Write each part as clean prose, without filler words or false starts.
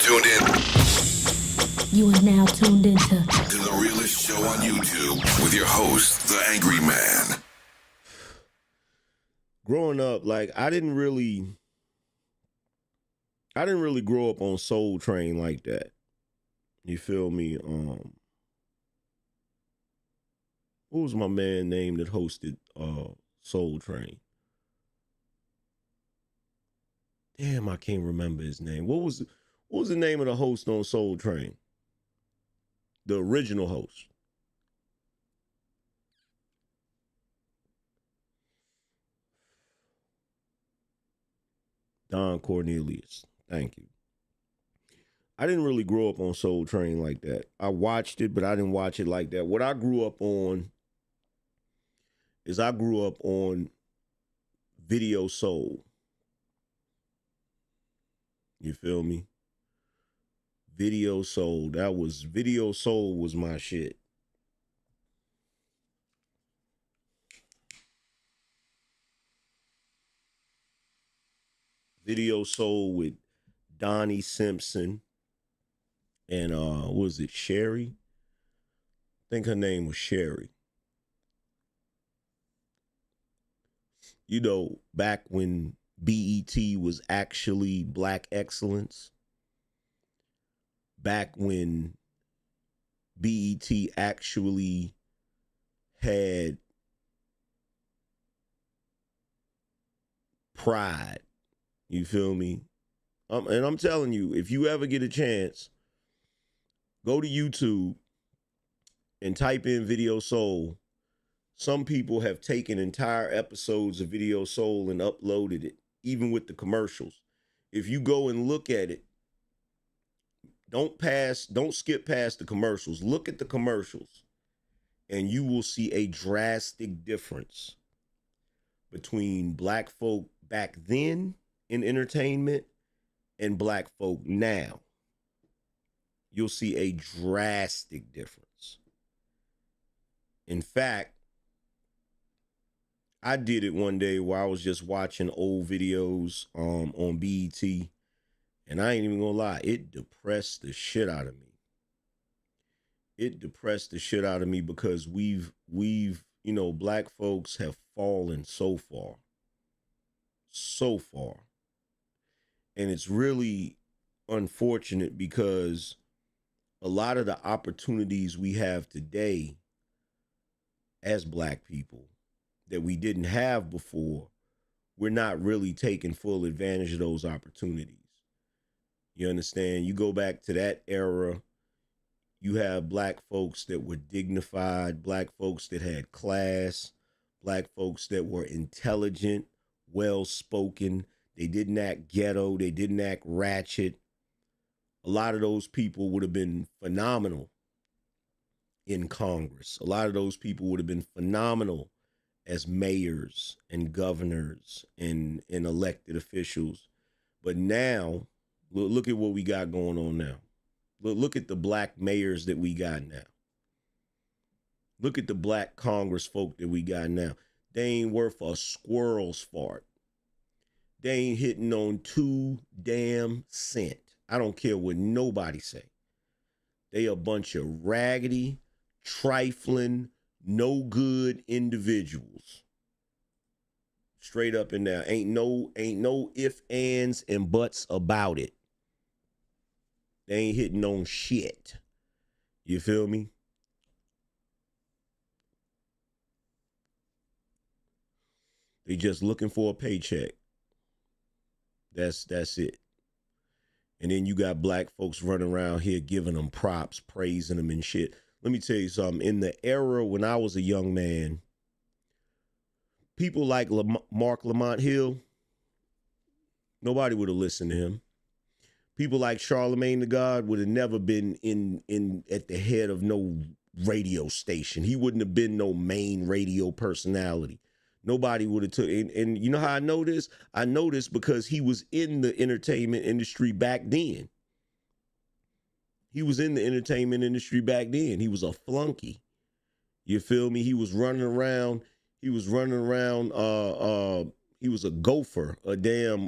tuned in. You are now tuned into the realest show on YouTube with your host, the Angryman. Growing up, like I didn't really grow up on Soul Train like that. You feel me? What was my man name that hosted Soul Train? Damn, I can't remember his name. What was the name of the host on Soul Train? The original host. Don Cornelius. Thank you. I didn't really grow up on Soul Train like that. I watched it, but I didn't watch it like that. What I grew up on is I grew up on Video Soul. You feel me? Video Soul. Video Soul was my shit. Video Soul with Donnie Simpson and was it Sherry? I think her name was Sherry. You know, back when BET was actually Black Excellence, back when BET actually had pride. You feel me? And I'm telling you, if you ever get a chance, go to YouTube and type in Video Soul. Some people have taken entire episodes of Video Soul and uploaded it, even with the commercials. If you go and look at it, don't skip past the commercials. Look at the commercials, and you will see a drastic difference between black folk back then in entertainment and black folk now. You'll see a drastic difference. In fact, I did it one day while I was just watching old videos on BET, and I ain't even gonna lie, it depressed the shit out of me. It depressed the shit out of me because we've black folks have fallen so far. And it's really unfortunate because a lot of the opportunities we have today as black people that we didn't have before, we're not really taking full advantage of those opportunities. You understand? You go back to that era, you have black folks that were dignified, black folks that had class, black folks that were intelligent, well-spoken. They didn't act ghetto. They didn't act ratchet. A lot of those people would have been phenomenal in Congress. A lot of those people would have been phenomenal as mayors and governors and elected officials. But now, look at what we got going on now. Look at the black mayors that we got now. Look at the black Congress folk that we got now. They ain't worth a squirrel's fart. They ain't hitting on 2 damn cents. I don't care what nobody say. They a bunch of raggedy, trifling, no good individuals. Straight up and down. Ain't no ifs, ands, and buts about it. They ain't hitting on shit. You feel me? They just looking for a paycheck. That's it. And then you got black folks running around here giving them props, praising them and shit. Let me tell you something. In the era when I was a young man, people like Mark Lamont Hill, nobody would have listened to him. People like Charlemagne the God would have never been in at the head of no radio station. He wouldn't have been no main radio personality. Nobody would have took, and you know how I know this? I know this because he was in the entertainment industry back then. He was in the entertainment industry back then. He was a flunky. You feel me? He was running around. He was a gopher, a damn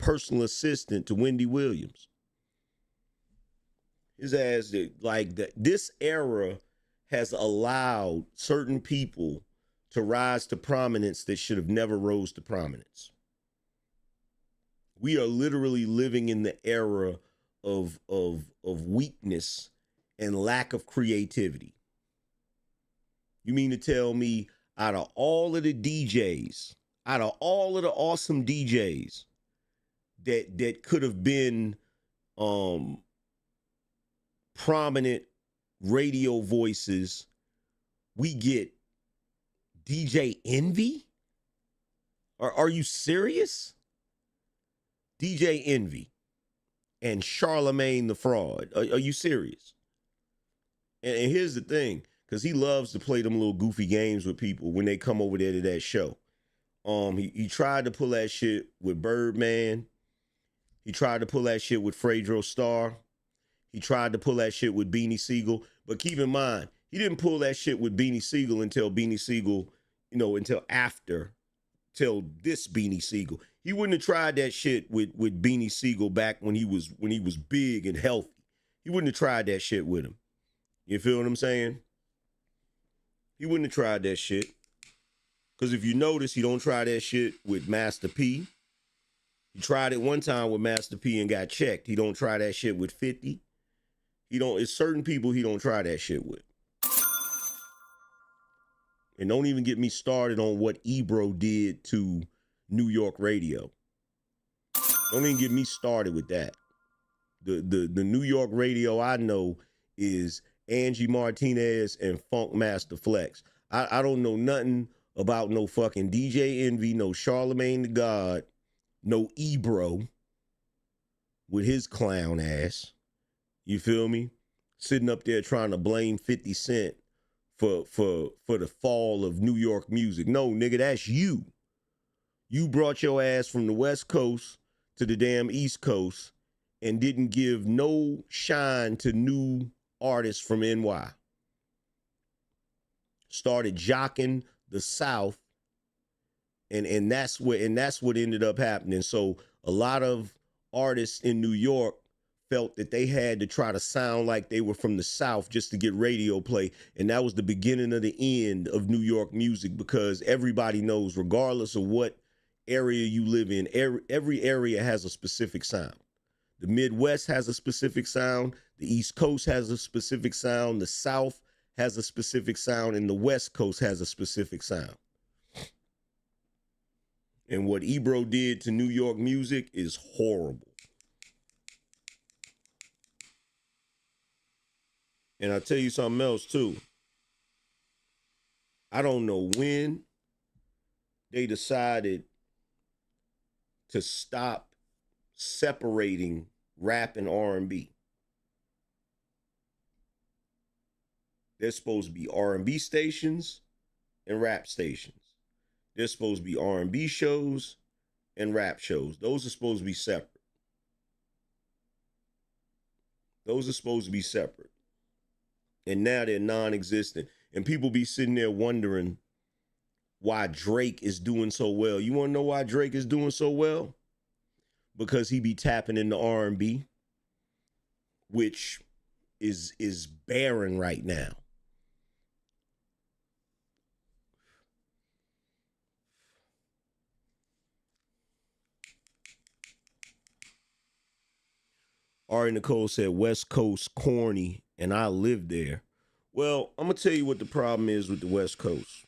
personal assistant to Wendy Williams. His ass, like that. This era has allowed certain people to rise to prominence that should have never rose to prominence. We are literally living in the era of weakness and lack of creativity. You mean to tell me out of all of the DJs, out of all of the awesome DJs that could have been prominent radio voices, we get DJ Envy? Are you serious? DJ Envy and Charlemagne the Fraud. Are you serious? And here's the thing, because he loves to play them little goofy games with people when they come over there to that show. He tried to pull that shit with Birdman. He tried to pull that shit with Fredro Starr. He tried to pull that shit with Beanie Siegel. But keep in mind, he didn't pull that shit with Beanie Siegel until Beanie Siegel, till this Beanie Siegel. He wouldn't have tried that shit with Beanie Siegel back when he was big and healthy. He wouldn't have tried that shit with him. You feel what I'm saying? He wouldn't have tried that shit. Because if you notice, he don't try that shit with Master P. He tried it one time with Master P and got checked. He don't try that shit with 50. It's certain people he don't try that shit with. And don't even get me started on what Ebro did to New York radio. Don't even get me started with that. The New York radio I know is Angie Martinez and Funk Master Flex. I don't know nothing about no fucking DJ Envy, no Charlemagne the God, no Ebro with his clown ass. You feel me? Sitting up there trying to blame 50 Cent for the fall of New York music. No, nigga, that's you. You brought your ass from the West Coast to the damn East Coast and didn't give no shine to new artists from NY. Started jocking the South, and that's what ended up happening. So a lot of artists in New York felt that they had to try to sound like they were from the South just to get radio play. And that was the beginning of the end of New York music, because everybody knows, regardless of what area you live in, every area has a specific sound. The Midwest has a specific sound. The East Coast has a specific sound. The South has a specific sound. And the West Coast has a specific sound. And what Ebro did to New York music is horrible. And I'll tell you something else, too. I don't know when they decided to stop separating rap and R&B. There's supposed to be R&B stations and rap stations. There's supposed to be R&B shows and rap shows. Those are supposed to be separate. Those are supposed to be separate. And now they're non-existent. And people be sitting there wondering why Drake is doing so well. You want to know why Drake is doing so well? Because he be tapping into R&B, which is barren right now. Ari Nicole said, West Coast corny, and I live there. Well, I'm going to tell you what the problem is with the West Coast.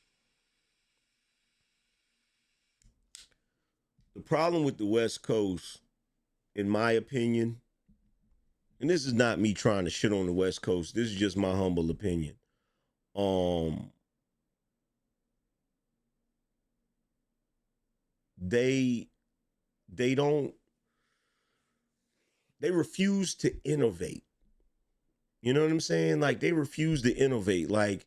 The problem with the West Coast, in my opinion, and this is not me trying to shit on the West Coast, this is just my humble opinion. They refuse to innovate. You know what I'm saying? Like, they refuse to innovate. Like,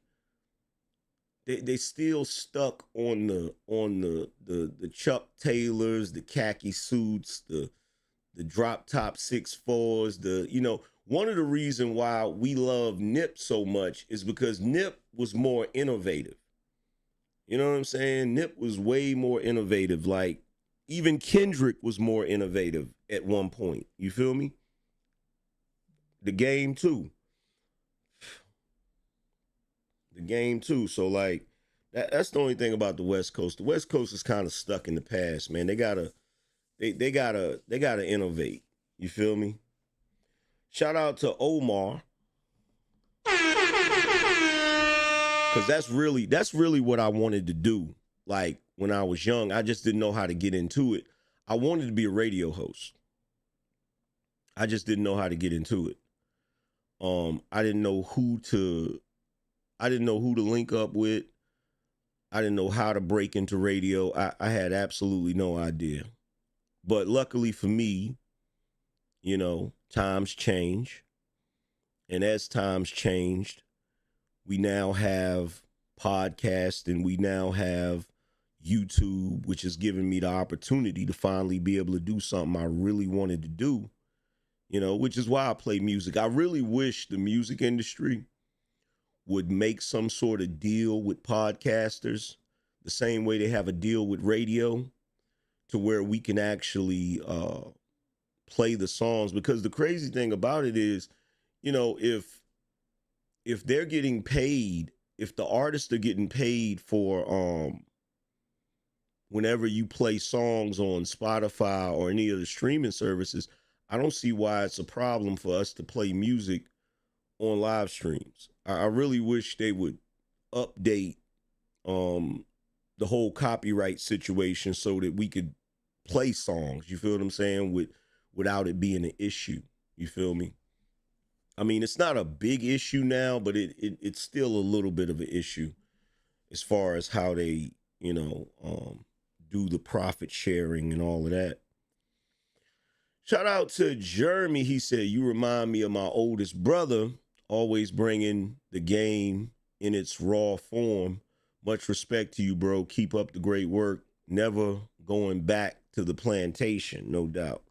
they still stuck on the Chuck Taylors, the khaki suits, the drop top 6'4s, one of the reasons why we love Nip so much is because Nip was more innovative. You know what I'm saying? Nip was way more innovative. Like, Even Kendrick was more innovative at one point. You feel me? The Game too. The Game too. So like that's the only thing about the West Coast. The West Coast is kind of stuck in the past, man. They gotta innovate. You feel me? Shout out to Omar. Cause that's really what I wanted to do. Like when I was young, I just didn't know how to get into it. I wanted to be a radio host. I just didn't know how to get into it. I didn't know who to link up with. I didn't know how to break into radio. I had absolutely no idea. But luckily for me, you know, times change. And as times changed, we now have podcasts and we now have YouTube, which has given me the opportunity to finally be able to do something I really wanted to do, you know, which is why I play music. I really wish the music industry would make some sort of deal with podcasters the same way they have a deal with radio, to where we can actually play the songs. Because the crazy thing about it is, you know, if they're getting paid, if the artists are getting paid for whenever you play songs on Spotify or any of the streaming services, I don't see why it's a problem for us to play music on live streams. I really wish they would update the whole copyright situation so that we could play songs, you feel what I'm saying, without it being an issue. You feel me? I mean, it's not a big issue now, but it's still a little bit of an issue as far as how they, you know, do the profit sharing and all of that. Shout out to Jeremy. He said, "You remind me of my oldest brother, always bringing the game in its raw form. Much respect to you, bro. Keep up the great work. Never going back to the plantation, no doubt."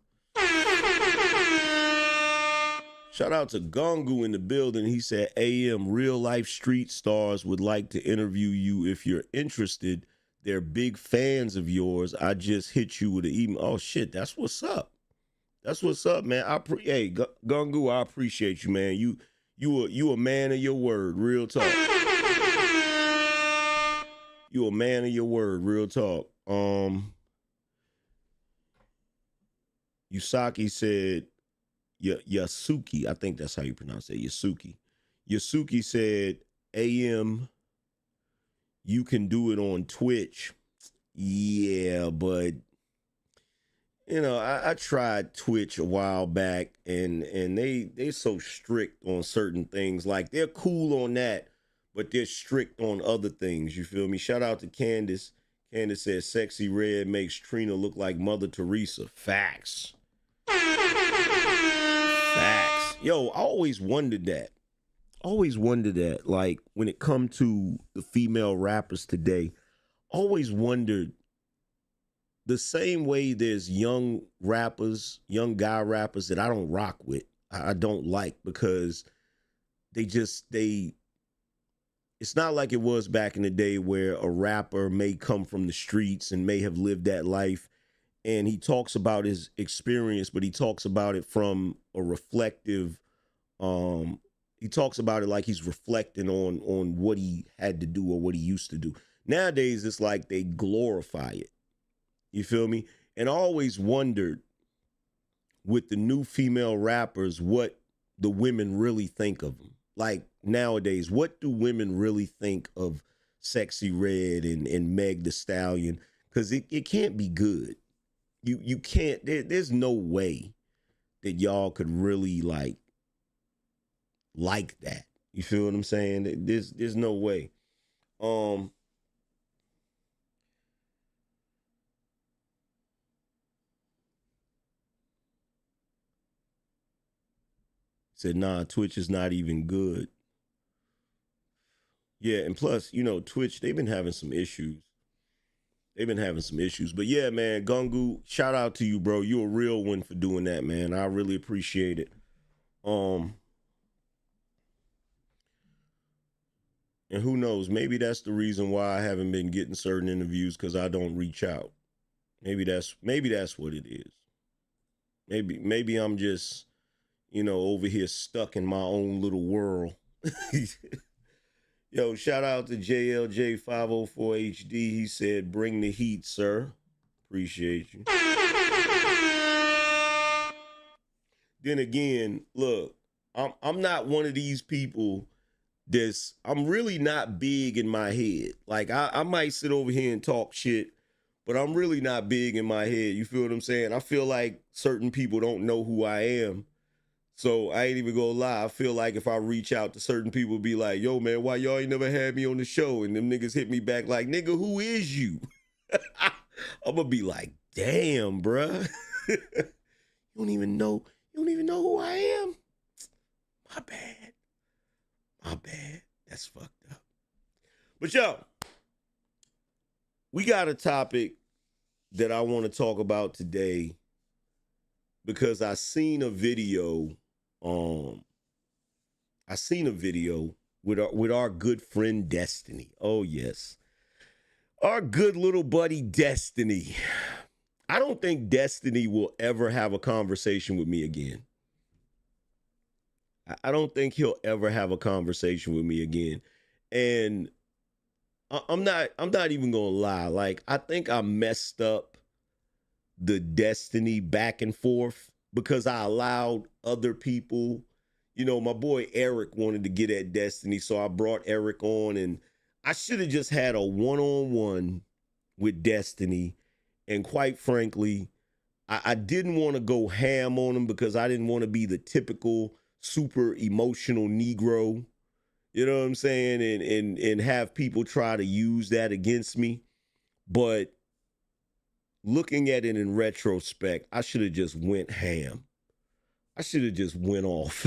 Shout out to Gongu in the building. He said, "AM, real life street stars would like to interview you if you're interested. They're big fans of yours. I just hit you with an email." Oh shit, that's what's up. That's what's up, man. Hey, Gongu, I appreciate you, man. You a man of your word, real talk. You a man of your word, real talk. Yusaki said, Yasuki, I think that's how you pronounce it, Yasuki. Yasuki said, "AM, you can do it on Twitch." Yeah, but you know, I tried Twitch a while back, and they so strict on certain things. Like they're cool on that, but they're strict on other things. You feel me? Shout out to Candace. Candace says, "Sexy Red makes Trina look like Mother Teresa." Facts. Facts. Yo, I always wondered that. Like when it come to the female rappers today, always wondered the same way there's young rappers, young guy rappers that I don't rock with. I don't like because they it's not like it was back in the day where a rapper may come from the streets and may have lived that life and he talks about his experience, but he talks about it from a reflective, he talks about it like he's reflecting on what he had to do or what he used to do. Nowadays, it's like they glorify it. You feel me? And I always wondered with the new female rappers what the women really think of them. Like nowadays, what do women really think of Sexy Red and Meg the Stallion? Because it can't be good. You can't, there's no way that y'all could really like that. You feel what I'm saying? There's no way. Said, "Nah, Twitch is not even good." Yeah, and plus, you know, Twitch, they've been having some issues. But yeah, man, Gungu, shout out to you, bro. You a real one for doing that, man. I really appreciate it. And who knows, maybe that's the reason why I haven't been getting certain interviews, because I don't reach out. Maybe that's what it is. Maybe I'm just, over here stuck in my own little world. Yo, shout out to JLJ504HD. He said, "Bring the heat, sir." Appreciate you. Then again, look, I'm not one of these people I'm really not big in my head. Like I might sit over here and talk shit, but I'm really not big in my head. You feel what I'm saying? I feel like certain people don't know who I am. So I ain't even gonna lie. I feel like if I reach out to certain people, be like, "Yo, man, why y'all ain't never had me on the show?" And them niggas hit me back like, "Nigga, who is you?" I'm gonna be like, "Damn, bruh. You don't even know who I am? My bad. That's fucked up." But yo, we got a topic that I want to talk about today because I seen a video with our good friend Destiny. Oh yes. Our good little buddy Destiny. I don't think Destiny will ever have a conversation with me again. I don't think he'll ever have a conversation with me again. And I'm not even gonna lie. Like, I think I messed up the Destiny back and forth because I allowed other people, my boy Eric wanted to get at Destiny, so I brought Eric on, and I should have just had a one-on-one with Destiny. And quite frankly, I didn't want to go ham on him because I didn't want to be the typical super emotional Negro, you know what I'm saying? And have people try to use that against me. But looking at it in retrospect, I should have just went ham. I should have just went off.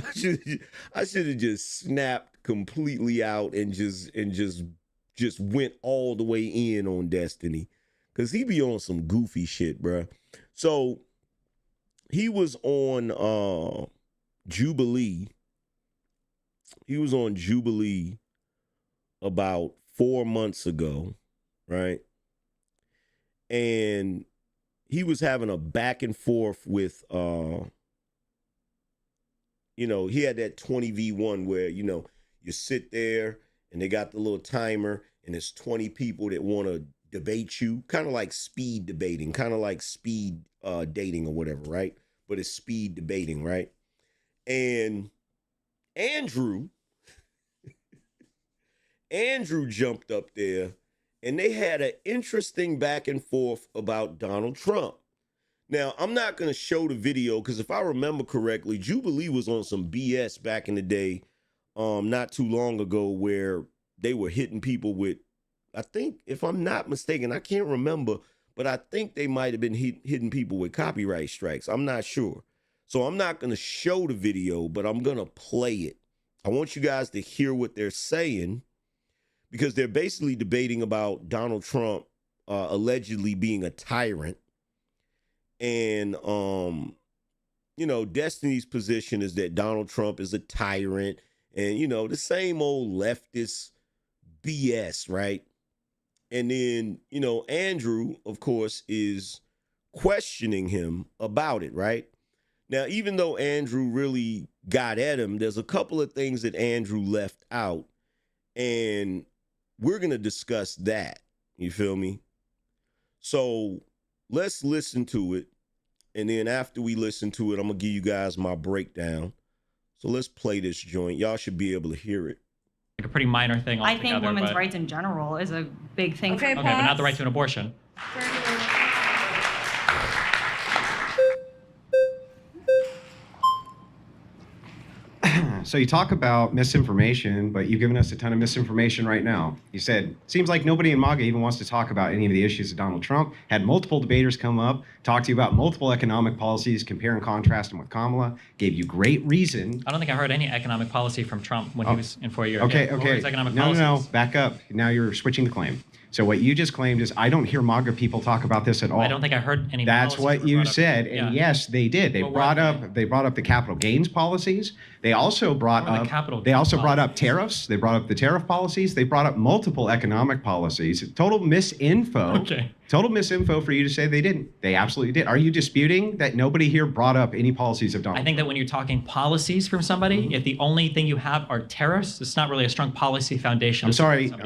I should have just snapped completely out and just went all the way in on Destiny. Cause he be on some goofy shit, bruh. So he was on Jubilee. He was on Jubilee about 4 months ago, right? And he was having a back and forth with he had that 20v1 where, you sit there and they got the little timer and there's 20 people that want to debate you, kind of like speed debating, kind of like speed dating or whatever, right? But it's speed debating, right? And Andrew jumped up there and they had an interesting back and forth about Donald Trump. Now, I'm not going to show the video because if I remember correctly, Jubilee was on some BS back in the day, not too long ago, where they were hitting people with, I think, if I'm not mistaken, I can't remember, but I think they might have been hitting people with copyright strikes. I'm not sure. So I'm not going to show the video, but I'm going to play it. I want you guys to hear what they're saying because they're basically debating about Donald Trump allegedly being a tyrant. And, Destiny's position is that Donald Trump is a tyrant and, the same old leftist BS, right? And then, Andrew, of course, is questioning him about it, right? Now, even though Andrew really got at him, there's a couple of things that Andrew left out, and we're going to discuss that. You feel me? So let's listen to it. And then after we listen to it, I'm going to give you guys my breakdown. So let's play this joint. Y'all should be able to hear it. Like a pretty minor thing altogether. I think women's rights in general is a big thing. Okay, but not the right to an abortion. So you talk about misinformation, but you've given us a ton of misinformation right now. You said, seems like nobody in MAGA even wants to talk about any of the issues of Donald Trump. Had multiple debaters come up, talk to you about multiple economic policies, compare and contrast them with Kamala, gave you great reason. I don't think I heard any economic policy from Trump when he was in 4 years. Okay, What were okay. his economic No, policies? back up. Now you're switching the claim. So what you just claimed is I don't hear MAGA people talk about this at all. I don't think I heard any That's policies what were you brought up. said, and Yeah. yes, they did. They What brought were up the capital gains policies. They also brought What were the up capital they also gains brought up policies? tariffs. They brought up the tariff policies. They brought up multiple economic policies. Total misinfo. Okay. Total misinfo for you to say they didn't. They absolutely did. Are you disputing that nobody here brought up any policies of Donald I think that when you're talking policies from somebody, if the only thing you have are tariffs, it's not really a strong policy foundation. I'm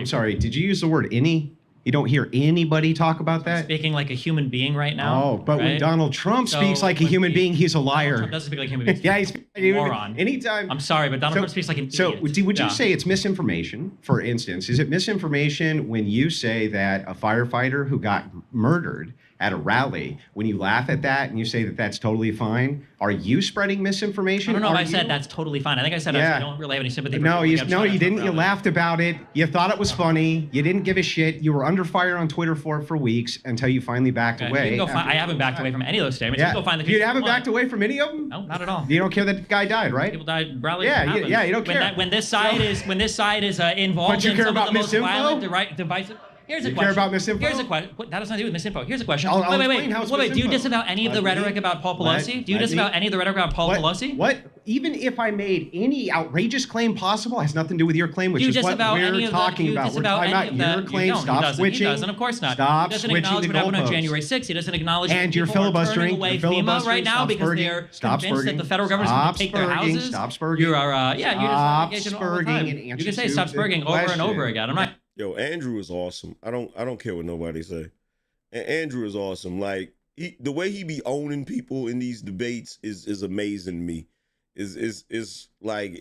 sorry. Did you use the word any? You don't hear anybody talk about that? Speaking like a human being right now. Oh, but when Donald Trump speaks like a human being, he's a liar. Donald Trump doesn't speak like a human being. Yeah, he's a moron. Anytime. I'm sorry, but Donald Trump speaks like an idiot. So would you say it's misinformation, for instance? Is it misinformation when you say that a firefighter who got murdered at a rally, when you laugh at that and you say that that's totally fine, are you spreading misinformation? I don't know if I said that's totally fine. I think I said I don't really have any sympathy for No, you Trump didn't. You rally. laughed about it. You thought it was funny. You didn't give a shit. You were under fire on Twitter for weeks until you finally backed away. I haven't backed away from any of those statements. Yeah. You can go find the You haven't backed away from any of them? No, not at all. You don't care that the guy died, right? People died. Rallies Yeah, happens. yeah, you don't care. When this side is involved But you in care some of about the most misinfo? violent, divisive. Here's a You question. care about misinfo? Here's a question. That has nothing to do with misinfo. Here's a question. I'll Wait. explain how it's Do you misinfo. disavow any of the rhetoric about Paul Pelosi? Do you disavow any of the rhetoric about Paul Pelosi? What? Even if I made any outrageous claim possible, it has nothing to do with your claim, which is what we're talking about. We're talking about your claim. Stop switching. He doesn't, of course not. Stop He doesn't switching acknowledge the what happened on goalposts. January 6th. He doesn't acknowledge And that you're people are filibustering. turning away You're FEMA filibustering. right now Stop because spurging. they're Stop convinced that spurging. the federal government is going to take their houses. Stop spurging. You are, you're Stop just all the time. spurging and You answer can say to stop the spurging over and over question. again. I'm not. Yo, Andrew is awesome. I don't care what nobody say. And Andrew is awesome. Like the way he be owning people in these debates is amazing to me. Is like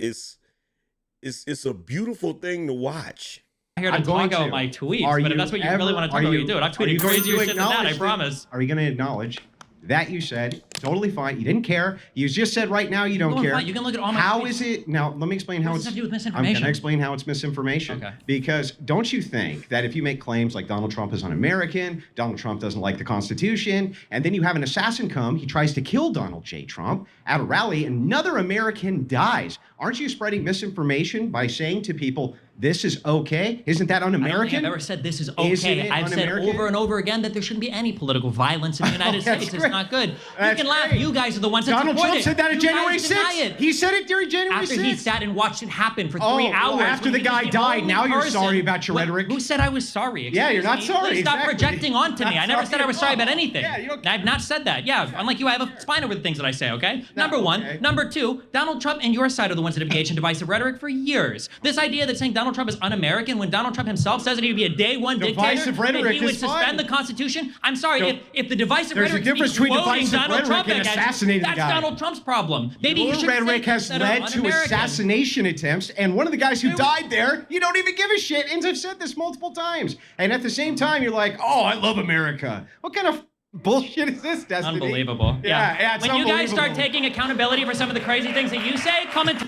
it's a beautiful thing to watch. I'm here to talk about my tweets, but if that's what you really want to talk about, you do it. I've tweeted crazier shit than that, I promise. Are you going to acknowledge that you said totally fine? You didn't care. You just said right now you don't care. You can look at all my How tweets. is it now? Let me explain how What it's. does that do with I'm misinformation? going to explain how it's misinformation. Okay. Because don't you think that if you make claims like Donald Trump is un-American, Donald Trump doesn't like the Constitution, and then you have an assassin come, he tries to kill Donald J. Trump at a rally, another American dies. Aren't you spreading misinformation by saying to people, this is okay? Isn't that I don't think un-American? I've ever said this is Isn't okay. it I've said un-American? over and over again that there shouldn't be any political violence in the United that's States. great. It's not good. That's you can laugh. great. You guys are the ones that Donald support Trump it. said that at You January guys deny 6th. it. He said it during January 6th. After he sat and watched it happen for 3 Oh, hours. well, after when the he was guy died, only now you're person- sorry about your rhetoric. Who said I was sorry? Yeah, you're not Excuse me. sorry, Please stop exactly. projecting onto me. Not I never said sorry I was at sorry all. about anything. Yeah, you don't- I've not said that. Yeah, unlike you, I have a spine over the things that I say, okay? Number one. okay. Number two, Donald Trump and your side are the ones that have engaged in divisive rhetoric for years. This idea that saying Donald Trump is un-American when Donald Trump himself says that he would be a day one Divisive dictator, that rhetoric he would is suspend fine. the Constitution. I'm sorry, So, if the divisive there's a rhetoric difference speaks between quoting divisive Donald rhetoric Trump and against- assassinating the that's guy. Donald Trump's problem. Maybe he Your should rhetoric say has things that are led to un-American. assassination attempts, and one of the guys who died there, you don't even give a shit. And I've said this multiple times. And at the same time, you're like, oh, I love America. What kind of bullshit is this, Destiny? Unbelievable. Yeah, it's when you guys start unbelievable. taking accountability for some of the crazy things that you say, comment.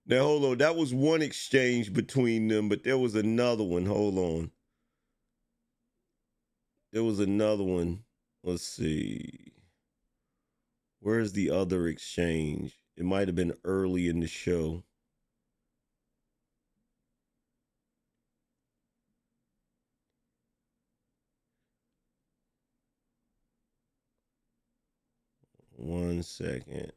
Now hold on, that was one exchange between them, but there was another one. Hold on. There was another one. Let's see. Where's the other exchange? It might have been early in the show. One second.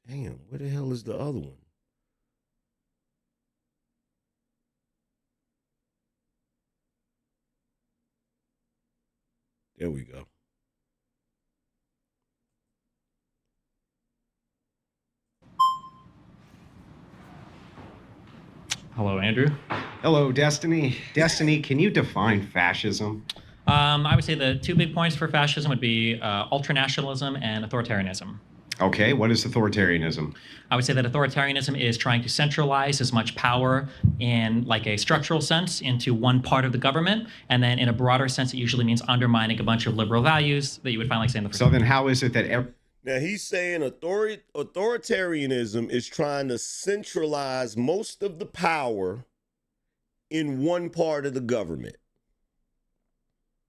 Damn, where the hell is the other one? There we go. Hello, Andrew. Hello, Destiny. Destiny, can you define fascism? I would say the two big points for fascism would be ultranationalism and authoritarianism. Okay, what is authoritarianism? I would say that authoritarianism is trying to centralize as much power in like a structural sense into one part of the government, and then in a broader sense, it usually means undermining a bunch of liberal values that you would find like say in the. So then how is it that Now he's saying authoritarianism is trying to centralize most of the power in one part of the government.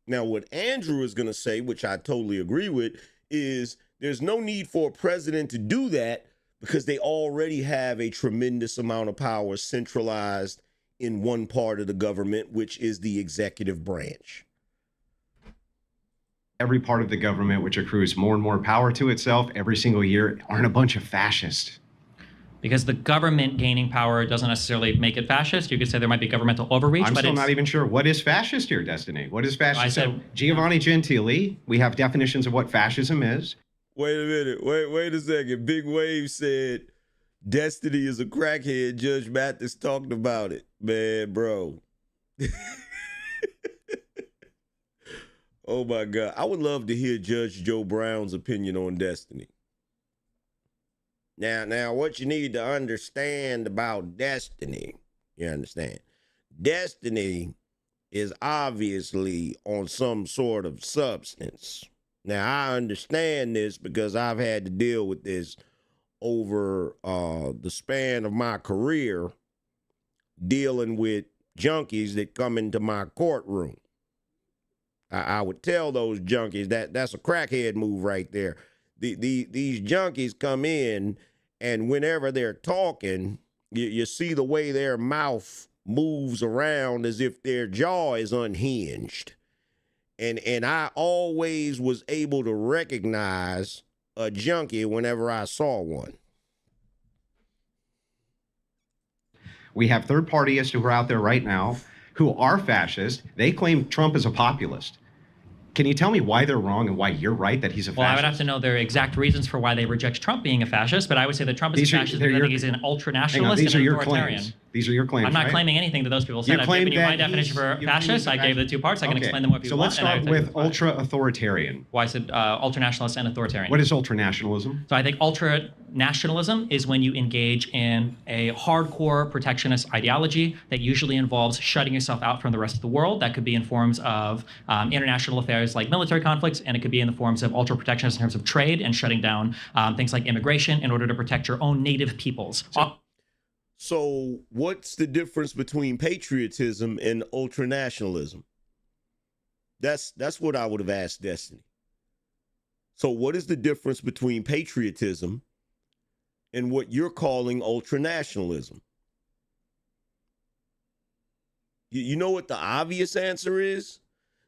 Now what Andrew is going to say, which I totally agree with, is There's no need for a president to do that because they already have a tremendous amount of power centralized in one part of the government, which is the executive branch. Every part of the government which accrues more and more power to itself every single year aren't a bunch of fascists. Because the government gaining power doesn't necessarily make it fascist. You could say there might be governmental overreach. I'm but still not even sure. What is fascist here, Destiny? What is fascist? I said, So Giovanni Gentili, we have definitions of what fascism is. Wait a minute. Wait a second. Big Wave said Destiny is a crackhead. Judge Mathis talked about it. Man, bro. Oh, my God. I would love to hear Judge Joe Brown's opinion on Destiny. Now, what you need to understand about Destiny, you understand? Destiny is obviously on some sort of substance. Now, I understand this because I've had to deal with this over the span of my career, dealing with junkies that come into my courtroom. I would tell those junkies that's a crackhead move right there. These junkies come in, and whenever they're talking, you see the way their mouth moves around as if their jaw is unhinged. And I always was able to recognize a junkie whenever I saw one. We have third partyists who are out there right now who are fascist. They claim Trump is a populist. Can you tell me why they're wrong and why you're right that he's a fascist? Well, I would have to know their exact reasons for why they reject Trump being a fascist, but I would say that Trump is a fascist because I think he's an ultra-nationalist and an authoritarian. These are your claims. I'm not right? claiming anything that those people said. I've given you my definition for fascist. I gave the two parts. I can explain them what people want. So let's start with ultra-authoritarian. Why I said ultra-nationalist and authoritarian. What is ultra-nationalism? So I think ultra-nationalism is when you engage in a hardcore protectionist ideology that usually involves shutting yourself out from the rest of the world. That could be in forms of international affairs like military conflicts, and it could be in the forms of ultra-protectionist in terms of trade and shutting down things like immigration in order to protect your own native peoples. So what's the difference between patriotism and ultranationalism? That's what I would have asked Destiny. So what is the difference between patriotism and what you're calling ultranationalism? You know what the obvious answer is?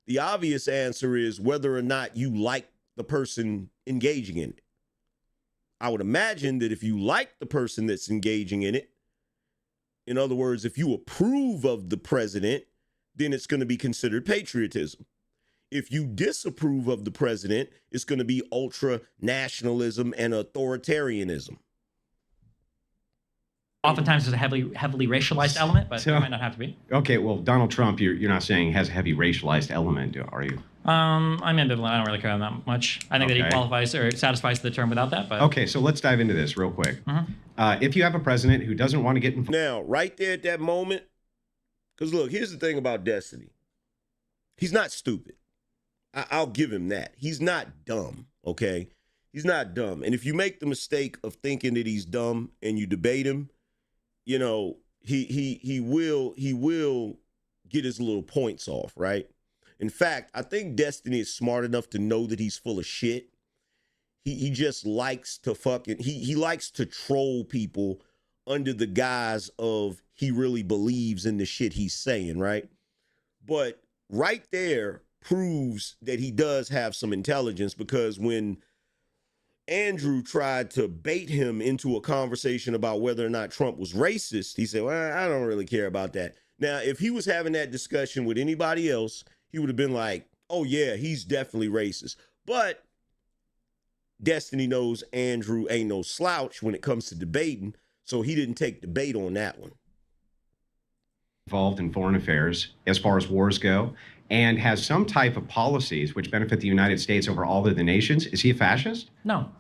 The obvious answer is whether or not you like the person engaging in it. I would imagine that if you like the person that's engaging in it, in other words, if you approve of the president, then it's going to be considered patriotism. If you disapprove of the president, it's going to be ultra-nationalism and authoritarianism. Oftentimes there's a heavily racialized element, but it might not have to be. Okay, well, Donald Trump, you're not saying has a heavy racialized element, are you? I'm ambivalent. I don't really care that much. I think that he qualifies or satisfies the term without that. But okay, so let's dive into this real quick. If you have a president who doesn't want to get involved. Now, right there at that moment, because look, here's the thing about Destiny. He's not stupid. I'll give him that. He's not dumb, okay? He's not dumb. And if you make the mistake of thinking that he's dumb and you debate him, you know, he will get his little points off, right? In fact, I think Destiny is smart enough to know that he's full of shit. He just likes to he likes to troll people under the guise of he really believes in the shit he's saying, right? But right there proves that he does have some intelligence, because when Andrew tried to bait him into a conversation about whether or not Trump was racist, he said, well, I don't really care about that. Now, if he was having that discussion with anybody else, he would have been like, oh, yeah, he's definitely racist. But Destiny knows Andrew ain't no slouch when it comes to debating, so he didn't take the bait on that one. Involved in foreign affairs as far as wars go, and has some type of policies which benefit the United States over all other nations. Is he a fascist? No.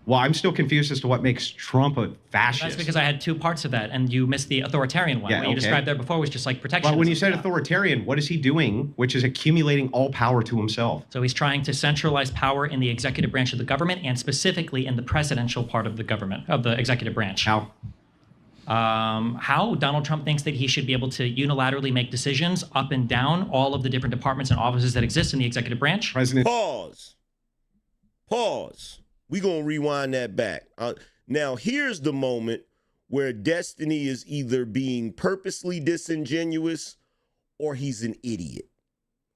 Well, I'm still confused as to what makes Trump a fascist. That's because I had two parts of that, and you missed the authoritarian one. Yeah, what you described there before was just like protectionism. But when you said authoritarian, what is he doing, which is accumulating all power to himself? So he's trying to centralize power in the executive branch of the government, and specifically in the presidential part of the government, of the executive branch. How? How Donald Trump thinks that he should be able to unilaterally make decisions up and down all of the different departments and offices that exist in the executive branch. Pause. We're going to rewind that back. Now, here's the moment where Destiny is either being purposely disingenuous or he's an idiot.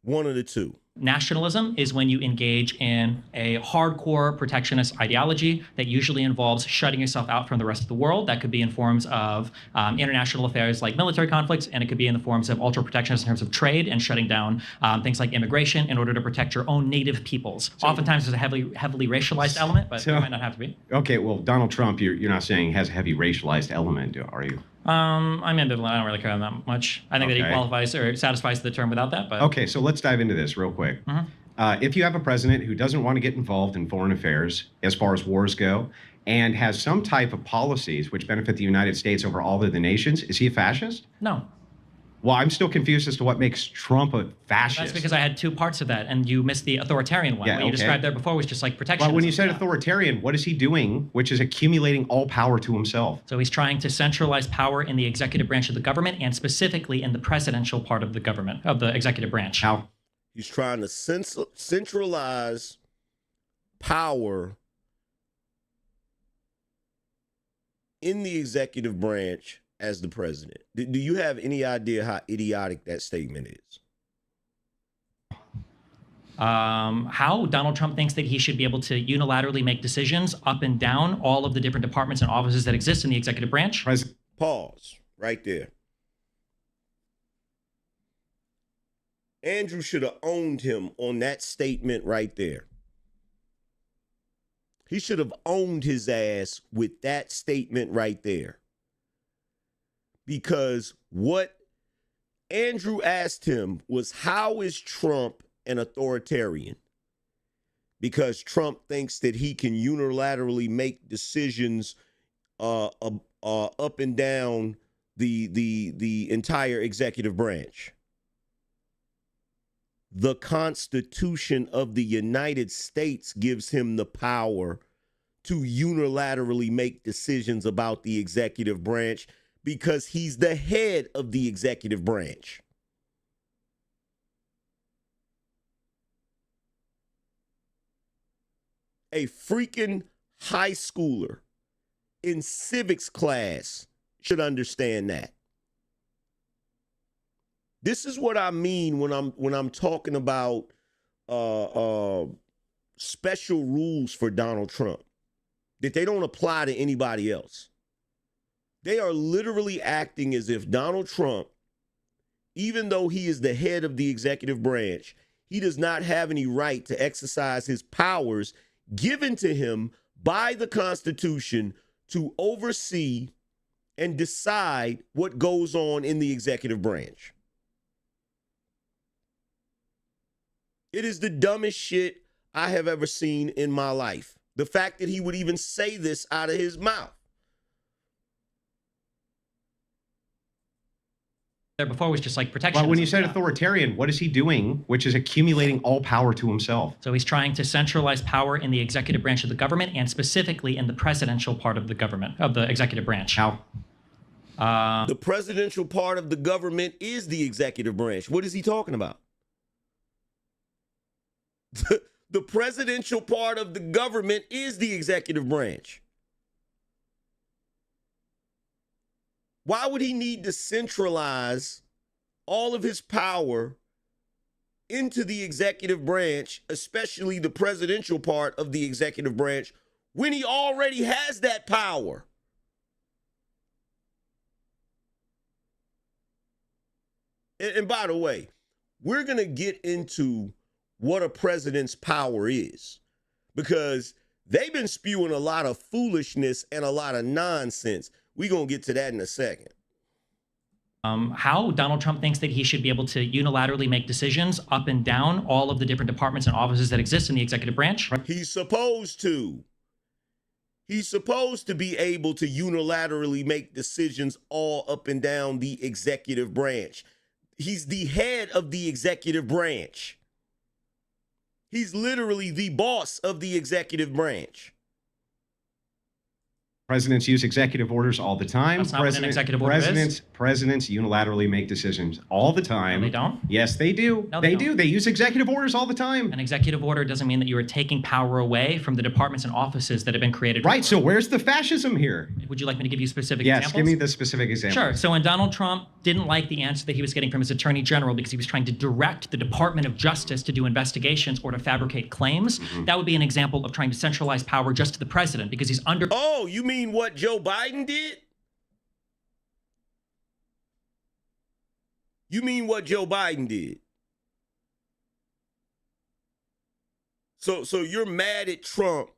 One of the two. Nationalism is when you engage in a hardcore protectionist ideology that usually involves shutting yourself out from the rest of the world. That could be in forms of international affairs like military conflicts, and it could be in the forms of ultra-protectionist in terms of trade and shutting down things like immigration in order to protect your own native peoples. Oftentimes there's a heavily racialized element, but it might not have to be. Okay, well, Donald Trump, you're not saying has a heavy racialized element, are you? I'm ambivalent. I don't really care that much. I think that he qualifies or satisfies the term without that. But okay, so let's dive into this real quick. If you have a president who doesn't want to get involved in foreign affairs as far as wars go, and has some type of policies which benefit the United States over all of the nations, is he a fascist? No. Well, I'm still confused as to what makes Trump a fascist. That's because I had two parts of that, and you missed the authoritarian one. Yeah, What you described there before was just like protection. But when you said authoritarian, what is he doing, which is accumulating all power to himself? So he's trying to centralize power in the executive branch of the government, and specifically in the presidential part of the government, of the executive branch. How? He's trying to centralize power in the executive branch as the president. Do you have any idea how idiotic that statement is? How Donald Trump thinks that he should be able to unilaterally make decisions up and down all of the different departments and offices that exist in the executive branch. Pause right there. Andrew should have owned him on that statement right there. He should have owned his ass with that statement right there. Because what Andrew asked him was, how is Trump an authoritarian? Because Trump thinks that he can unilaterally make decisions up and down the entire executive branch. The Constitution of the United States gives him the power to unilaterally make decisions about the executive branch because he's the head of the executive branch. A freaking high schooler in civics class should understand that. This is what I mean when I'm talking about special rules for Donald Trump, that they don't apply to anybody else. They are literally acting as if Donald Trump, even though he is the head of the executive branch, he does not have any right to exercise his powers given to him by the Constitution to oversee and decide what goes on in the executive branch. It is the dumbest shit I have ever seen in my life. The fact that he would even say this out of his mouth. There before was just like protection. But when you said authoritarian, what is he doing, which is accumulating all power to himself? So he's trying to centralize power in the executive branch of the government, and specifically in the presidential part of the government, of the executive branch. How? The presidential part of the government is the executive branch. What is he talking about? The presidential part of the government is the executive branch. Why would he need to centralize all of his power into the executive branch, especially the presidential part of the executive branch, when he already has that power? And by the way, we're going to get into what a president's power is, because they've been spewing a lot of foolishness and a lot of nonsense. We're going to get to that in a second. How Donald Trump thinks that he should be able to unilaterally make decisions up and down all of the different departments and offices that exist in the executive branch. He's supposed to. He's supposed to be able to unilaterally make decisions all up and down the executive branch. He's the head of the executive branch. He's literally the boss of the executive branch. Presidents use executive orders all the time. That's not what an executive order is. Presidents unilaterally make decisions all the time. No, they don't? Yes, they do. No, they they do. don't. They use executive orders all the time. An executive order doesn't mean that you are taking power away from the departments and offices that have been created. Right. So where's the fascism here? Would you like me to give you specific Yes, examples? give me the specific example. Sure. So when Donald Trump didn't like the answer that he was getting from his attorney general because he was trying to direct the Department of Justice to do investigations or to fabricate claims, that would be an example of trying to centralize power just to the president because he's under. Oh, you mean what Joe Biden did? You mean what Joe Biden did? So you're mad at Trump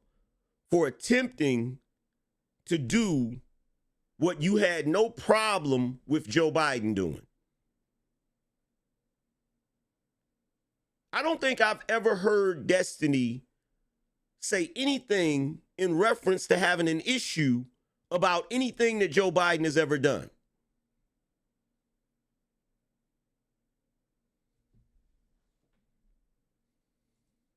for attempting to do what you had no problem with Joe Biden doing. I don't think I've ever heard Destiny say anything in reference to having an issue about anything that Joe Biden has ever done.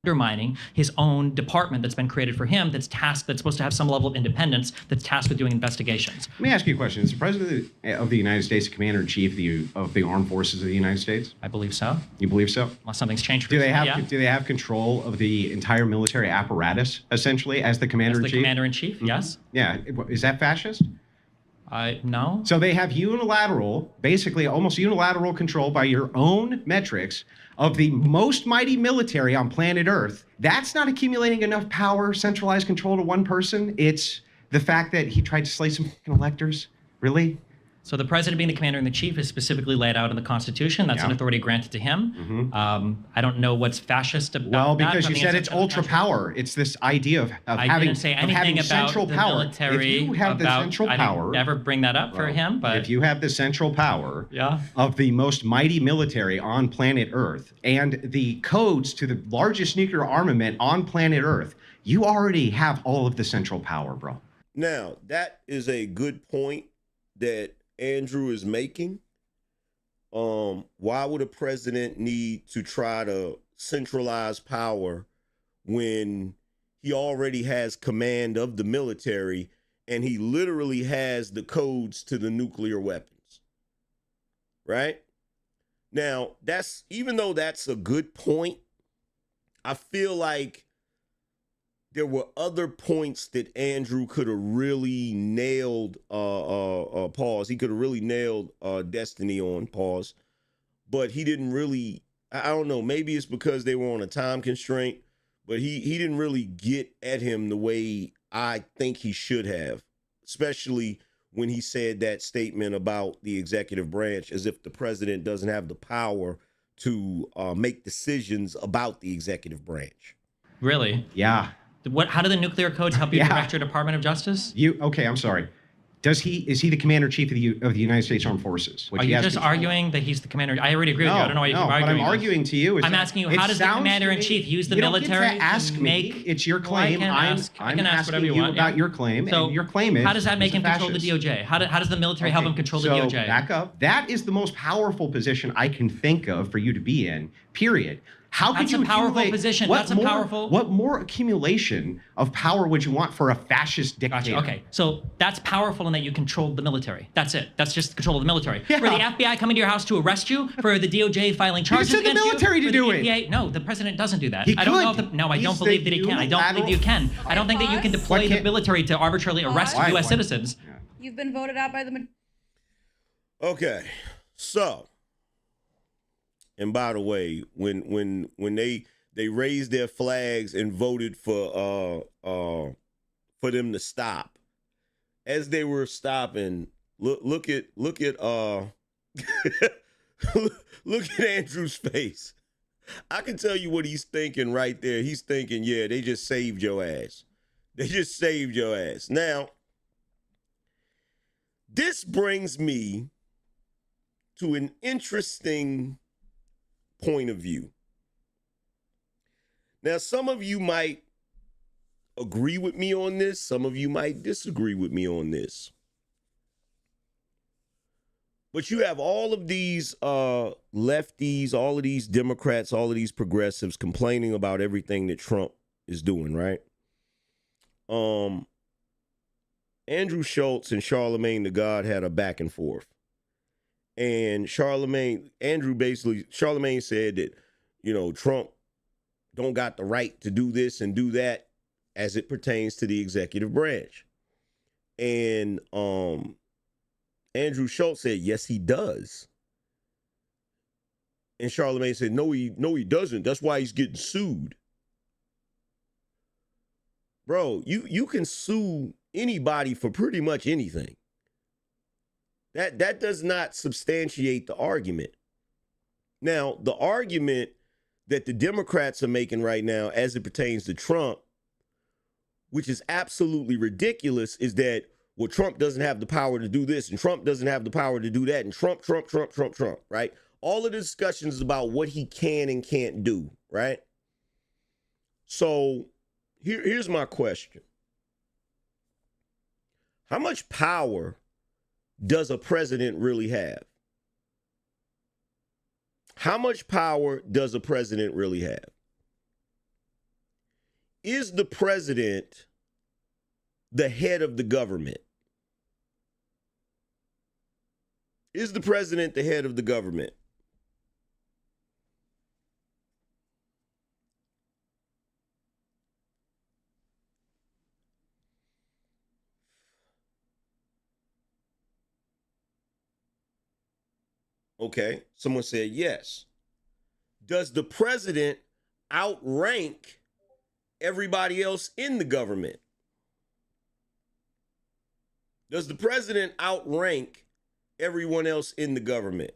Undermining his own department that's been created for him, that's supposed to have some level of independence, that's tasked with doing investigations. Let me ask you a question. Is the President of the United States the Commander-in-Chief of the Armed Forces of the United States? I believe so. You believe so? Unless something's changed. Do they recently, have yeah. do they have control of the entire military apparatus, essentially, as the As Commander-in-Chief? the commander-in-chief, yes. Yeah. Is that fascist? No. So they have basically almost unilateral control by your own metrics of the most mighty military on planet Earth. That's not accumulating enough power, centralized control to one person. It's the fact that he tried to slay some fucking electors. Really? So the president being the commander-in-chief is specifically laid out in the Constitution. That's an authority granted to him. I don't know what's fascist about that. Well, because you Nothing said is it's ultra power. It's this idea of I having, didn't say of anything having about central the power. military. If you have the central power, I didn't ever bring that up for him. But if you have the central power Yeah. of the most mighty military on planet Earth and the codes to the largest nuclear armament on planet Earth, you already have all of the central power, bro. Now, that is a good point that Andrew is making. Why would a president need to try to centralize power when he already has command of the military and he literally has the codes to the nuclear weapons? Right? Now, even though that's a good point, I feel like there were other points that Andrew could have really nailed, pause. He could have really nailed Destiny on, pause. But he didn't really, I don't know, maybe it's because they were on a time constraint, but he didn't really get at him the way I think he should have, especially when he said that statement about the executive branch, as if the president doesn't have the power to make decisions about the executive branch. Really? Yeah. How do the nuclear codes help you Yeah. direct your Department of Justice? Okay, I'm sorry. Is he the Commander-in-Chief of the United States Armed Forces? Which Are he you has just control- arguing that he's the commander? I already agree with you. I don't know why you keep but arguing. I'm arguing to you. I'm asking you, how does the commander-in-chief use the you don't get military to ask to me. make? It's your Well, I claim. can ask I'm whatever asking you you want, about yeah. your claim, So and your claim is how does that make he's him a control the fascist. DOJ? How does the military help him control the So DOJ? back up. That is the most powerful position I can think of for you to be in, period. How could That's you a powerful accumulate- position. What That's a more, powerful- What more accumulation of power would you want for a fascist dictator? Gotcha. Okay, so that's powerful in that you control the military. That's it. That's just control of the military. Yeah. For the FBI coming to your house to arrest you, for the DOJ filing charges send the against military you, to for do the it. EPA, no, the president doesn't do that. He I don't know. could. If I He's don't believe the that he can. I don't believe that you can. I don't think that you can deploy the can't- military to arbitrarily arrest Why? U.S. Why? citizens. You've been voted out by the. Okay, so, and by the way, when they raised their flags and voted for them to stop, as they were stopping, look at look at Andrew's face. I can tell you what he's thinking right there. He's thinking, yeah, they just saved your ass. They just saved your ass. Now, this brings me to an interesting point of view. Now, some of you might agree with me on this. Some of you might disagree with me on this. But you have all of these lefties, all of these Democrats, all of these progressives complaining about everything that Trump is doing, right? Andrew Schultz and Charlemagne the God had a back and forth. And Charlemagne said that, Trump don't got the right to do this and do that as it pertains to the executive branch. And Andrew Schultz said, yes, he does. And Charlemagne said, no, he doesn't. That's why he's getting sued. Bro, you can sue anybody for pretty much anything. That does not substantiate the argument. Now, the argument that the Democrats are making right now as it pertains to Trump, which is absolutely ridiculous, is that, well, Trump doesn't have the power to do this, and Trump doesn't have the power to do that, and Trump, right? All of the discussions is about what he can and can't do, right? So here's my question. How much power does a president really have? How much power does a president really have? Is the president the head of the government? Is the president the head of the government? Okay, someone said yes. Does the president outrank everybody else in the government? Does the president outrank everyone else in the government?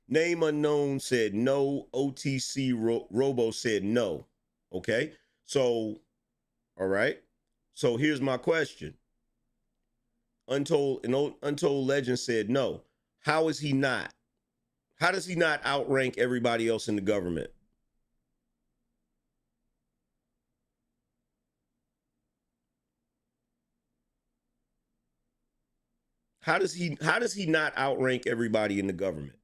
Name unknown said no. OTC Robo said no. Okay, so, all right. So here's my question. Untold Legend said no. How is he not? How does he not outrank everybody else in the government? How does he not outrank everybody in the government?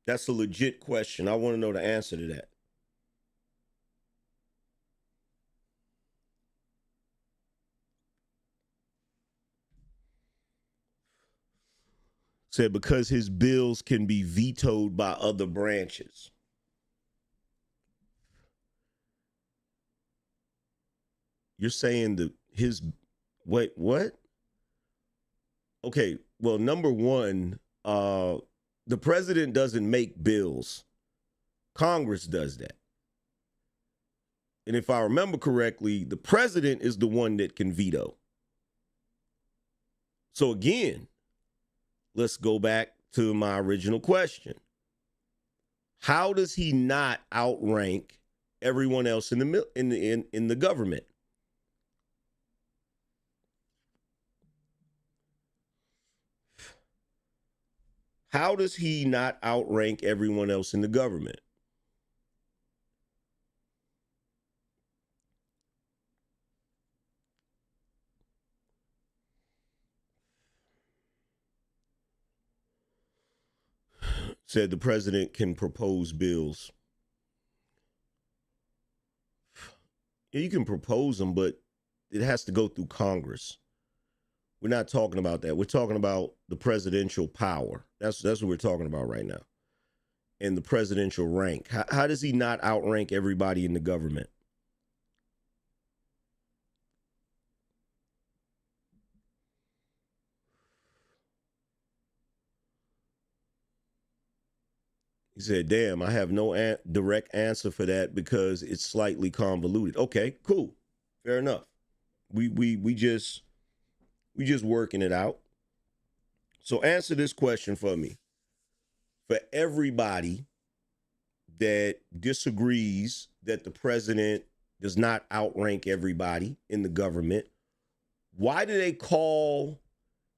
That's a legit question. I want to know the answer to that. Said because his bills can be vetoed by other branches. You're saying that wait, what? Okay, well, number one, the president doesn't make bills. Congress does that. And if I remember correctly, the president is the one that can veto. So again, let's go back to my original question. How does he not outrank everyone else in the government? How does he not outrank everyone else in the government? Said the president can propose bills. Yeah, you can propose them, but it has to go through Congress. We're not talking about that. We're talking about the presidential power. That's what we're talking about right now. And the presidential rank. How does he not outrank everybody in the government? He said, damn, I have no direct answer for that because it's slightly convoluted. Okay, cool. Fair enough. We just working it out. So answer this question for me. For everybody that disagrees that the president does not outrank everybody in the government, why do they call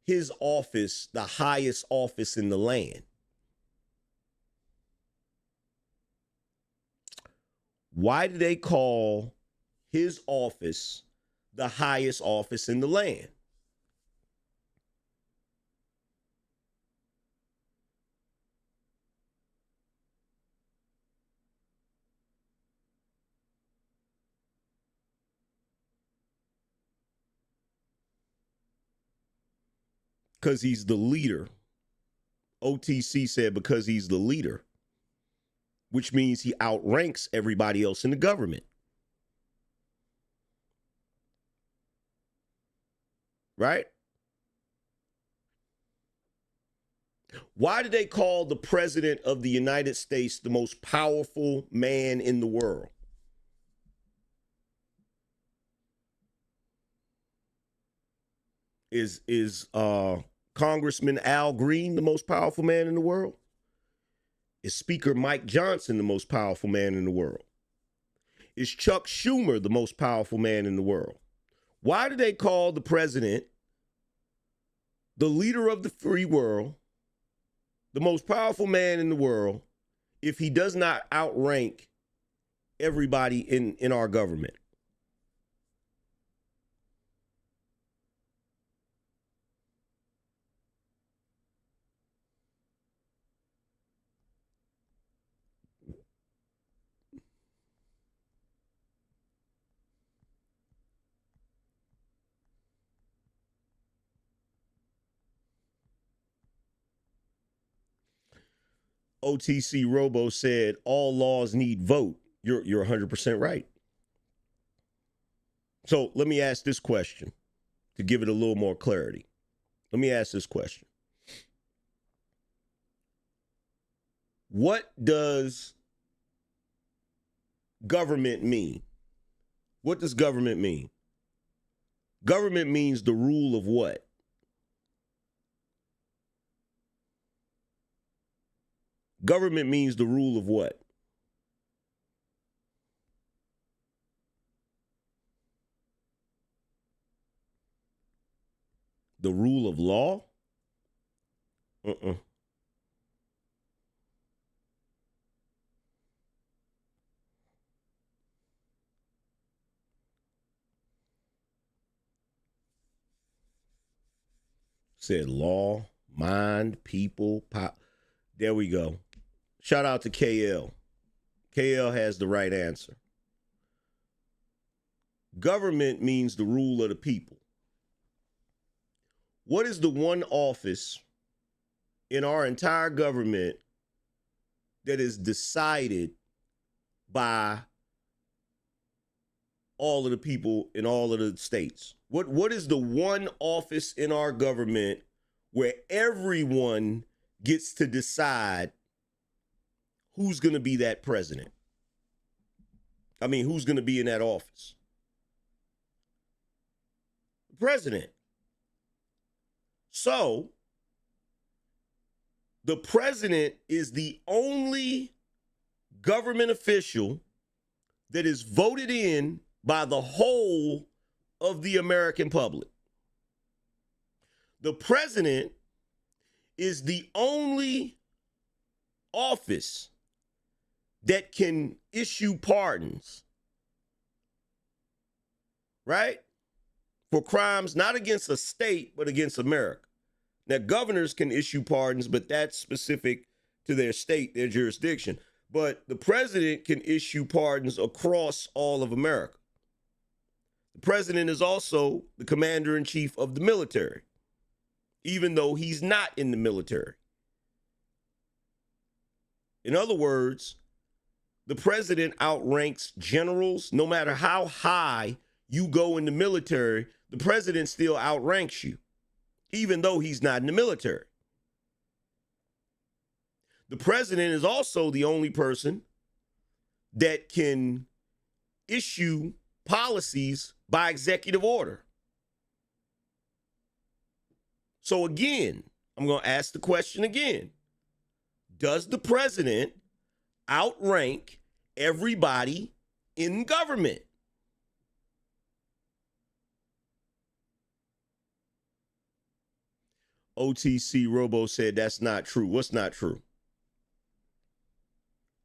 his office the highest office in the land? Why do they call his office the highest office in the land? Because he's the leader. OTC said because he's the leader, which means he outranks everybody else in the government. Right? Why do they call the president of the United States the most powerful man in the world? Is Congressman Al Green the most powerful man in the world? Is Speaker Mike Johnson the most powerful man in the world? Is Chuck Schumer the most powerful man in the world? Why do they call the president the leader of the free world, the most powerful man in the world, if he does not outrank everybody in our government? OTC Robo said all laws need vote. You're 100% right. So let me ask this question to give it a little more clarity. Let me ask this question. What does government mean? What does government mean? Government means the rule of what? Government means the rule of what? The rule of law? Said law, mind, people, pop. There we go. Shout out to KL. KL has the right answer. Government means the rule of the people. What is the one office in our entire government that is decided by all of the people in all of the states? What is the one office in our government where everyone gets to decide who's going to be that president? I mean, who's going to be in that office? The president. So, the president is the only government official that is voted in by the whole of the American public. The president is the only office that can issue pardons, right? For crimes not against a state, but against America. Now, governors can issue pardons, but that's specific to their state, their jurisdiction. But the president can issue pardons across all of America. The president is also the commander-in-chief of the military, even though he's not in the military. In other words, the president outranks generals. No matter how high you go in the military, the president still outranks you, even though he's not in the military. The president is also the only person that can issue policies by executive order. So again, I'm going to ask the question again. Does the president outrank everybody in government? OTC Robo said that's not true. What's not true?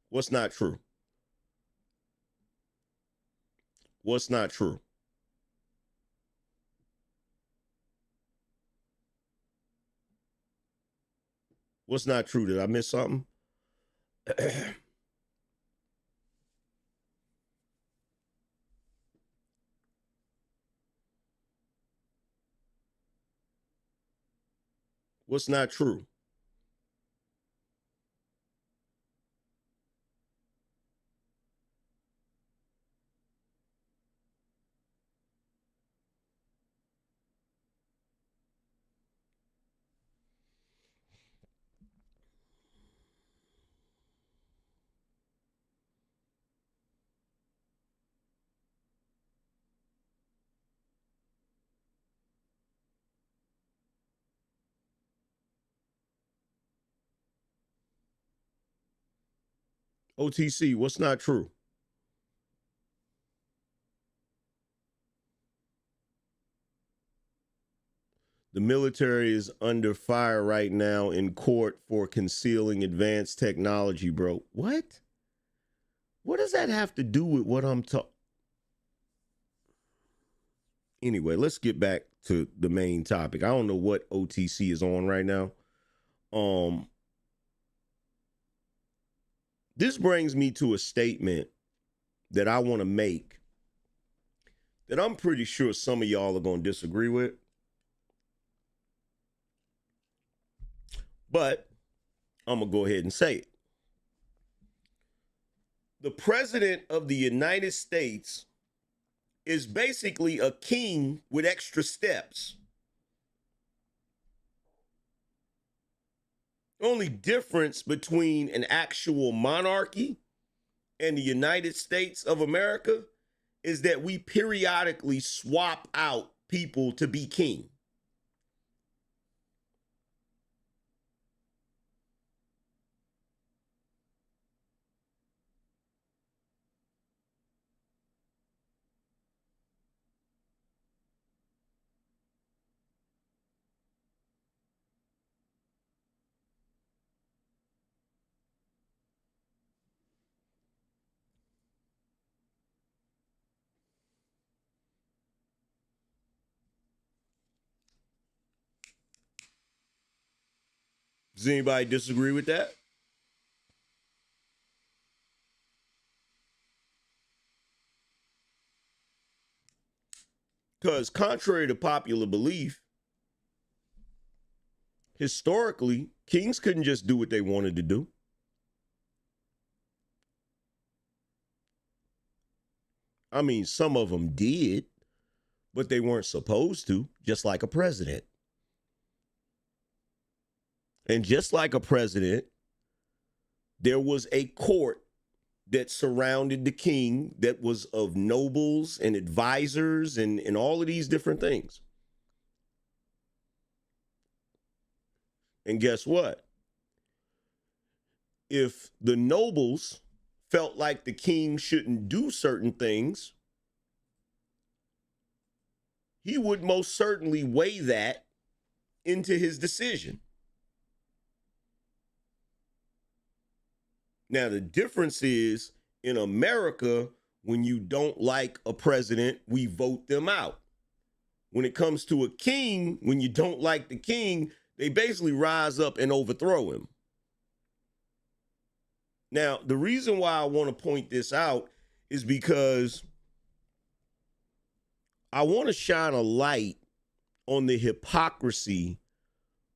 What's not true? What's not true? What's not true? Did I miss something? What's not true? OTC, what's not true? The military is under fire right now in court for concealing advanced technology, bro. What? What does that have to do with what I'm talking? Anyway, let's get back to the main topic. I don't know what OTC is on right now. This brings me to a statement that I want to make that I'm pretty sure some of y'all are going to disagree with. But I'm going to go ahead and say it. The president of the United States is basically a king with extra steps. The only difference between an actual monarchy and the United States of America is that we periodically swap out people to be king. Does anybody disagree with that? Because contrary to popular belief, historically, kings couldn't just do what they wanted to do. I mean, some of them did, but they weren't supposed to, just like a president. And just like a president, there was a court that surrounded the king that was of nobles and advisors and all of these different things. And guess what? If the nobles felt like the king shouldn't do certain things, he would most certainly weigh that into his decision. Now, the difference is in America, when you don't like a president, we vote them out. When it comes to a king, when you don't like the king, they basically rise up and overthrow him. Now, the reason why I want to point this out is because I want to shine a light on the hypocrisy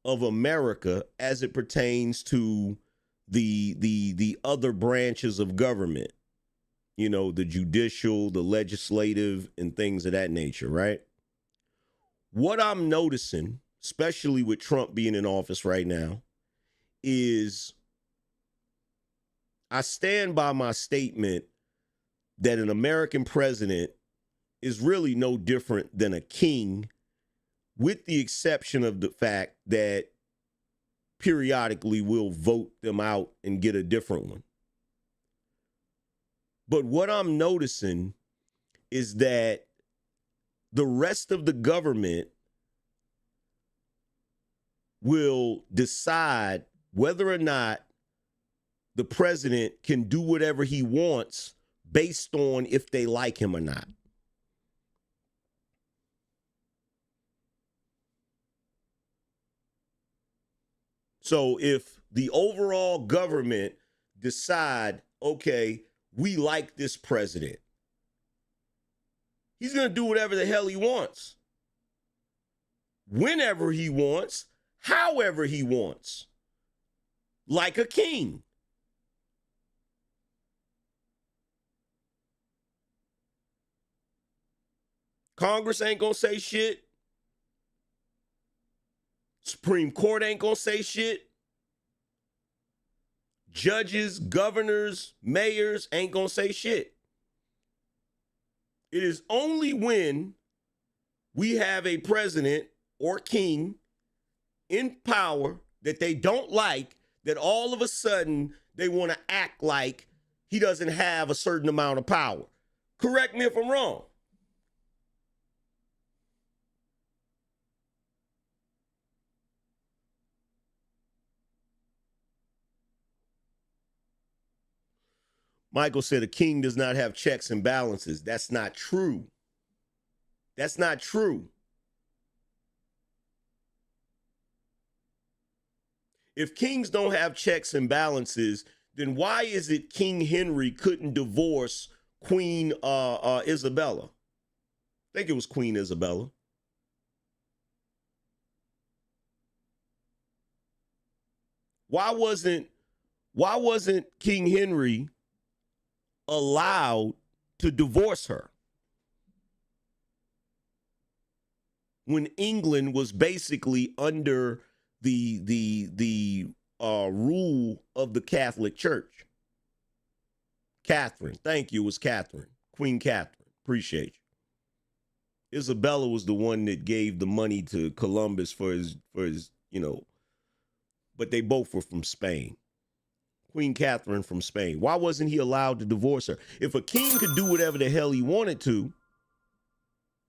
of America as it pertains to the other branches of government, you know, the judicial, the legislative, and things of that nature, right? What I'm noticing, especially with Trump being in office right now, is I stand by my statement that an American president is really no different than a king, with the exception of the fact that periodically we'll vote them out and get a different one. But what I'm noticing is that the rest of the government will decide whether or not the president can do whatever he wants based on if they like him or not. So if the overall government decide, okay, we like this president, he's going to do whatever the hell he wants, whenever he wants, however he wants, like a king. Congress ain't gonna say shit. Supreme Court ain't gonna say shit. Judges, governors, mayors ain't gonna say shit. It is only when we have a president or king in power that they don't like that all of a sudden they want to act like he doesn't have a certain amount of power. Correct me if I'm wrong. Michael said a king does not have checks and balances. That's not true. That's not true. If kings don't have checks and balances, then why is it King Henry couldn't divorce Queen Isabella? I think it was Queen Isabella. Why wasn't King Henry allowed to divorce her when England was basically under the rule of the Catholic Church? Catherine, thank you, it was Catherine, Queen Catherine. Appreciate you. Isabella was the one that gave the money to Columbus for his, but they both were from Spain. Queen Catherine from Spain. Why wasn't he allowed to divorce her? If a king could do whatever the hell he wanted to,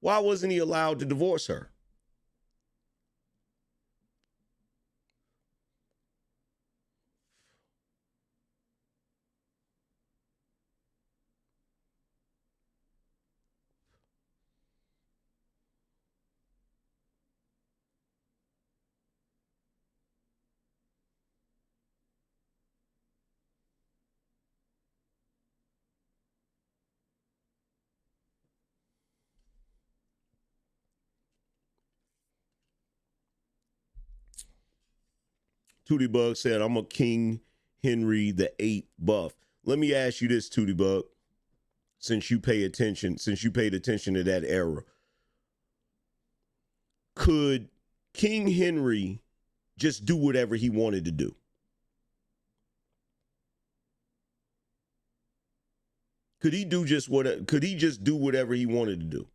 why wasn't he allowed to divorce her? Tootie Bug said, I'm a King Henry VIII buff. Let me ask you this, Tootie Bug, since you paid attention to that era. Could King Henry just do whatever he wanted to do? Could he just do whatever he wanted to do?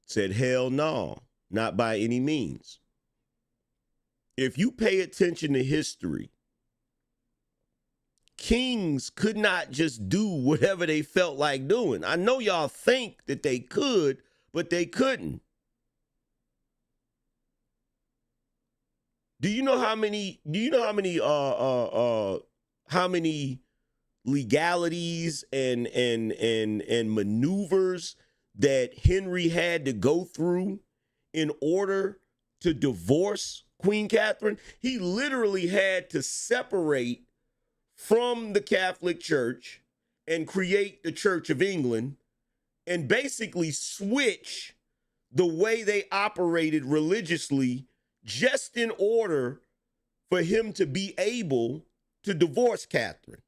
Said, hell no, not by any means. If you pay attention to history, kings could not just do whatever they felt like doing. I know y'all think that they could, but they couldn't. Do you know how many legalities and maneuvers that Henry had to go through in order to divorce Queen Catherine? He literally had to separate from the Catholic Church and create the Church of England and basically switch the way they operated religiously just in order for him to be able to divorce Catherine.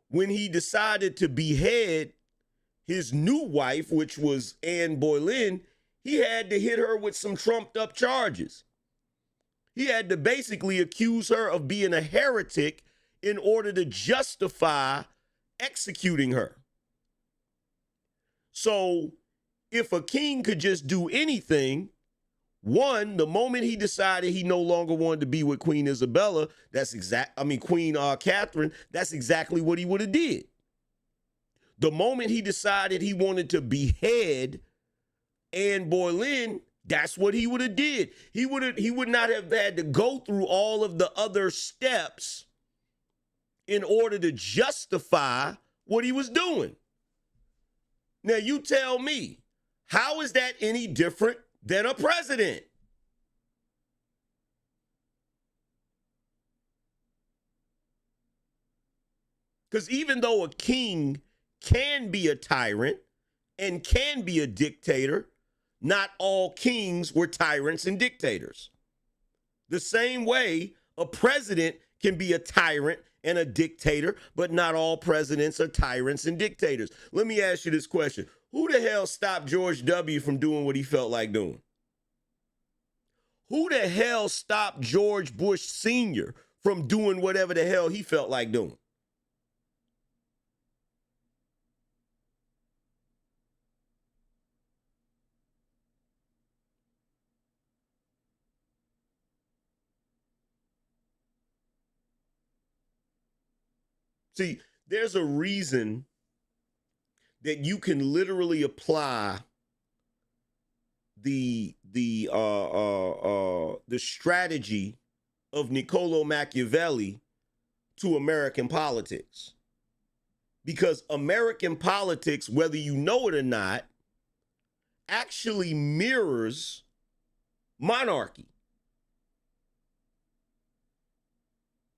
When he decided to behead his new wife, which was Anne Boleyn, he had to hit her with some trumped up charges. He had to basically accuse her of being a heretic in order to justify executing her. So if a king could just do anything, one, the moment he decided he no longer wanted to be with Queen Isabella, Queen Catherine, that's exactly what he would have did. The moment he decided he wanted to behead Anne Boleyn, that's what he would have did. He would not have had to go through all of the other steps in order to justify what he was doing. Now you tell me, how is that any different than a president? Because even though a king can be a tyrant and can be a dictator, not all kings were tyrants and dictators. The same way a president can be a tyrant and a dictator, but not all presidents are tyrants and dictators. Let me ask you this question. Who the hell stopped George W. from doing what he felt like doing? Who the hell stopped George Bush Sr. from doing whatever the hell he felt like doing? See, there's a reason that you can literally apply the strategy of Niccolo Machiavelli to American politics. Because American politics, whether you know it or not, actually mirrors monarchy.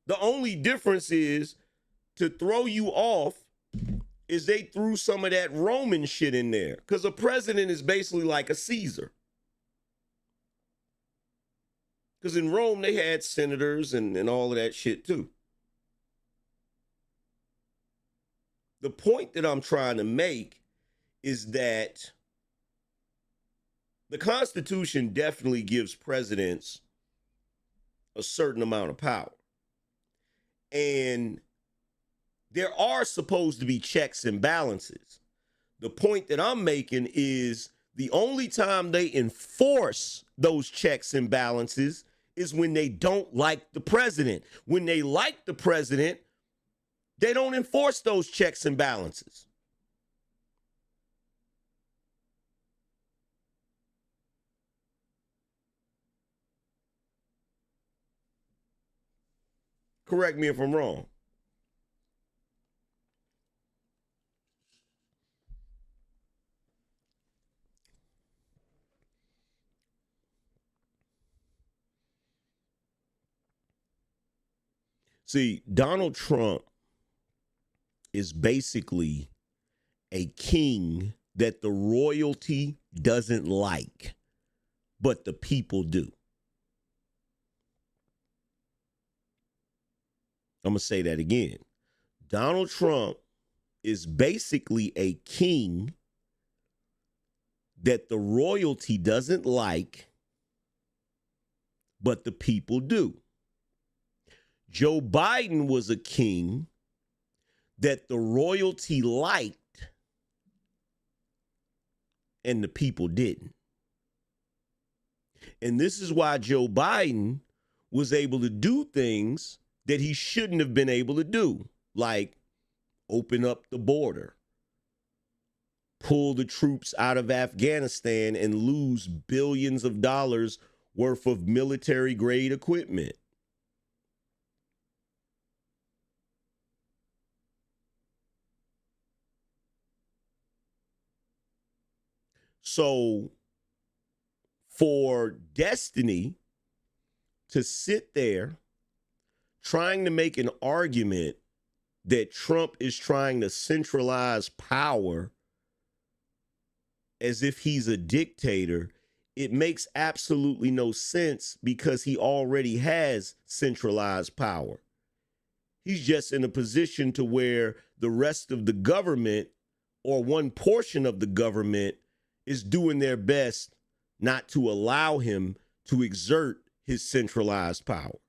The only difference is, to throw you off, is they threw some of that Roman shit in there. Because a president is basically like a Caesar. Because in Rome, they had senators and all of that shit too. The point that I'm trying to make is that the Constitution definitely gives presidents a certain amount of power. And there are supposed to be checks and balances. The point that I'm making is the only time they enforce those checks and balances is when they don't like the president. When they like the president, they don't enforce those checks and balances. Correct me if I'm wrong. See, Donald Trump is basically a king that the royalty doesn't like, but the people do. I'm going to say that again. Donald Trump is basically a king that the royalty doesn't like, but the people do. Joe Biden was a king that the royalty liked and the people didn't. And this is why Joe Biden was able to do things that he shouldn't have been able to do, like open up the border, pull the troops out of Afghanistan and lose billions of dollars worth of military grade equipment. So for Destiny to sit there trying to make an argument that Trump is trying to centralize power as if he's a dictator, it makes absolutely no sense because he already has centralized power. He's just in a position to where the rest of the government or one portion of the government is doing their best not to allow him to exert his centralized power.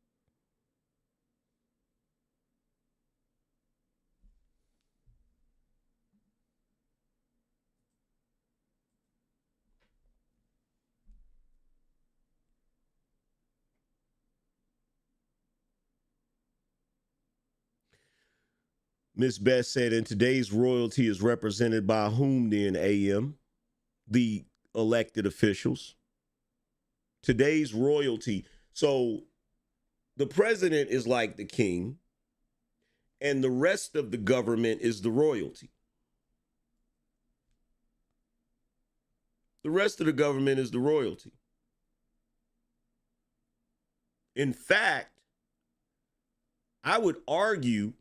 Miss Beth said, in today's royalty is represented by whom then, AM? The elected officials. Today's royalty. So the president is like the king, and the rest of the government is the royalty. The rest of the government is the royalty. In fact, I would argue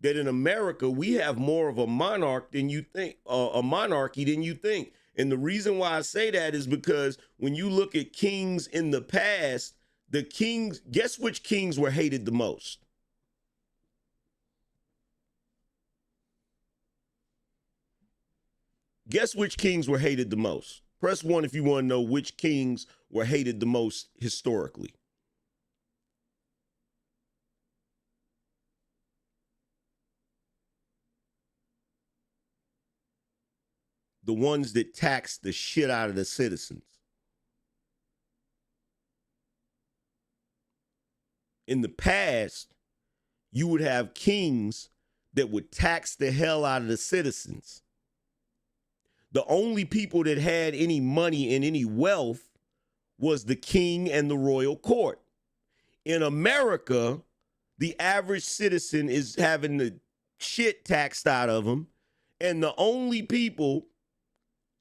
that in America we have more of a monarch than you think, a monarchy than you think. And the reason why I say that is because when you look at kings in the past, the kings, guess which kings were hated the most? Guess which kings were hated the most? Press 1 if you want to know which kings were hated the most historically. The ones that taxed the shit out of the citizens. In the past, you would have kings that would tax the hell out of the citizens. The only people that had any money and any wealth was the king and the royal court. In America, the average citizen is having the shit taxed out of them, and the only people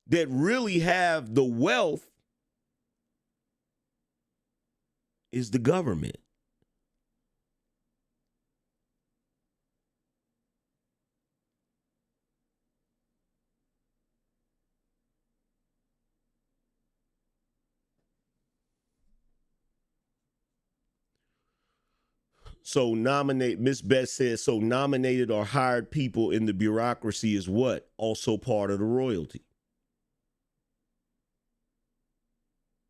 that really have the wealth is the government. So Miss Beth says, so nominated or hired people in the bureaucracy is what? Also part of the royalty.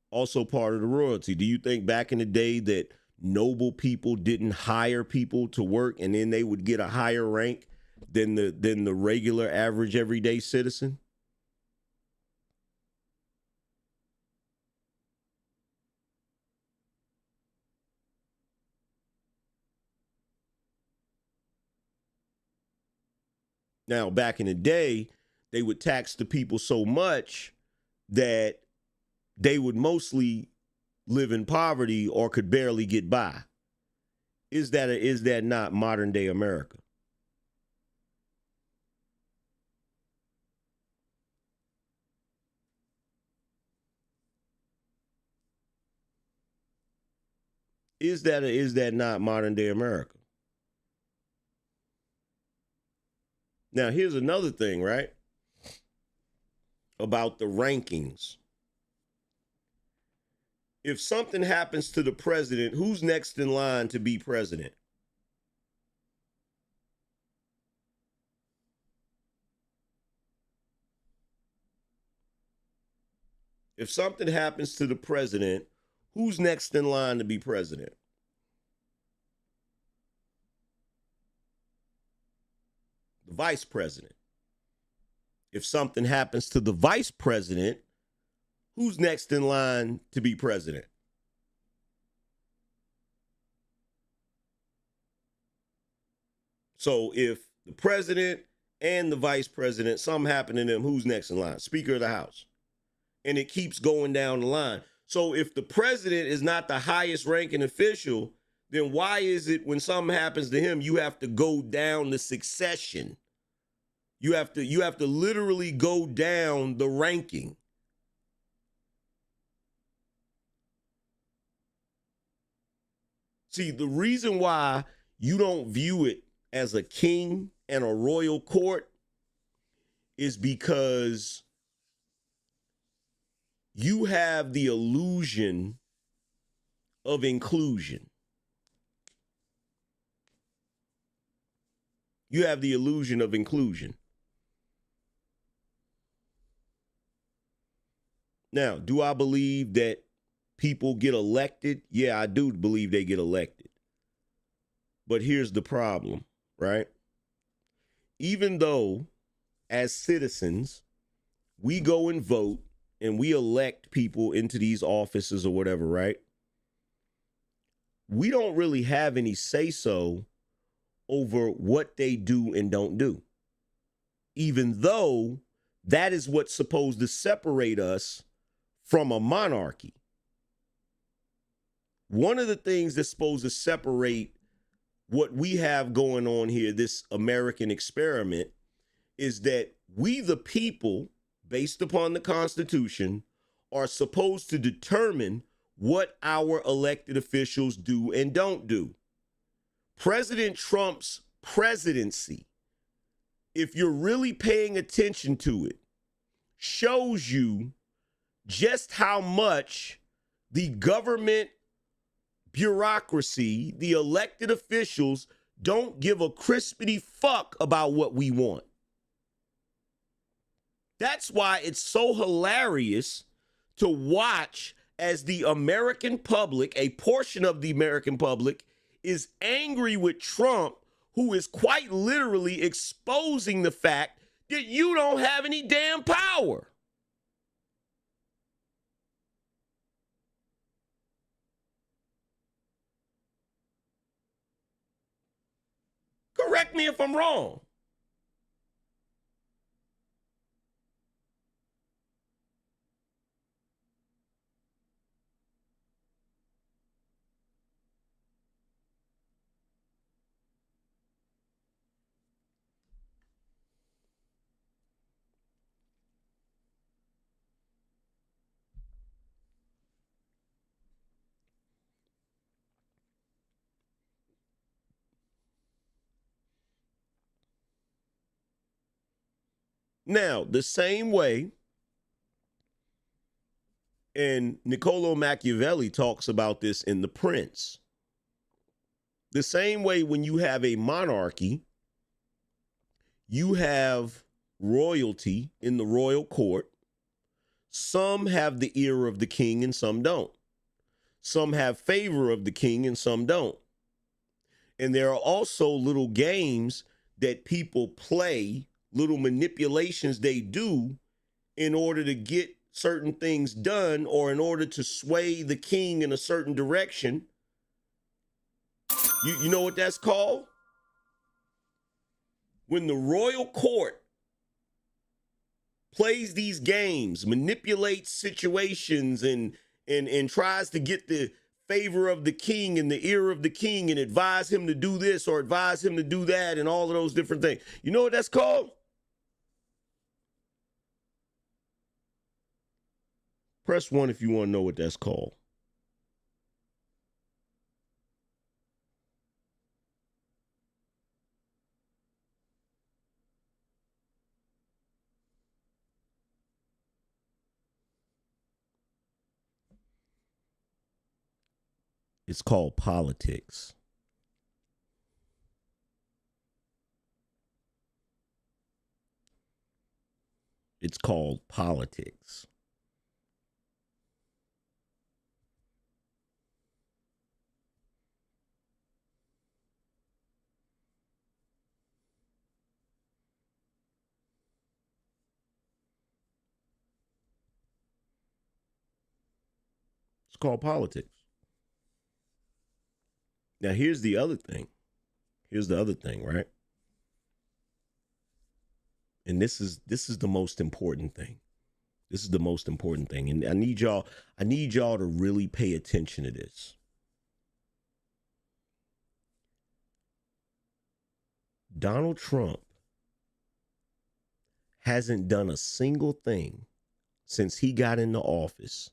Also part of the royalty. Do you think back in the day that noble people didn't hire people to work and then they would get a higher rank than the regular average everyday citizen? Now, back in the day, they would tax the people so much that they would mostly live in poverty or could barely get by. Is that not modern day America? Is that not modern day America? Now, here's another thing, right? About the rankings. If something happens to the president, who's next in line to be president? If something happens to the president, who's next in line to be president? The vice president. If something happens to the vice president, who's next in line to be president? So if the president and the vice president, something happened to them, who's next in line? Speaker of the House. And it keeps going down the line. So if the president is not the highest ranking official, then why is it when something happens to him, you have to go down the succession? You have to literally go down the ranking. See, the reason why you don't view it as a king and a royal court is because you have the illusion of inclusion. You have the illusion of inclusion. Now, do I believe that people get elected? Yeah, I do believe they get elected. But here's the problem, right? Even though as citizens, we go and vote and we elect people into these offices or whatever, right? We don't really have any say-so over what they do and don't do. Even though that is what's supposed to separate us from a monarchy. One of the things that's supposed to separate what we have going on here, this American experiment, is that we, the people, based upon the Constitution, are supposed to determine what our elected officials do and don't do. President Trump's presidency, if you're really paying attention to it, shows you just how much the government bureaucracy, the elected officials, don't give a crispity fuck about what we want. That's why it's so hilarious to watch as the American public, a portion of the American public, is angry with Trump, who is quite literally exposing the fact that you don't have any damn power. Correct me if I'm wrong. Now, the same way, and Niccolo Machiavelli talks about this in The Prince, the same way when you have a monarchy, you have royalty in the royal court. Some have the ear of the king and some don't. Some have favor of the king and some don't. And there are also little games that people play, little manipulations they do in order to get certain things done or in order to sway the king in a certain direction. You know what that's called? When the royal court plays these games, manipulates situations and tries to get the favor of the king and the ear of the king and advise him to do this or advise him to do that and all of those different things. You know what that's called? Press 1 if you want to know what that's called. It's called politics. It's called politics. It's called politics. Now, here's the other thing. Here's the other thing, right? And this is the most important thing. This is the most important thing. And I need y'all to really pay attention to this. Donald Trump hasn't done a single thing since he got into office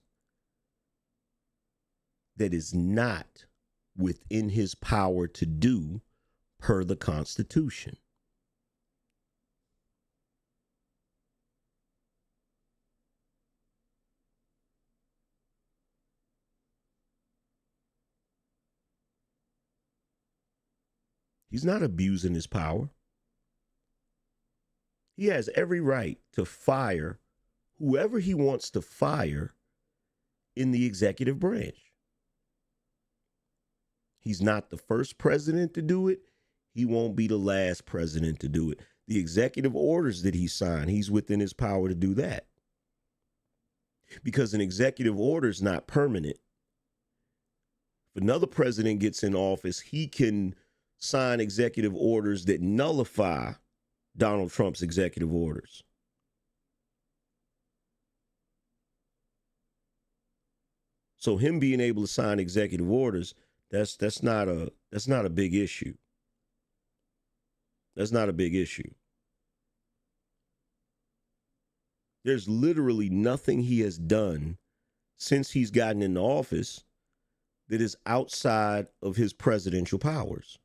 that is not within his power to do per the Constitution. He's not abusing his power. He has every right to fire whoever he wants to fire in the executive branch. He's not the first president to do it. He won't be the last president to do it. The executive orders that he signed, he's within his power to do that. Because an executive order is not permanent. If another president gets in office, he can sign executive orders that nullify Donald Trump's executive orders. So him being able to sign executive orders, that's not a big issue. That's not a big issue. There's literally nothing he has done since he's gotten into office that is outside of his presidential powers.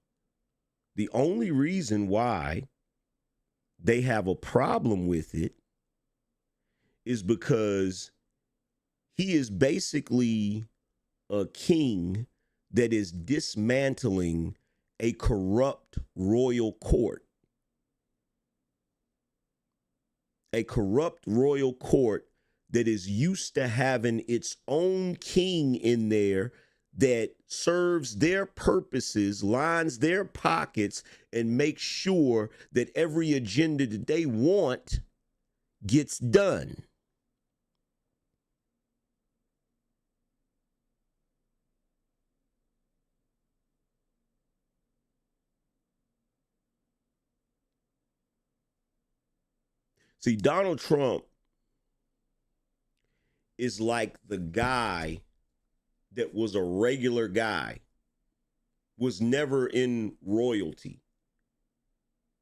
The only reason why they have a problem with it is because he is basically a king that is dismantling a corrupt royal court. A corrupt royal court that is used to having its own king in there that serves their purposes, lines their pockets, and makes sure that every agenda that they want gets done. See, Donald Trump is like the guy that was a regular guy, was never in royalty,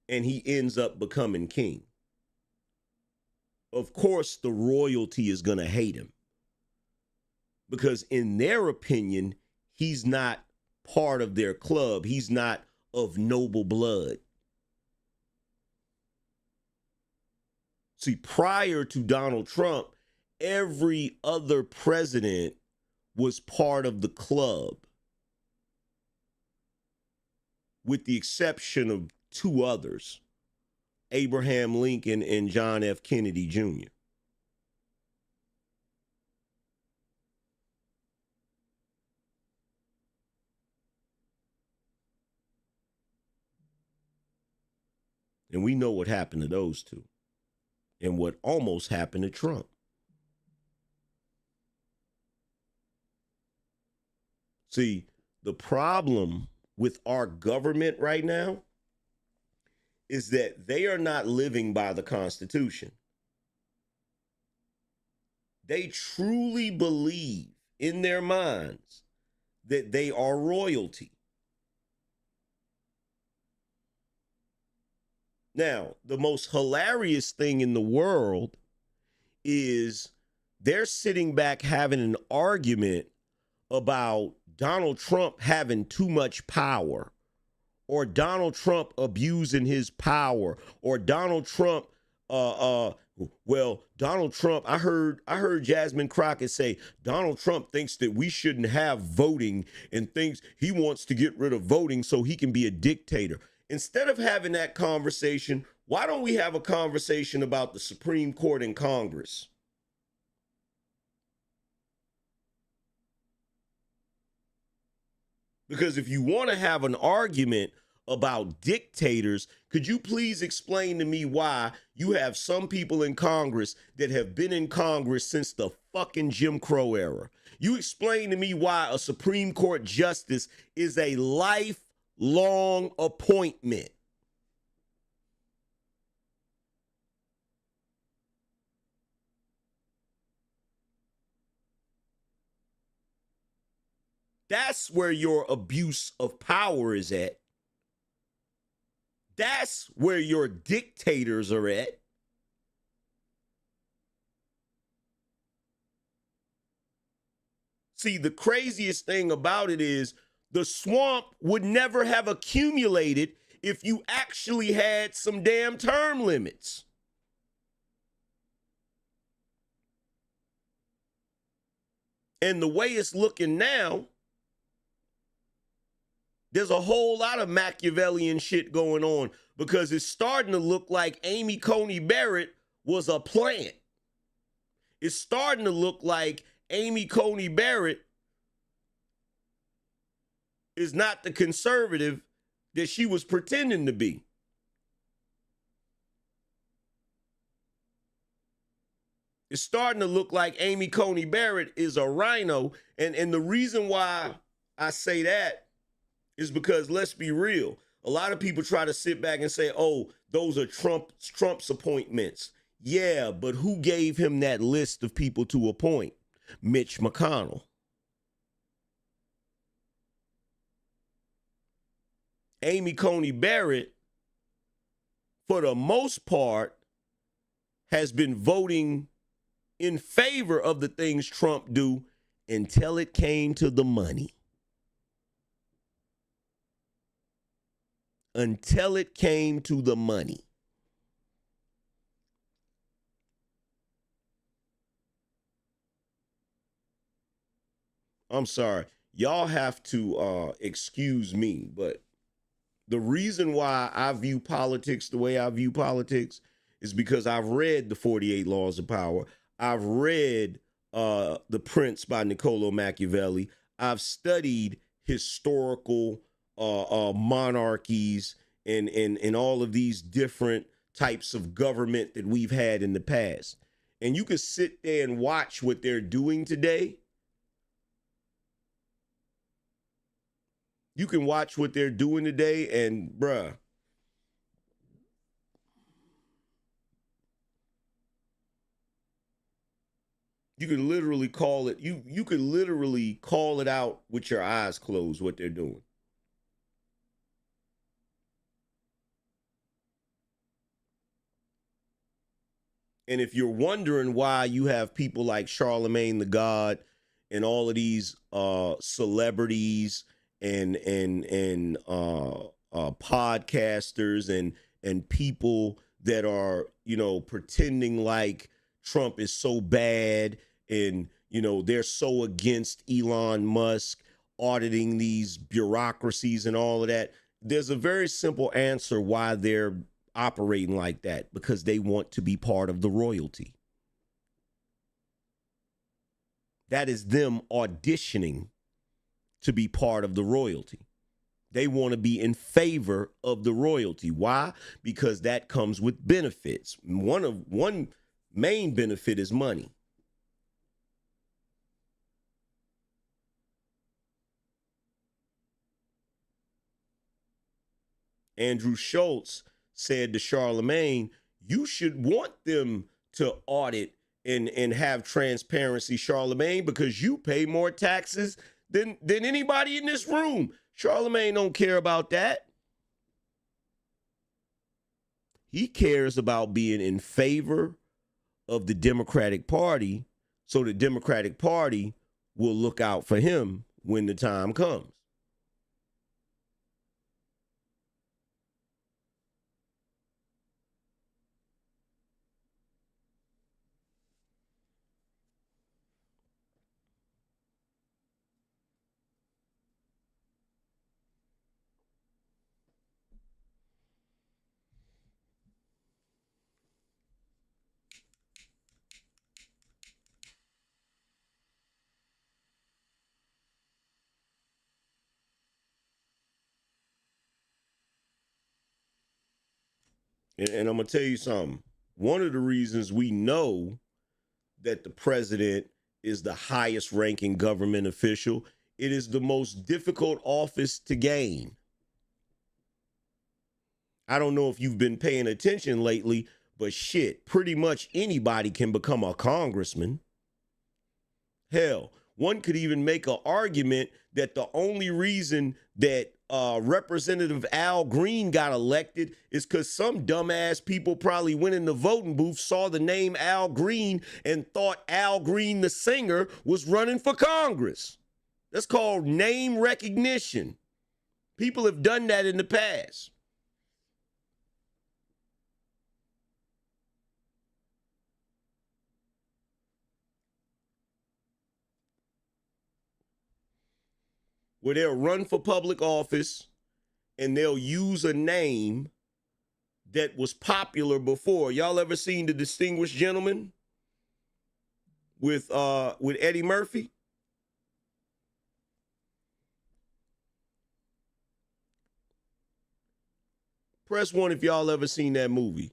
and he ends up becoming king. Of course, the royalty is going to hate him because in their opinion, he's not part of their club. He's not of noble blood. See, prior to Donald Trump, every other president was part of the club, with the exception of two others, Abraham Lincoln and John F. Kennedy Jr. And we know what happened to those two and what almost happened to Trump. See, the problem with our government right now is that they are not living by the Constitution. They truly believe in their minds that they are royalty. Now, the most hilarious thing in the world is they're sitting back having an argument about Donald Trump having too much power, or Donald Trump abusing his power, or Donald Trump, Donald Trump, I heard Jasmine Crockett say Donald Trump thinks that we shouldn't have voting and thinks he wants to get rid of voting so he can be a dictator. Instead of having that conversation, why don't we have a conversation about the Supreme Court and Congress? Because if you want to have an argument about dictators, could you please explain to me why you have some people in Congress that have been in Congress since the fucking Jim Crow era? You explain to me why a Supreme Court justice is a lifelong appointment. That's where your abuse of power is at. That's where your dictators are at. See, the craziest thing about it is the swamp would never have accumulated if you actually had some damn term limits. And the way it's looking now, there's a whole lot of Machiavellian shit going on because it's starting to look like Amy Coney Barrett was a plant. It's starting to look like Amy Coney Barrett is not the conservative that she was pretending to be. It's starting to look like Amy Coney Barrett is a rhino. And the reason why I say that is because, let's be real, a lot of people try to sit back and say, oh, those are Trump's appointments. Yeah, but who gave him that list of people to appoint? Mitch McConnell. Amy Coney Barrett, for the most part, has been voting in favor of the things Trump do until it came to the money. until it came to the money. I'm sorry. Y'all have to excuse me, but the reason why I view politics the way I view politics is because I've read the 48 Laws of Power. I've read The Prince by Niccolo Machiavelli. I've studied historical monarchies and all of these different types of government that we've had in the past. And you can sit there and watch what they're doing today. You can watch what they're doing today, and bruh, you could literally call it, you could literally call it out with your eyes closed what they're doing. And if you're wondering why you have people like Charlemagne the God and all of these celebrities and podcasters and people that are, pretending like Trump is so bad and, they're so against Elon Musk auditing these bureaucracies and all of that, there's a very simple answer why they're operating like that, because they want to be part of the royalty. That is them auditioning to be part of the royalty. They want to be in favor of the royalty. Why? Because that comes with benefits. One main benefit is money. Andrew Schultz said to Charlemagne, you should want them to audit and have transparency, Charlemagne, because you pay more taxes than anybody in this room. Charlemagne don't care about that. He cares about being in favor of the Democratic Party, so the Democratic Party will look out for him when the time comes. And I'm going to tell you something. One of the reasons we know that the president is the highest ranking government official, it is the most difficult office to gain. I don't know if you've been paying attention lately, but shit, pretty much anybody can become a congressman. Hell, one could even make an argument that the only reason that Representative Al Green got elected is because some dumbass people probably went in the voting booth, saw the name Al Green, and thought Al Green, the singer, was running for Congress. That's called name recognition. People have done that in the past. Where they'll run for public office and they'll use a name that was popular before. Y'all ever seen The Distinguished Gentleman with Eddie Murphy? Press 1 if y'all ever seen that movie.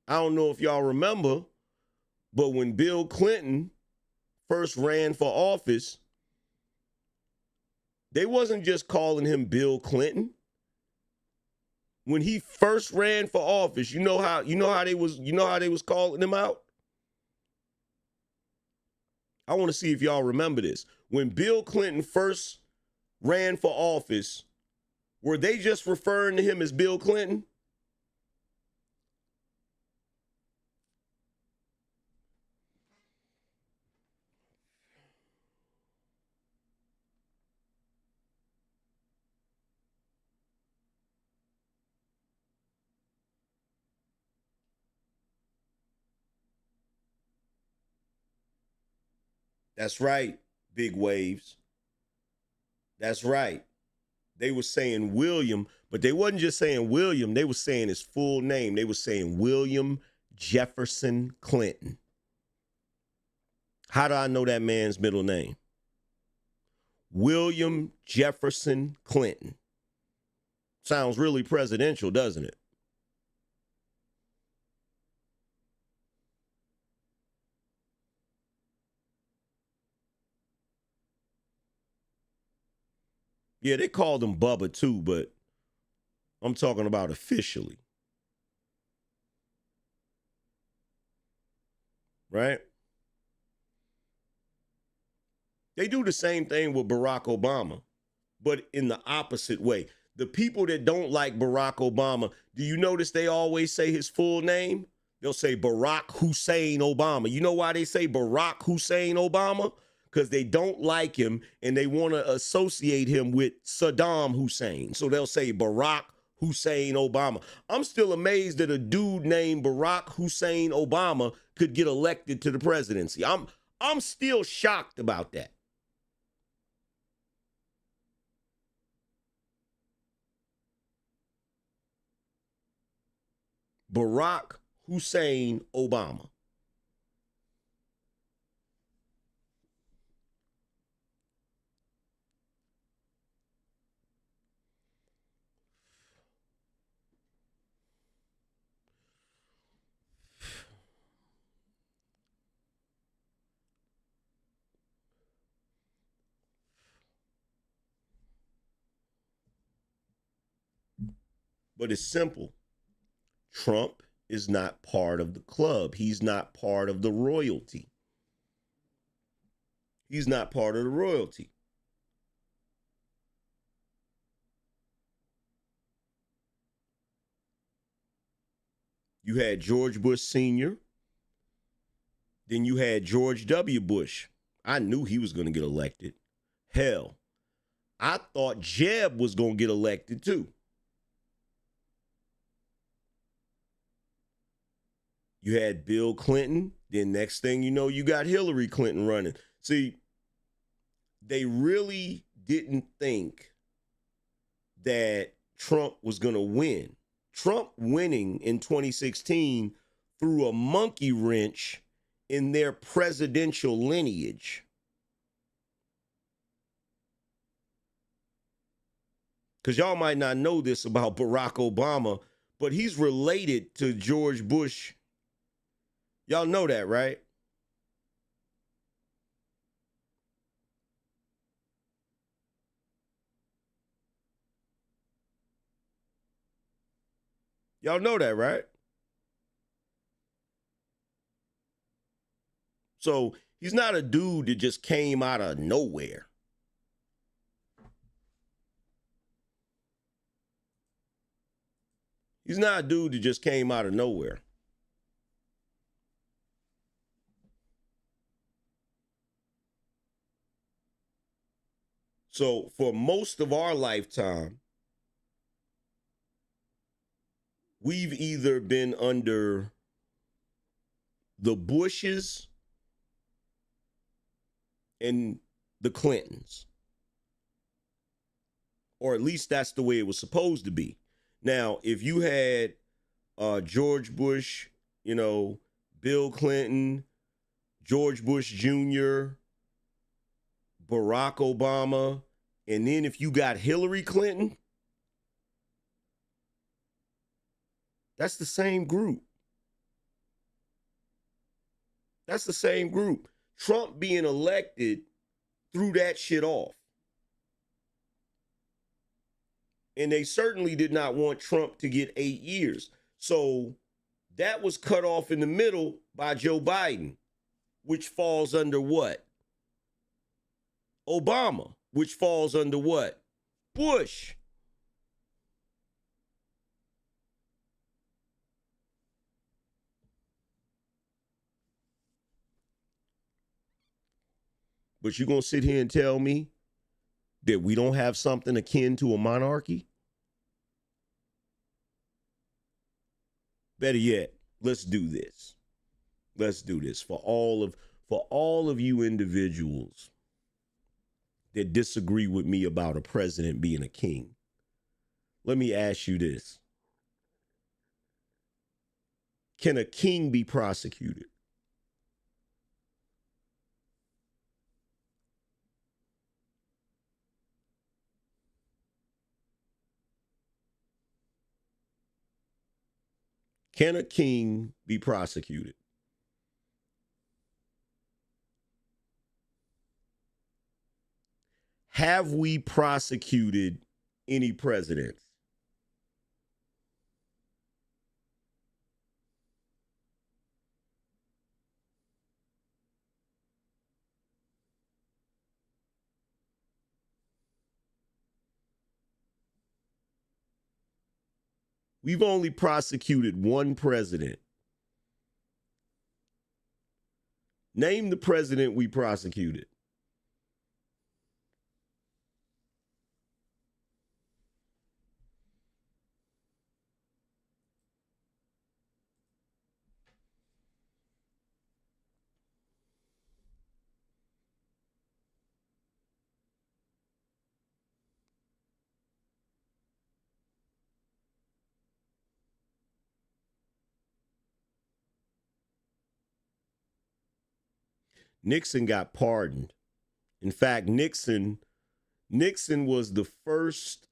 I don't know if y'all remember, but when Bill Clinton first ran for office, they wasn't just calling him Bill Clinton. When he first ran for office, you know how they was calling him out? I want to see if y'all remember this. When Bill Clinton first ran for office, were they just referring to him as Bill Clinton? That's right, big waves. That's right. They were saying William, but they wasn't just saying William. They were saying his full name. They were saying William Jefferson Clinton. How do I know that man's middle name? William Jefferson Clinton. Sounds really presidential, doesn't it? Yeah, they called him Bubba too, but I'm talking about officially. Right? They do the same thing with Barack Obama, but in the opposite way. The people that don't like Barack Obama, do you notice they always say his full name? They'll say Barack Hussein Obama. You know why they say Barack Hussein Obama? Because they don't like him and they want to associate him with Saddam Hussein. So they'll say Barack Hussein Obama. I'm still amazed that a dude named Barack Hussein Obama could get elected to the presidency. I'm still shocked about that. Barack Hussein Obama. But it's simple. Trump is not part of the club. He's not part of the royalty. He's not part of the royalty. You had George Bush Sr., then you had George W. Bush. I knew he was going to get elected. Hell, I thought Jeb was going to get elected too. You had Bill Clinton. Then next thing you know, you got Hillary Clinton running. See, they really didn't think that Trump was going to win. Trump winning in 2016 threw a monkey wrench in their presidential lineage. Because y'all might not know this about Barack Obama, but he's related to George Bush. Y'all know that, right? Y'all know that, right? So he's not a dude that just came out of nowhere. He's not a dude that just came out of nowhere. So for most of our lifetime, we've either been under the Bushes and the Clintons. Or at least that's the way it was supposed to be. Now, if you had George Bush, Bill Clinton, George Bush Jr., Barack Obama, and then if you got Hillary Clinton, that's the same group. That's the same group. Trump being elected threw that shit off. And they certainly did not want Trump to get 8 years. So that was cut off in the middle by Joe Biden, which falls under what? Obama, which falls under what? Bush. But you're going to sit here and tell me that we don't have something akin to a monarchy? Better yet, let's do this. Let's do this for all For all of you individuals that disagree with me about a president being a king, let me ask you this. Can a king be prosecuted? Can a king be prosecuted? Have we prosecuted any presidents? We've only prosecuted one president. Name the president we prosecuted. Nixon got pardoned. In fact, Nixon was the first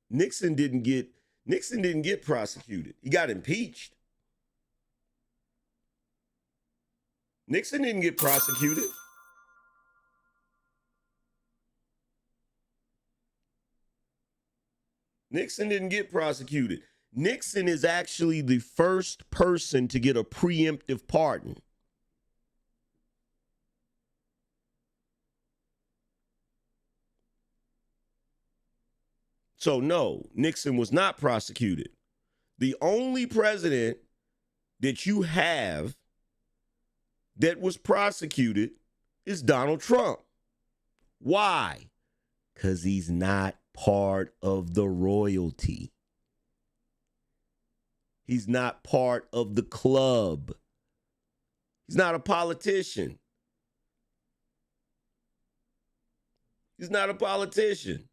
Nixon didn't get prosecuted. He got impeached. Nixon didn't get prosecuted. Nixon didn't get prosecuted. Nixon is actually the first person to get a preemptive pardon. So no, Nixon was not prosecuted. The only president that you have that was prosecuted is Donald Trump. Why? Because he's not part of the royalty. He's not part of the club. He's not a politician. He's not a politician.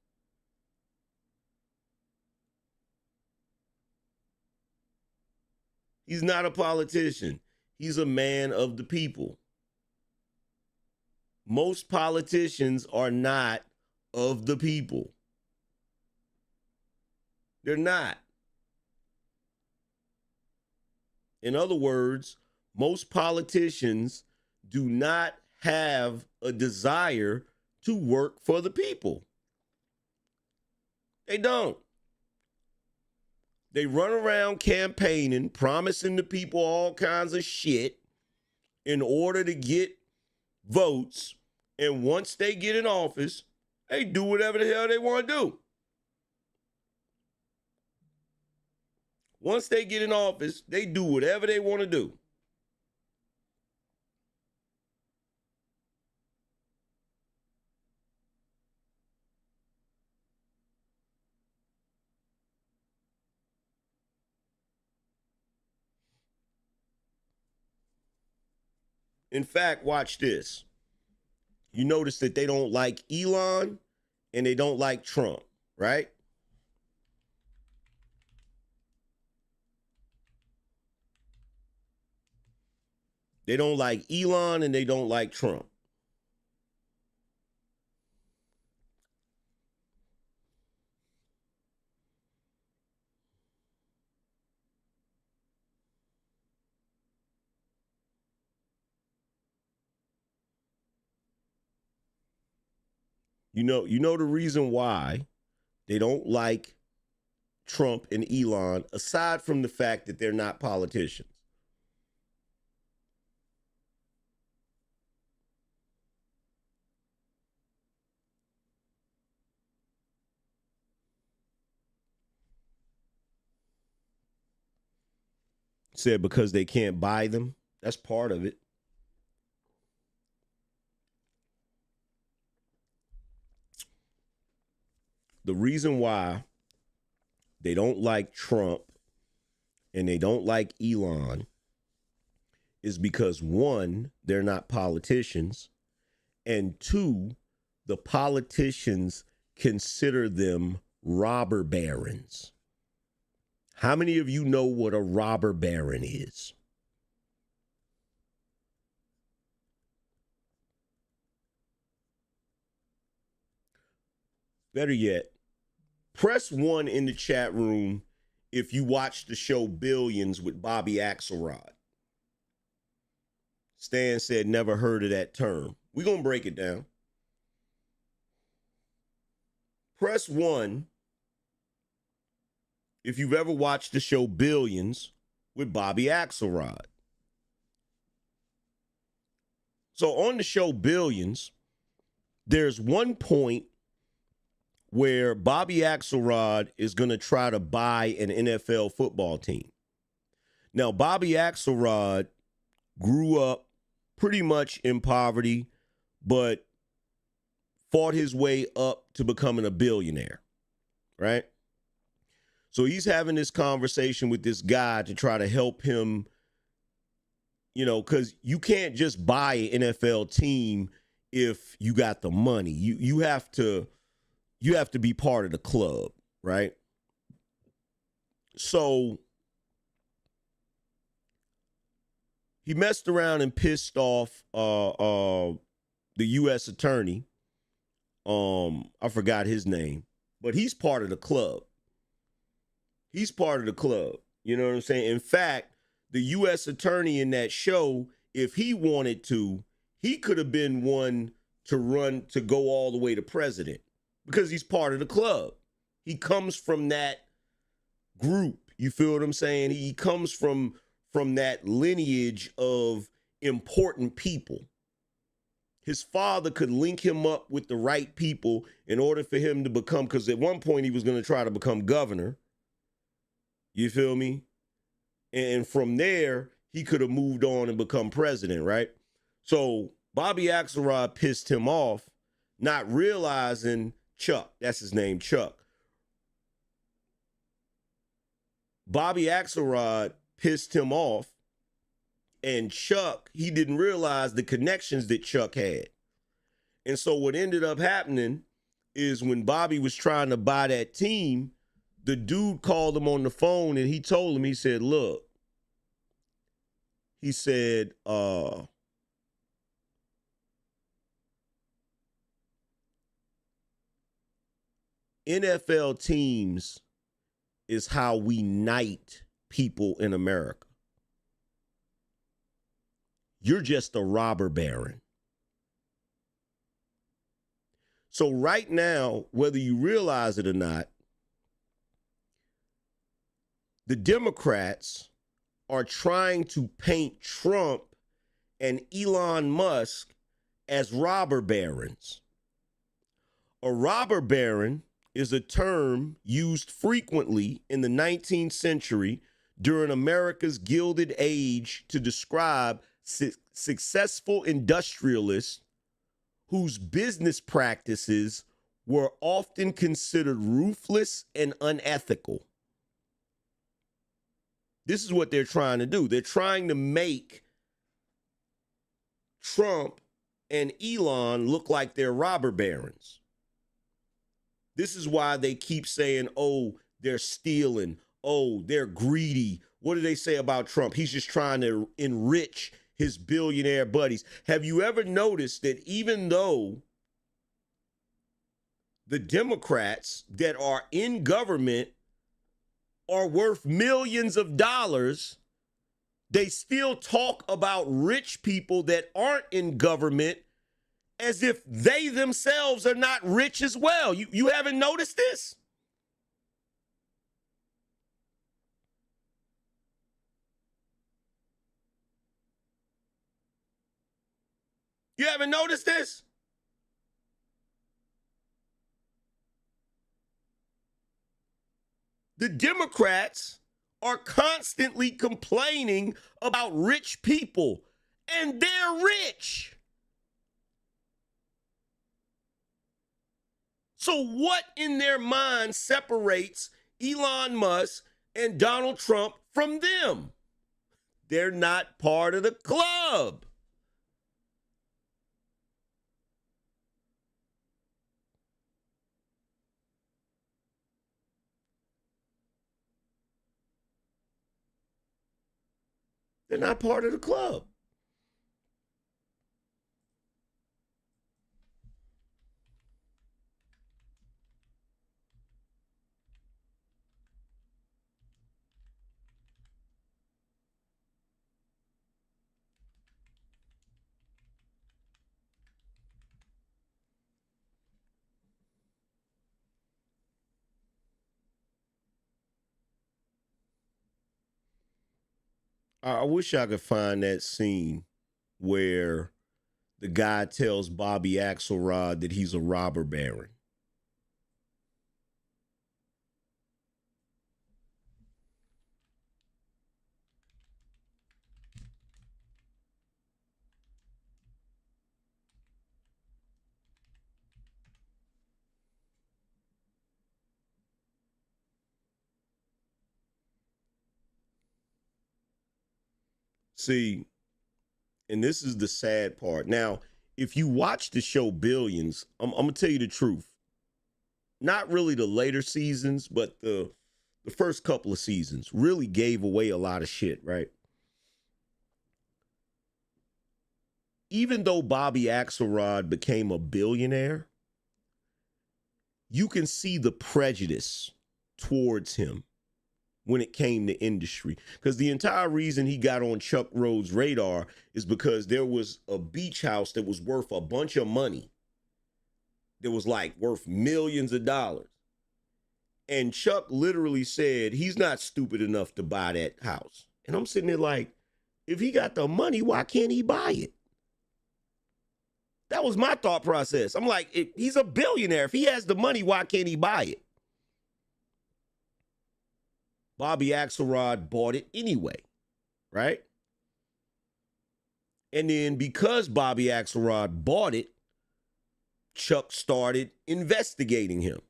He's not a politician. He's a man of the people. Most politicians are not of the people. They're not. In other words, most politicians do not have a desire to work for the people. They don't. They run around campaigning, promising the people all kinds of shit in order to get votes. And once they get in office, they do whatever the hell they want to do. Once they get in office, they do whatever they want to do. In fact, watch this. You notice that they don't like Elon and they don't like Trump, right? They don't like Elon and they don't like Trump. You know the reason why they don't like Trump and Elon, aside from the fact that they're not politicians. Said because they can't buy them. That's part of it. The reason why they don't like Trump and they don't like Elon is because one, they're not politicians, and two, the politicians consider them robber barons. How many of you know what a robber baron is? Better yet, press 1 in the chat room if you watch the show Billions with Bobby Axelrod. Stan said never heard of that term. We're going to break it down. Press 1 if you've ever watched the show Billions with Bobby Axelrod. So on the show Billions, there's one point where Bobby Axelrod is going to try to buy an NFL football team. Now, Bobby Axelrod grew up pretty much in poverty, but fought his way up to becoming a billionaire, right? So he's having this conversation with this guy to try to help him, you know, because you can't just buy an NFL team if you got the money. You have to be part of the club, right? So he messed around and pissed off the U.S. attorney. I forgot his name, but he's part of the club. He's part of the club. You know what I'm saying? In fact, the U.S. attorney in that show, if he wanted to, he could have been one to run to go all the way to president because he's part of the club. He comes from that group. You feel what I'm saying? He comes from that lineage of important people. His father could link him up with the right people in order for him to become, because at one point he was going to try to become governor. You feel me? And from there, he could have moved on and become president, right? So Bobby Axelrod pissed him off, not realizing Chuck, that's his name, Chuck. Bobby Axelrod pissed him off, and Chuck, he didn't realize the connections that Chuck had. And so what ended up happening is when Bobby was trying to buy that team, the dude called him on the phone and he told him, he said, look, he said, NFL teams is how we knight people in America. You're just a robber baron. So right now, whether you realize it or not, the Democrats are trying to paint Trump and Elon Musk as robber barons. A robber baron is a term used frequently in the 19th century during America's Gilded Age to describe successful industrialists whose business practices were often considered ruthless and unethical. This is what they're trying to do. They're trying to make Trump and Elon look like they're robber barons. This is why they keep saying, oh, they're stealing. Oh, they're greedy. What do they say about Trump? He's just trying to enrich his billionaire buddies. Have you ever noticed that even though the Democrats that are in government are worth millions of dollars, they still talk about rich people that aren't in government as if they themselves are not rich as well? You haven't noticed this? You haven't noticed this? The Democrats are constantly complaining about rich people, and they're rich. So what in their mind separates Elon Musk and Donald Trump from them? They're not part of the club. They're not part of the club. I wish I could find that scene where the guy tells Bobby Axelrod that he's a robber baron. See, and this is the sad part. Now, if you watch the show Billions, I'm gonna tell you the truth. Not really the later seasons, but the first couple of seasons really gave away a lot of shit, right? Even though Bobby Axelrod became a billionaire, you can see the prejudice towards him when it came to industry. Because the entire reason he got on Chuck Rhodes' radar is because there was a beach house that was worth a bunch of money. That was like worth millions of dollars. And Chuck literally said he's not stupid enough to buy that house. And I'm sitting there like, if he got the money, why can't he buy it? That was my thought process. I'm like, he's a billionaire. If he has the money, why can't he buy it? Bobby Axelrod bought it anyway, right? And then because Bobby Axelrod bought it, Chuck started investigating him.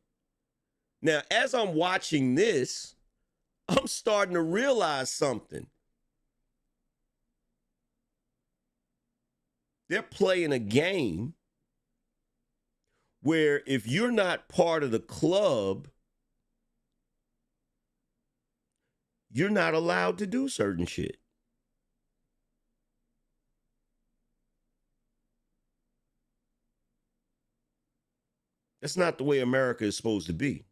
Now, as I'm watching this, I'm starting to realize something. They're playing a game where if you're not part of the club, you're not allowed to do certain shit. That's not the way America is supposed to be.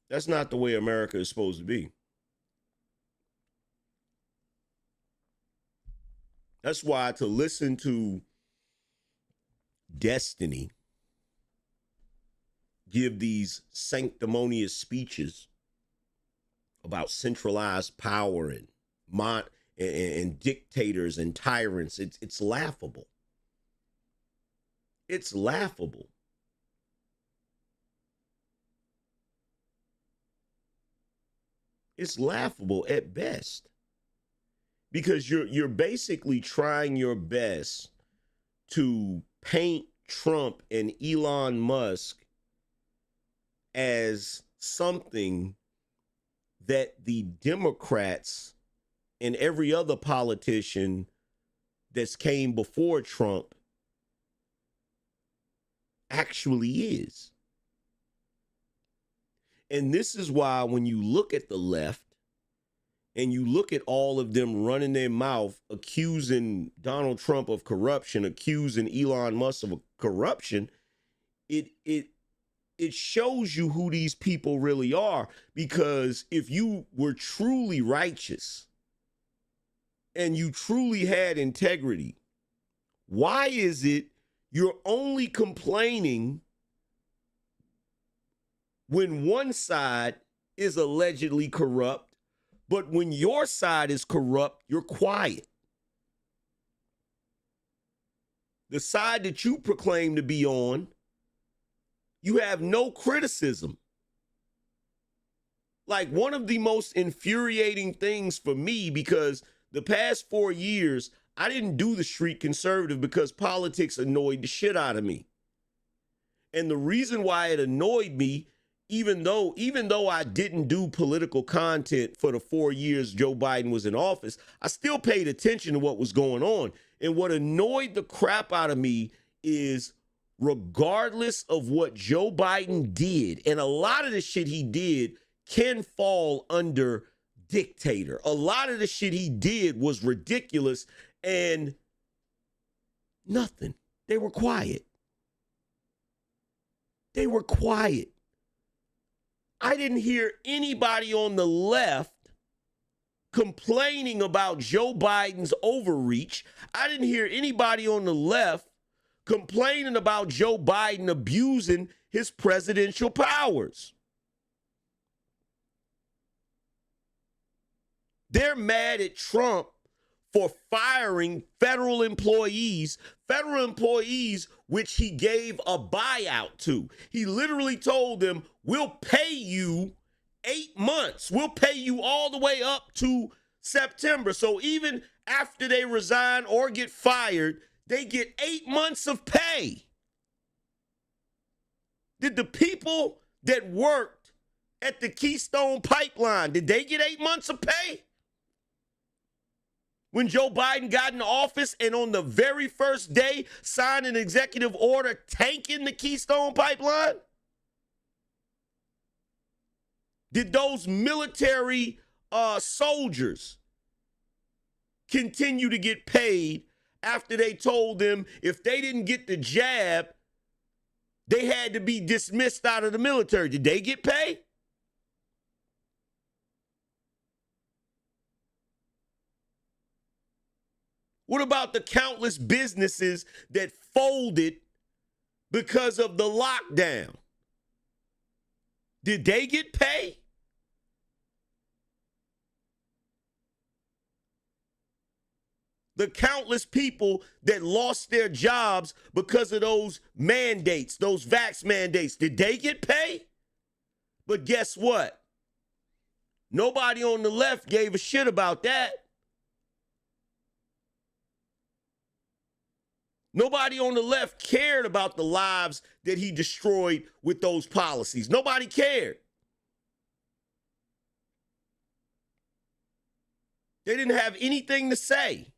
That's not the way America is supposed to be. That's why to listen to Destiny give these sanctimonious speeches about centralized power and dictators and tyrants, it's laughable. It's laughable. It's laughable at best. Because you're basically trying your best to paint Trump and Elon Musk as something that the Democrats and every other politician that's came before Trump actually is. And this is why when you look at the left and you look at all of them running their mouth, accusing Donald Trump of corruption, accusing Elon Musk of corruption, it shows you who these people really are. Because if you were truly righteous and you truly had integrity, why is it you're only complaining when one side is allegedly corrupt, but when your side is corrupt, you're quiet? The side that you proclaim to be on, you have no criticism. Like, one of the most infuriating things for me, because the past 4 years, I didn't do the street conservative because politics annoyed the shit out of me. And the reason why it annoyed me even though I didn't do political content for the 4 years Joe Biden was in office, I still paid attention to what was going on. And what annoyed the crap out of me is, regardless of what Joe Biden did, and a lot of the shit he did can fall under dictator. A lot of the shit he did was ridiculous, and nothing. They were quiet. They were quiet. I didn't hear anybody on the left complaining about Joe Biden's overreach. I didn't hear anybody on the left complaining about Joe Biden abusing his presidential powers. They're mad at Trump for firing federal employees which he gave a buyout to. He literally told them, we'll pay you 8 months. We'll pay you all the way up to September. So even after they resign or get fired, they get 8 months of pay. Did the people that worked at the Keystone Pipeline, did they get 8 months of pay? When Joe Biden got in office and on the very first day signed an executive order tanking the Keystone Pipeline? Did those military soldiers continue to get paid after they told them if they didn't get the jab, they had to be dismissed out of the military? Did they get paid? What about the countless businesses that folded because of the lockdown? Did they get paid? The countless people that lost their jobs because of those mandates, those vax mandates, did they get paid? But guess what? Nobody on the left gave a shit about that. Nobody on the left cared about the lives that he destroyed with those policies. Nobody cared. They didn't have anything to say.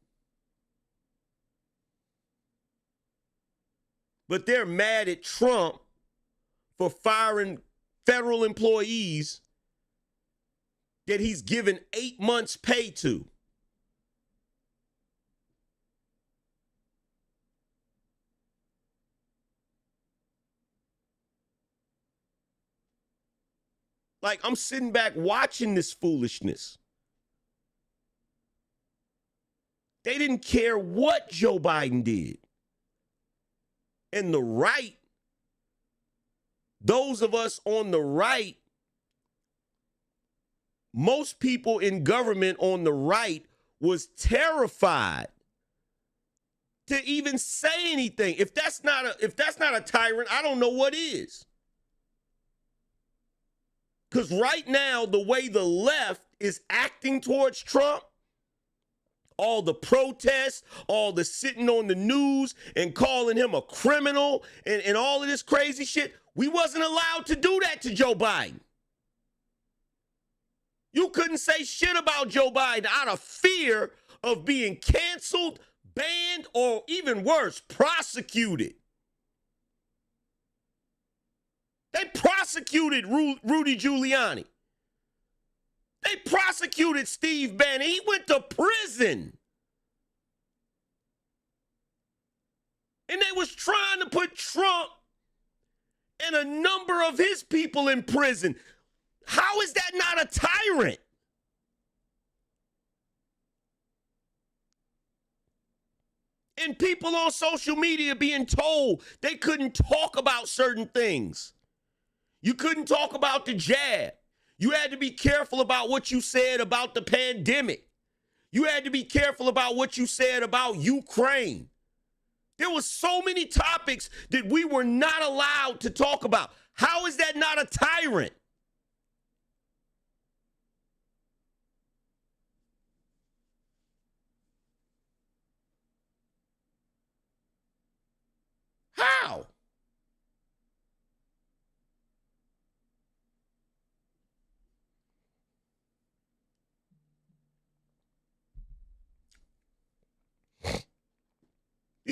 But they're mad at Trump for firing federal employees that he's given 8 months' pay to. Like, I'm sitting back watching this foolishness. They didn't care what Joe Biden did. And the right, those of us on the right, most people in government on the right was terrified to even say anything. If that's not a tyrant, I don't know what is. Because right now, the way the left is acting towards Trump, all the protests, all the sitting on the news and calling him a criminal and all of this crazy shit, we wasn't allowed to do that to Joe Biden. You couldn't say shit about Joe Biden out of fear of being canceled, banned, or even worse, prosecuted. They prosecuted Rudy Giuliani. They prosecuted Steve Bannon. He went to prison. And they was trying to put Trump and a number of his people in prison. How is that not a tyrant? And people on social media being told they couldn't talk about certain things. You couldn't talk about the jab. You had to be careful about what you said about the pandemic. You had to be careful about what you said about Ukraine. There were so many topics that we were not allowed to talk about. How is that not a tyrant? How?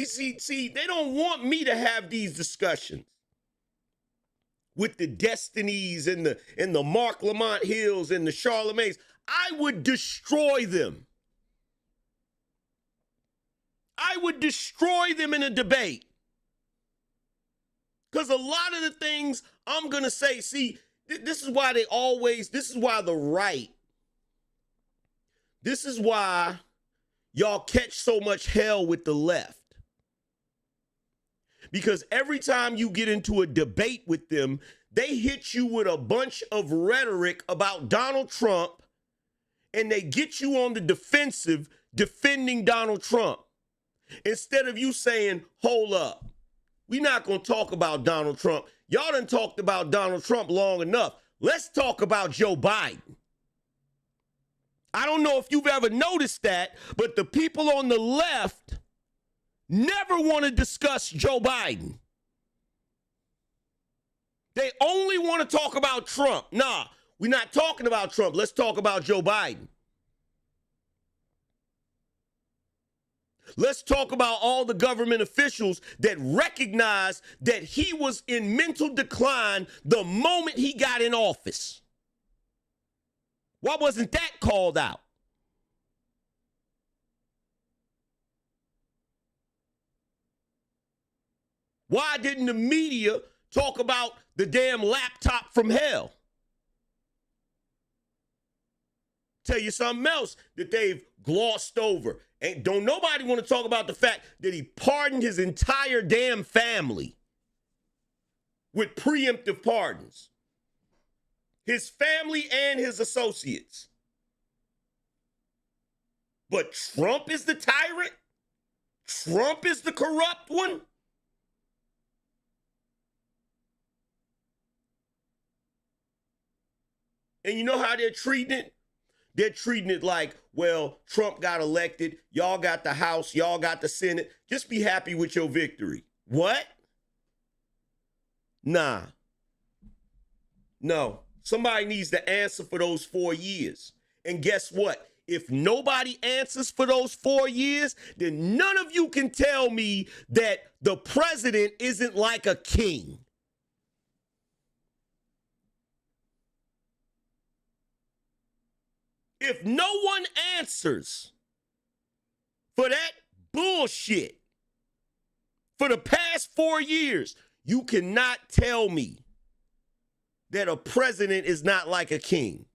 See, they don't want me to have these discussions with the Destinies and the Mark Lamont Hills and the Charlemagnes. I would destroy them. I would destroy them in a debate. Because a lot of the things I'm going to say, see, this is why this is why the right, this is why y'all catch so much hell with the left. Because every time you get into a debate with them, they hit you with a bunch of rhetoric about Donald Trump, and they get you on the defensive defending Donald Trump. Instead of you saying, hold up, we're not going to talk about Donald Trump. Y'all done talked about Donald Trump long enough. Let's talk about Joe Biden. I don't know if you've ever noticed that, but the people on the left never want to discuss Joe Biden. They only want to talk about Trump. Nah, we're not talking about Trump. Let's talk about Joe Biden. Let's talk about all the government officials that recognized that he was in mental decline the moment he got in office. Why wasn't that called out? Why didn't the media talk about the damn laptop from hell? Tell you something else that they've glossed over. And don't nobody want to talk about the fact that he pardoned his entire damn family with preemptive pardons. His family and his associates. But Trump is the tyrant? Trump is the corrupt one? And you know how they're treating it? They're treating it like, well, Trump got elected. Y'all got the House. Y'all got the Senate. Just be happy with your victory. What? Nah. No. Somebody needs to answer for those 4 years. And guess what? If nobody answers for those 4 years, then none of you can tell me that the president isn't like a king. If no one answers for that bullshit for the past 4 years, you cannot tell me that a president is not like a king.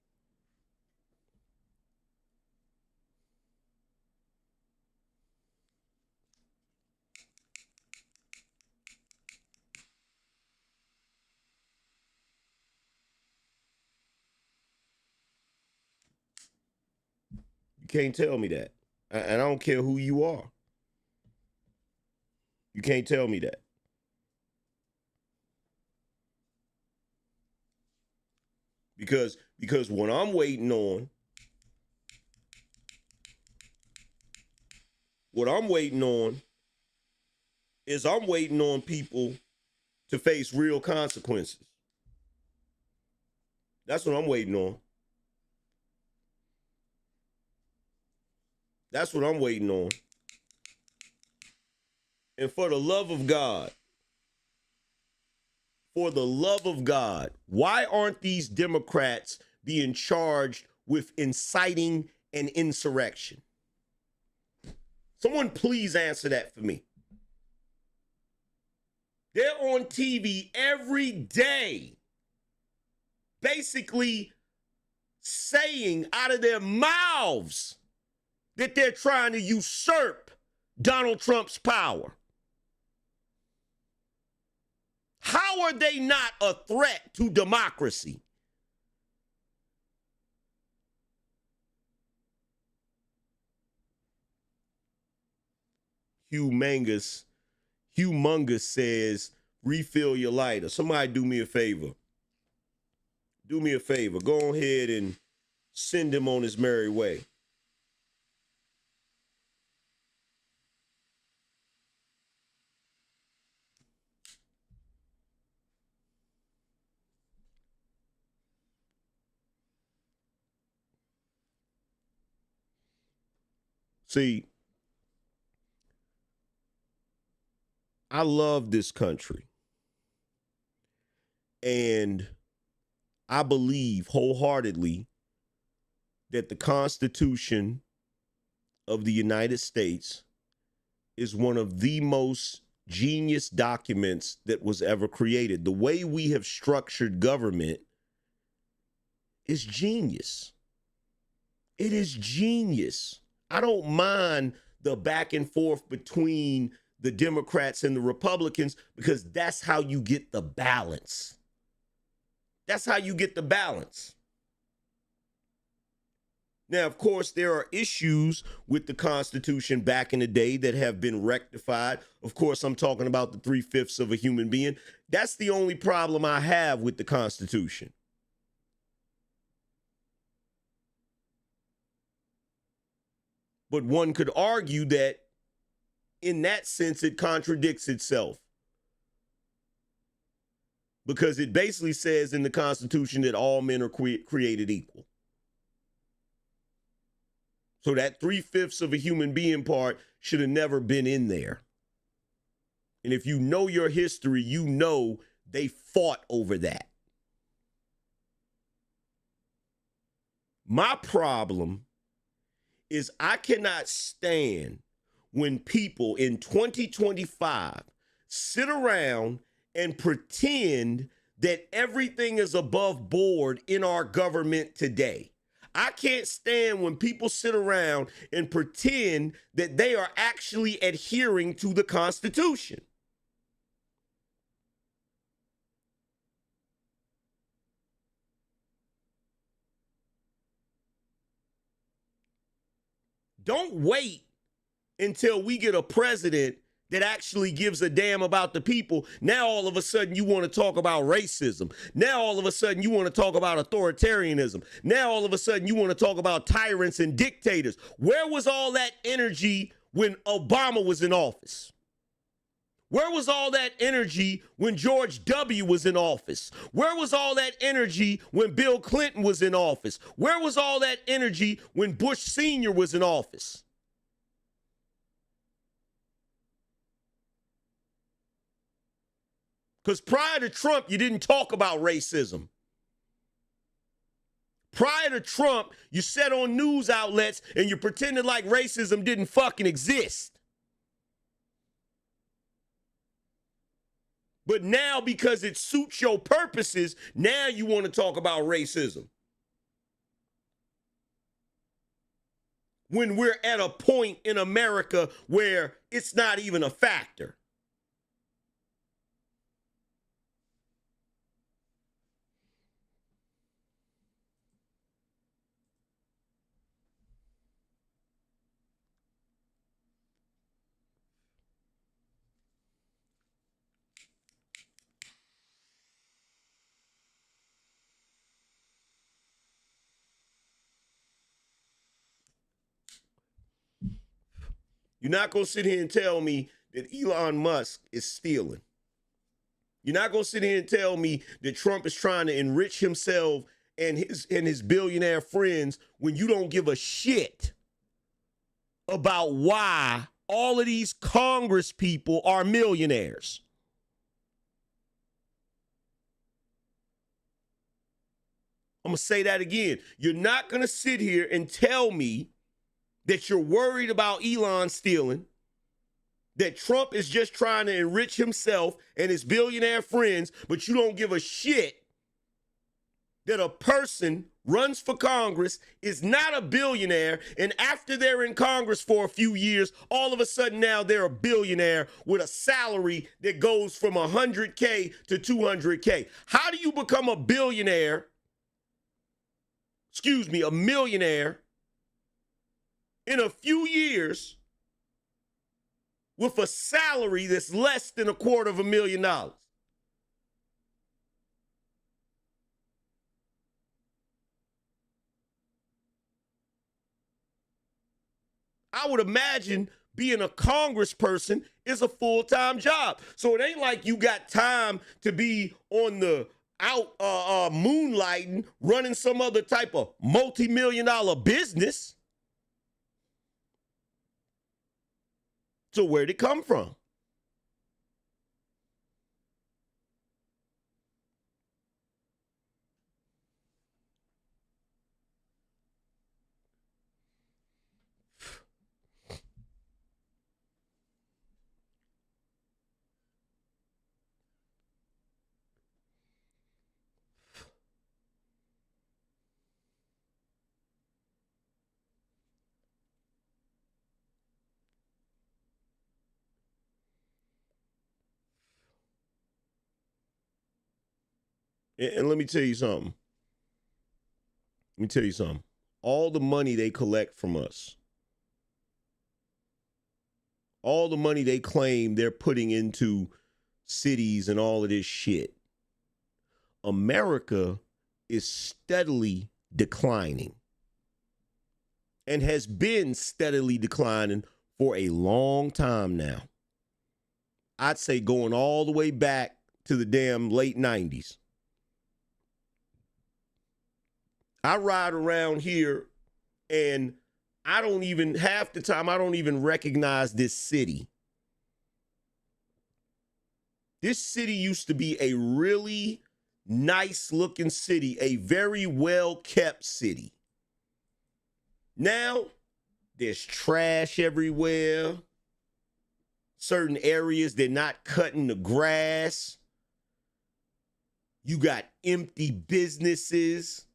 You can't tell me that. And I don't care who you are. You can't tell me that. Because what I'm waiting on, is I'm waiting on people to face real consequences. That's what I'm waiting on. That's what I'm waiting on. And for the love of God, why aren't these Democrats being charged with inciting an insurrection? Someone please answer that for me. They're on TV every day, basically saying out of their mouths that they're trying to usurp Donald Trump's power. How are they not a threat to democracy? Humongous says, refill your lighter. Somebody do me a favor. Do me a favor. Go ahead and send him on his merry way. See, I love this country. And I believe wholeheartedly that the Constitution of the United States is one of the most genius documents that was ever created. The way we have structured government is genius. It is genius. I don't mind the back and forth between the Democrats and the Republicans because that's how you get the balance. That's how you get the balance. Now, of course, there are issues with the Constitution back in the day that have been rectified. Of course, I'm talking about the 3/5 of a human being. That's the only problem I have with the Constitution. But one could argue that in that sense, it contradicts itself. Because it basically says in the Constitution that all men are created equal. So that 3/5 of a human being part should have never been in there. And if you know your history, you know they fought over that. My problem is I cannot stand when people in 2025 sit around and pretend that everything is above board in our government today. I can't stand when people sit around and pretend that they are actually adhering to the Constitution. Don't wait until we get a president that actually gives a damn about the people. Now, all of a sudden, you want to talk about racism. Now, all of a sudden, you want to talk about authoritarianism. Now, all of a sudden, you want to talk about tyrants and dictators. Where was all that energy when Obama was in office? Where was all that energy when George W. was in office? Where was all that energy when Bill Clinton was in office? Where was all that energy when Bush Sr. was in office? Because prior to Trump, you didn't talk about racism. Prior to Trump, you sat on news outlets and you pretended like racism didn't fucking exist. But now, because it suits your purposes, now you want to talk about racism. When we're at a point in America where it's not even a factor. You're not going to sit here and tell me that Elon Musk is stealing. You're not going to sit here and tell me that Trump is trying to enrich himself and his billionaire friends when you don't give a shit about why all of these Congress people are millionaires. I'm going to say that again. You're not going to sit here and tell me that you're worried about Elon stealing, that Trump is just trying to enrich himself and his billionaire friends, but you don't give a shit that a person runs for Congress, is not a billionaire, and after they're in Congress for a few years, all of a sudden now they're a billionaire with a salary that goes from $100K to $200K. How do you become a millionaire in a few years with a salary that's less than $250,000? I would imagine being a congressperson is a full-time job. So it ain't like you got time to be on the moonlighting, running some other type of multi-million-dollar business. So where'd it come from? And let me tell you something. All the money they collect from us, all the money they claim they're putting into cities and all of this shit, America is steadily declining and has been steadily declining for a long time now. I'd say going all the way back to the damn late 90s. I ride around here and half the time, I don't even recognize this city. This city used to be a really nice looking city, a very well kept city. Now, there's trash everywhere. Certain areas, they're not cutting the grass. You got empty businesses.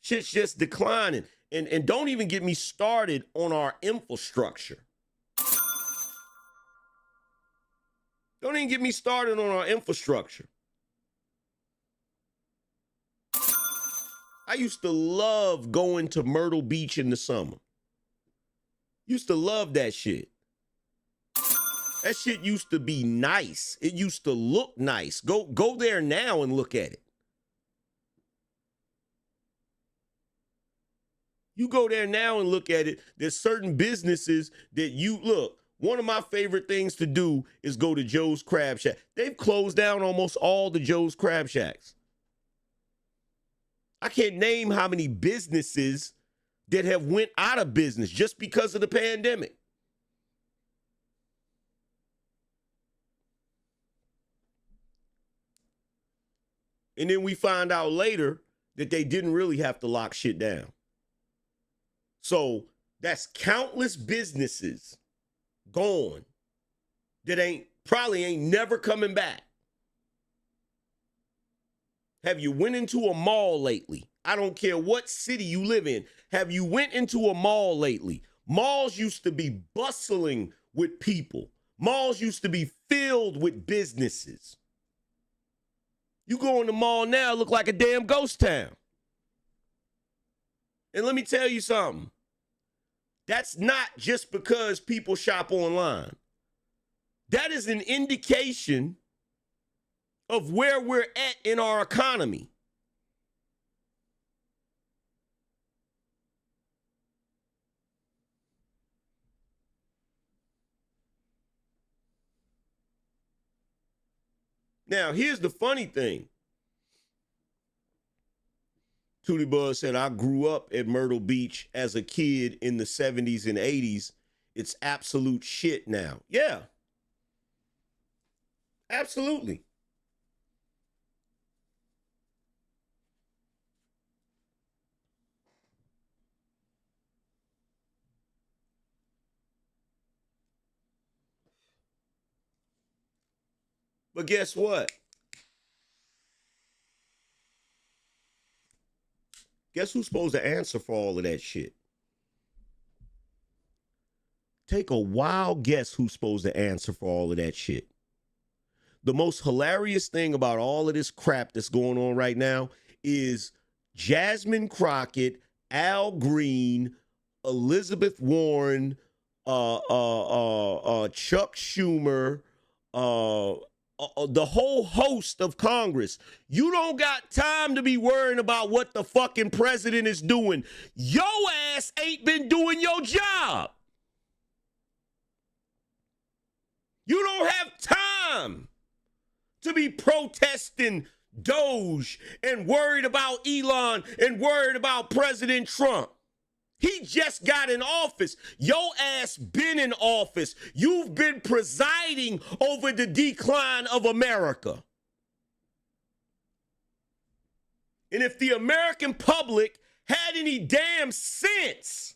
Shit's just declining. And don't even get me started on our infrastructure. Don't even get me started on our infrastructure. I used to love going to Myrtle Beach in the summer. Used to love that shit. That shit used to be nice. It used to look nice. Go there now and look at it. You go there now and look at it. There's certain businesses that look. One of my favorite things to do is go to Joe's Crab Shack. They've closed down almost all the Joe's Crab Shacks. I can't name how many businesses that have went out of business just because of the pandemic. And then we find out later that they didn't really have to lock shit down. So that's countless businesses gone that probably ain't never coming back. Have you went into a mall lately? I don't care what city you live in. Have you went into a mall lately? Malls used to be bustling with people. Malls used to be filled with businesses. You go in the mall now, look like a damn ghost town. And let me tell you something. That's not just because people shop online. That is an indication of where we're at in our economy. Now, here's the funny thing. Tootie Buzz said, I grew up at Myrtle Beach as a kid in the 70s and 80s. It's absolute shit now. Yeah. Absolutely. But guess what? Guess who's supposed to answer for all of that shit? Take a wild guess who's supposed to answer for all of that shit. The most hilarious thing about all of this crap that's going on right now is Jasmine Crockett, Al Green, Elizabeth Warren, Chuck Schumer, the whole host of Congress. You don't got time to be worrying about what the fucking president is doing. Your ass ain't been doing your job. You don't have time to be protesting Doge and worried about Elon and worried about President Trump. He just got in office. Your ass been in office. You've been presiding over the decline of America. And if the American public had any damn sense,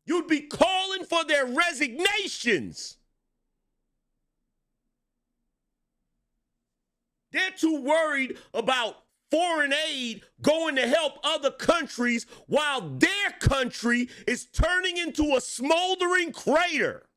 you'd be calling for their resignations. They're too worried about foreign aid going to help other countries while their country is turning into a smoldering crater.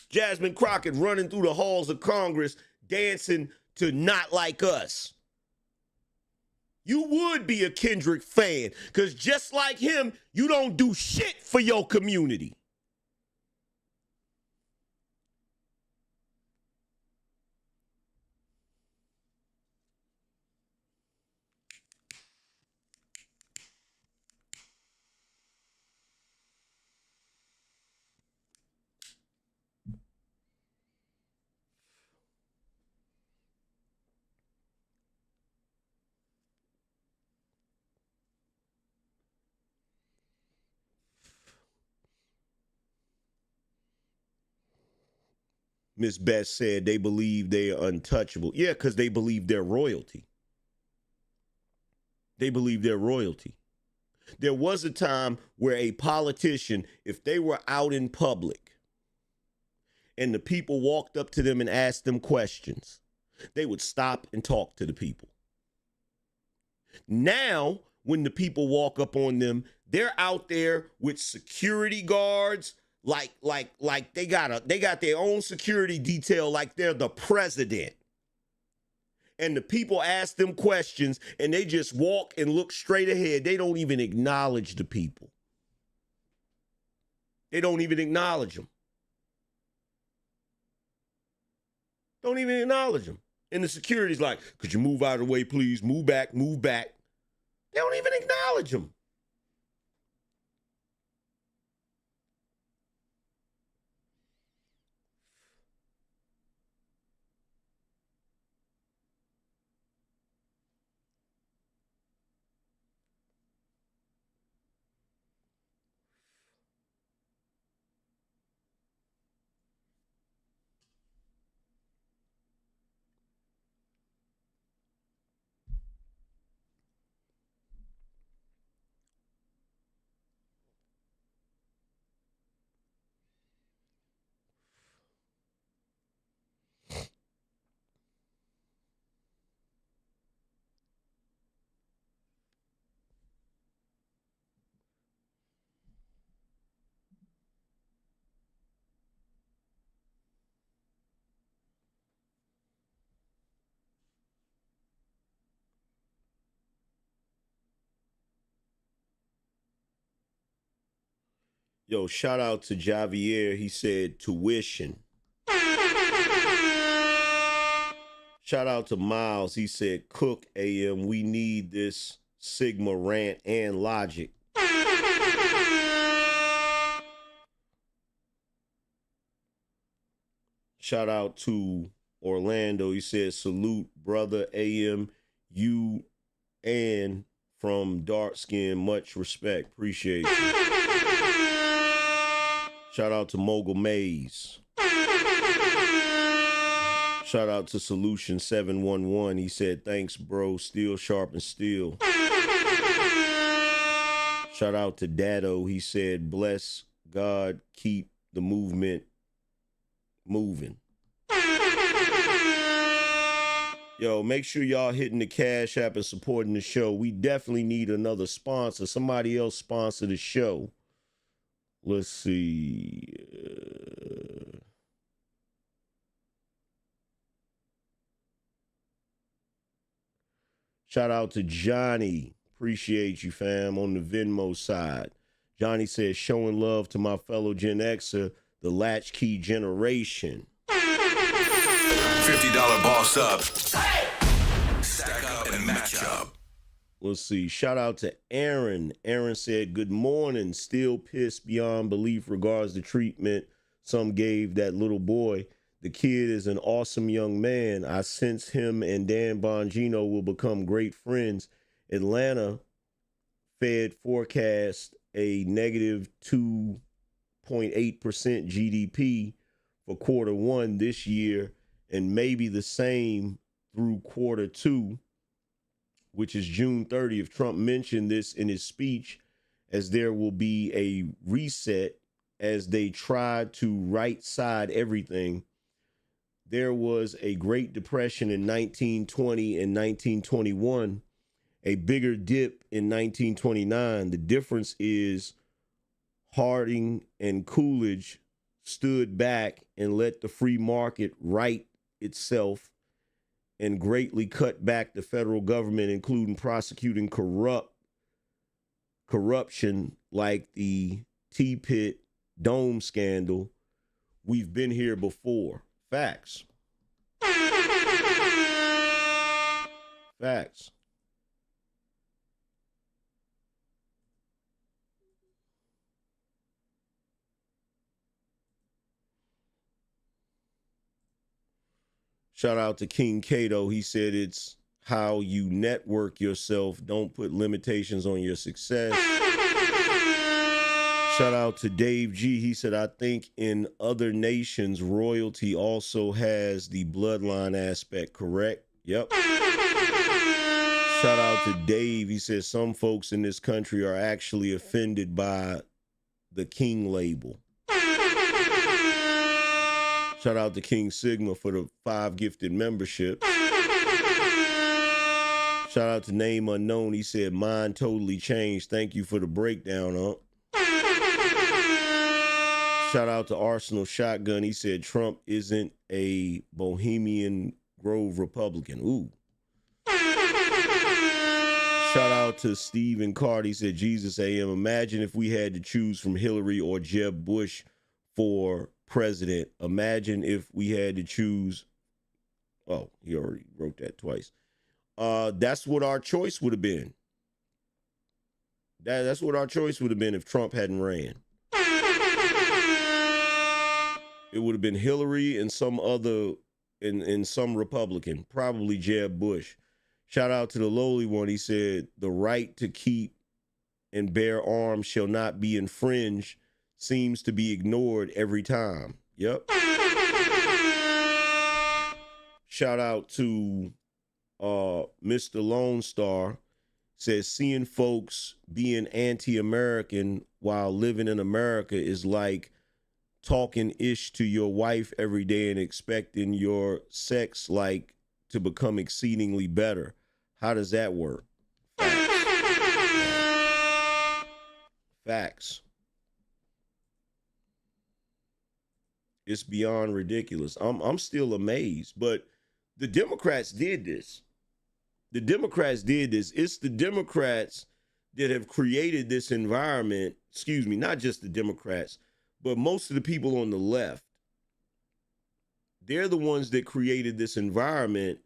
Jasmine Crockett running through the halls of Congress dancing to Not Like Us. You would be a Kendrick fan, because just like him, you don't do shit for your community. Miss Beth said they believe they are untouchable. Yeah, because they believe they're royalty. They believe they're royalty. There was a time where a politician, if they were out in public and the people walked up to them and asked them questions, they would stop and talk to the people. Now, when the people walk up on them, they're out there with security guards, like they got their own security detail, like they're the president. And the people ask them questions and they just walk and look straight ahead. They don't even acknowledge the people. They don't even acknowledge them. Don't even acknowledge them. And the security's like, could you move out of the way, please? Move back, move back. They don't even acknowledge them. Yo, shout out to Javier. He said tuition. Shout out to Miles. He said, Cook AM, we need this Sigma rant and logic. Shout out to Orlando. He said, salute, brother AM, you and from dark skin, much respect. Appreciate you. Shout out to Mogul Maze. Shout out to Solution 711. He said, thanks, bro. Steel sharpens steel. Shout out to Dado. He said, bless God, keep the movement moving. Yo, make sure y'all hitting the Cash App and supporting the show. We definitely need another sponsor. Somebody else sponsor the show. Let's see. Shout out to Johnny. Appreciate you, fam, on the Venmo side. Johnny says, showing love to my fellow Gen Xer, the latchkey generation. $50 boss up. Stack up and match up. Let's see. Shout out to Aaron. Aaron said, good morning. Still pissed beyond belief regards the treatment some gave that little boy. The kid is an awesome young man. I sense him and Dan Bongino will become great friends. Atlanta Fed forecast a negative 2.8% GDP for quarter one this year, and maybe the same through quarter two, which is June 30th. Trump mentioned this in his speech, as there will be a reset as they try to right side everything. There was a Great Depression in 1920 and 1921, a bigger dip in 1929. The difference is Harding and Coolidge stood back and let the free market right itself and greatly cut back the federal government, including prosecuting corruption like the T-Pit Dome scandal, we've been here before. Facts. Facts. Shout out to King Cato. He said it's how you network yourself. Don't put limitations on your success. Shout out to Dave G. He said, I think in other nations, royalty also has the bloodline aspect, correct? Yep. Shout out to Dave. He says some folks in this country are actually offended by the king label. Shout out to King Sigma for the 5 gifted memberships. Shout out to Name Unknown. He said, mine totally changed. Thank you for the breakdown, Unc. Shout out to Arsenal Shotgun. He said, Trump isn't a Bohemian Grove Republican. Ooh. Shout out to Stephen Card. He said, Jesus AM, imagine if we had to choose from Hillary or Jeb Bush for president. Imagine if we had to choose. Oh, he already wrote that twice. That's what our choice would have been. That's what our choice would have been if Trump hadn't ran. It would have been Hillary and some other, and some Republican, probably Jeb Bush. Shout out to the lowly one. He said, the right to keep and bear arms shall not be infringed seems to be ignored every time. Yep. Shout out to Mr. Lone Star. Says, seeing folks being anti-American while living in America is like talking ish to your wife every day and expecting your sex like to become exceedingly better. How does that work? Facts. It's beyond ridiculous. I'm still amazed, but the Democrats did this. The Democrats did this. It's the Democrats that have created this environment. Excuse me, not just the Democrats, but most of the people on the left. They're the ones that created this environment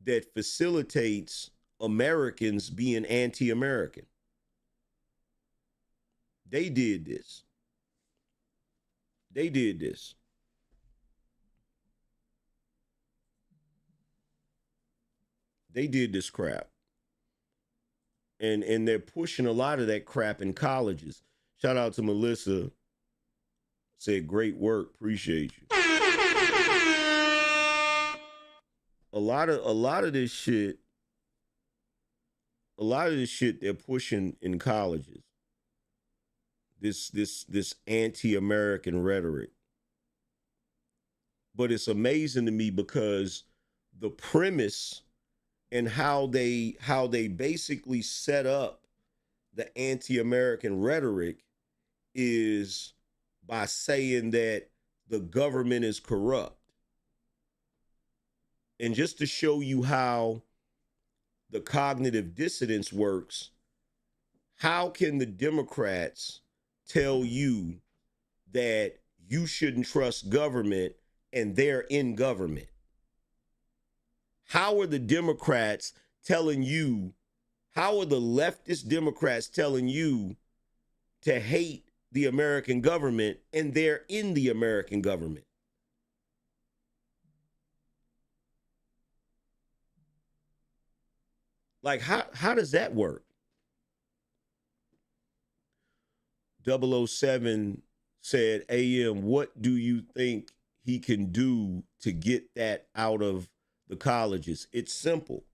that facilitates Americans being anti-American. They did this. They did this. They did this crap. And they're pushing a lot of that crap in colleges. Shout out to Melissa. Said, great work. Appreciate you. A lot of this shit they're pushing in colleges. This anti-American rhetoric. But it's amazing to me because the premise and how they basically set up the anti-American rhetoric is by saying that the government is corrupt. And just to show you how the cognitive dissonance works, how can the Democrats tell you that you shouldn't trust government and they're in government? How are the Democrats telling you, how are the leftist Democrats telling you to hate the American government and they're in the American government? Like, how does that work? 007 said, AM, what do you think he can do to get that out of the colleges? It's simple.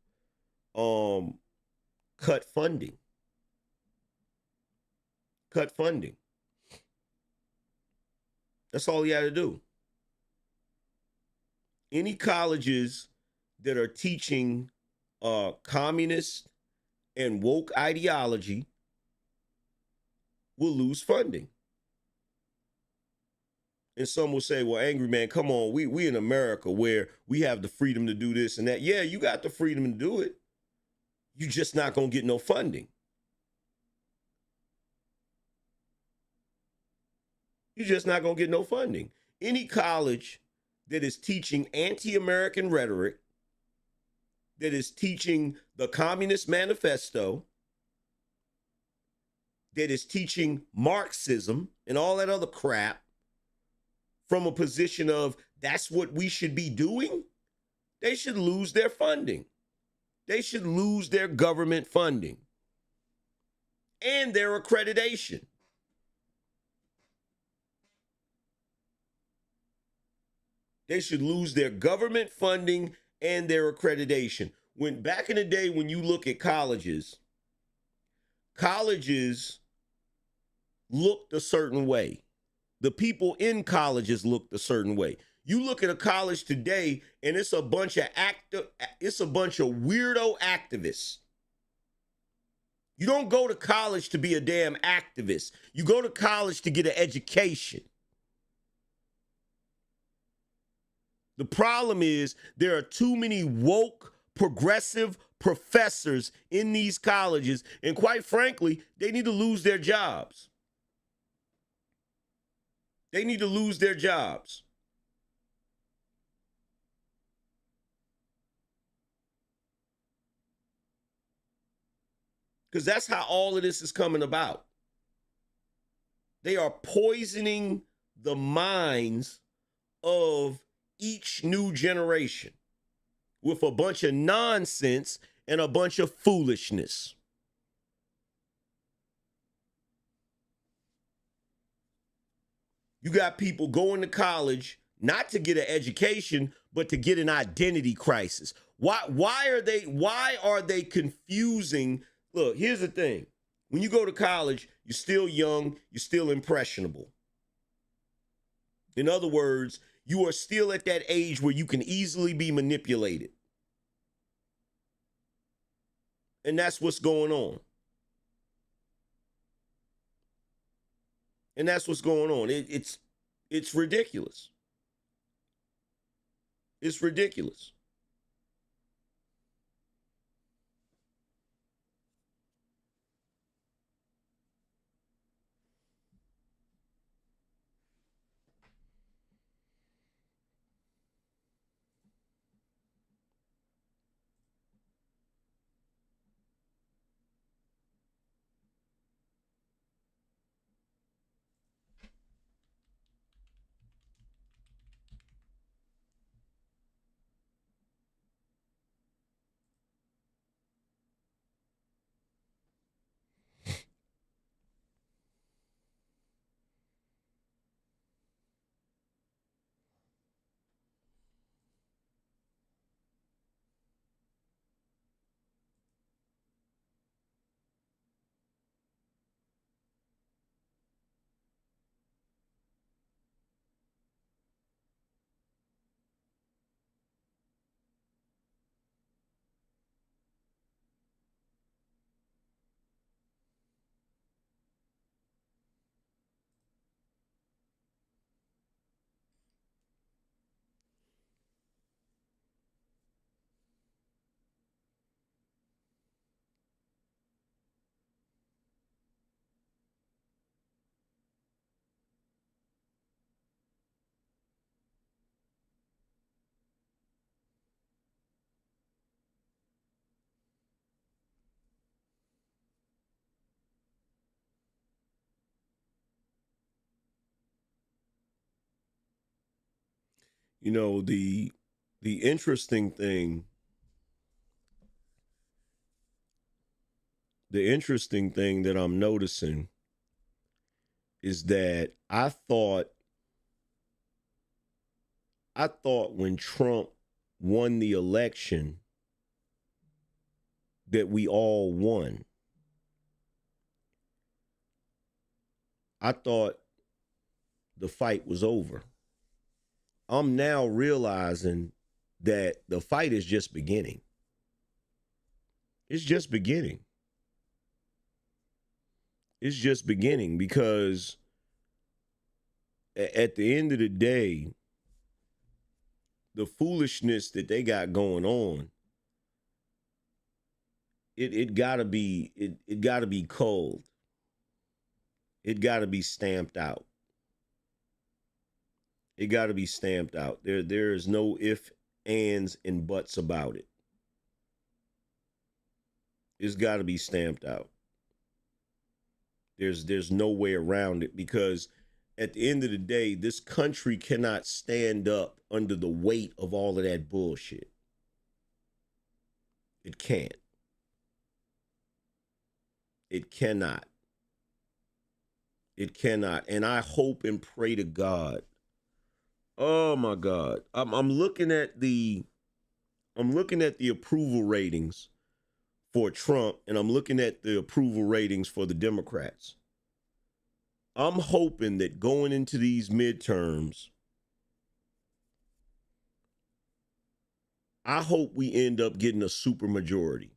Cut funding. Cut funding. That's all he had to do. Any colleges that are teaching communist and woke ideology will lose funding. And some will say, well, angry man, come on, we in America where we have the freedom to do this and that. Yeah, you got the freedom to do it. You just not gonna get no funding. You're just not gonna get no funding. Any college that is teaching anti-American rhetoric, that is teaching the Communist Manifesto, that is teaching Marxism and all that other crap from a position of that's what we should be doing, they should lose their funding. They should lose their government funding and their accreditation. They should lose their government funding and their accreditation. When back in the day, when you look at colleges looked a certain way. The people in colleges looked a certain way. You look at a college today, and it's a bunch of weirdo activists. You don't go to college to be a damn activist. You go to college to get an education. The problem is there are too many woke, progressive professors in these colleges, and quite frankly, they need to lose their jobs. They need to lose their jobs. Because that's how all of this is coming about. They are poisoning the minds of each new generation with a bunch of nonsense and a bunch of foolishness. You got people going to college not to get an education, but to get an identity crisis. Why are they confusing? Look, here's the thing. When you go to college, you're still young, you're still impressionable. In other words, you are still at that age where you can easily be manipulated. And that's what's going on. And that's what's going on. It's ridiculous. It's ridiculous. You know, the interesting thing, that I'm noticing is that I thought when Trump won the election that we all won. I thought the fight was over. I'm now realizing that the fight is just beginning. It's just beginning. It's just beginning because at the end of the day, the foolishness that they got going on, it gotta be it gotta be cold. It gotta be stamped out. It gotta be stamped out. There is no ifs, ands, and buts about it. It's gotta be stamped out. There's no way around it, because at the end of the day, this country cannot stand up under the weight of all of that bullshit. It can't. It cannot. It cannot. And I hope and pray to God. Oh my God. I'm looking at the approval ratings for Trump, and I'm looking at the approval ratings for the Democrats. I'm hoping that going into these midterms, I hope we end up getting a supermajority.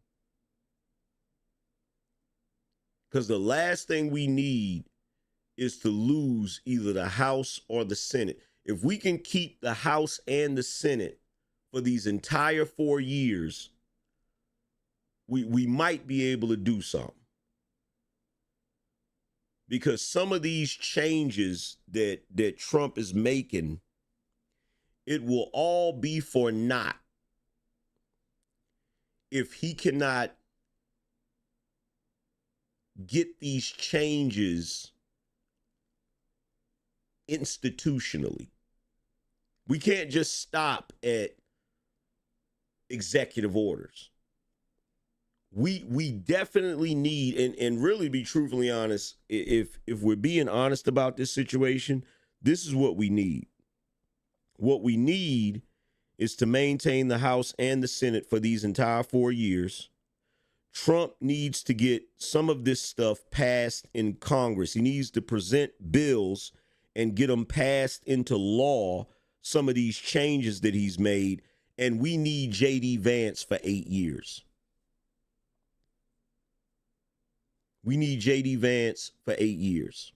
Because the last thing we need is to lose either the House or the Senate. If we can keep the House and the Senate for these entire 4 years, we might be able to do something. Because some of these changes that Trump is making, it will all be for naught if he cannot get these changes institutionally. We can't just stop at executive orders. We definitely need, and really be truthfully honest, if we're being honest about this situation, this is what we need. What we need is to maintain the House and the Senate for these entire 4 years. Trump needs to get some of this stuff passed in Congress. He needs to present bills and get them passed into law, some of these changes that he's made. And we need J.D. Vance for 8 years. We need J.D. Vance for 8 years.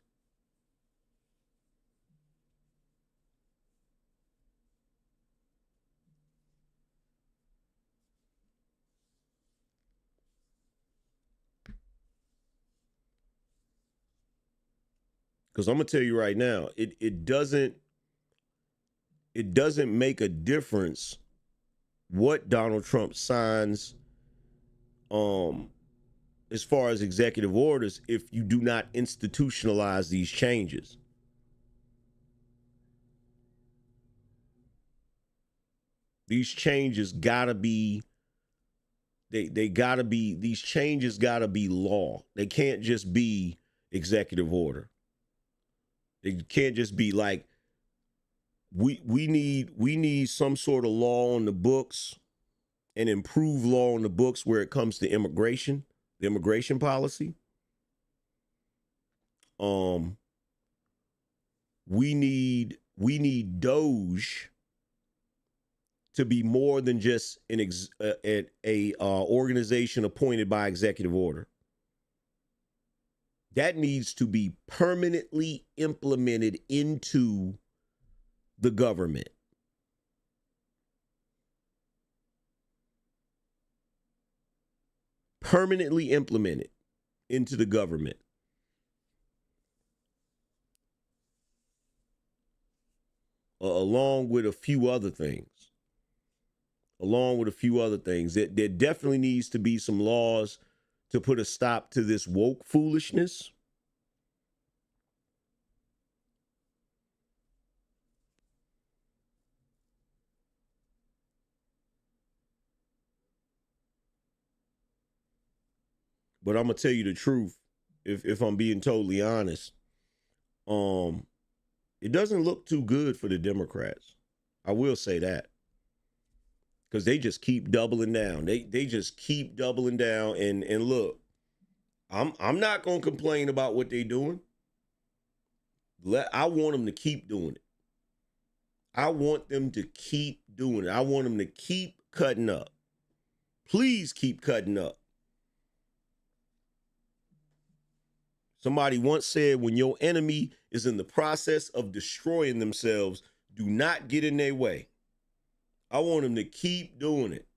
Because I'm going to tell you right now, it doesn't make a difference what Donald Trump signs as far as executive orders if you do not institutionalize these changes. These changes gotta be, these changes gotta be law. They can't just be executive order. They can't just be like, we need some sort of law on the books, and improved law on the books where it comes to immigration, the immigration policy. We need Doge to be more than just an organization appointed by executive order. That needs to be permanently implemented into the government. Permanently implemented into the government. Along with a few other things. There definitely needs to be some laws to put a stop to this woke foolishness. But I'm gonna tell you the truth, if I'm being totally honest, it doesn't look too good for the Democrats. I will say that. Because they just keep doubling down. They just keep doubling down. And look, I'm not gonna complain about what they're doing. I want them to keep doing it. I want them to keep doing it. I want them to keep cutting up. Please keep cutting up. Somebody once said, when your enemy is in the process of destroying themselves, do not get in their way. I want them to keep doing it.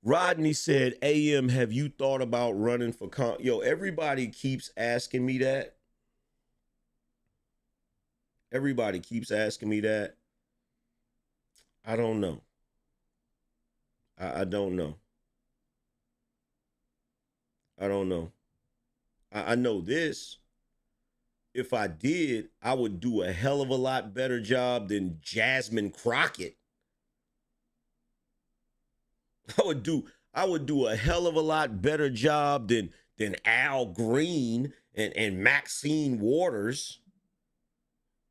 Rodney said, AM, have you thought about running for Yo, everybody keeps asking me that. Everybody keeps asking me that. I don't know. I don't know. I don't know. I know this. If I did, I would do a hell of a lot better job than Jasmine Crockett. I would do a hell of a lot better job than Al Green and Maxine Waters.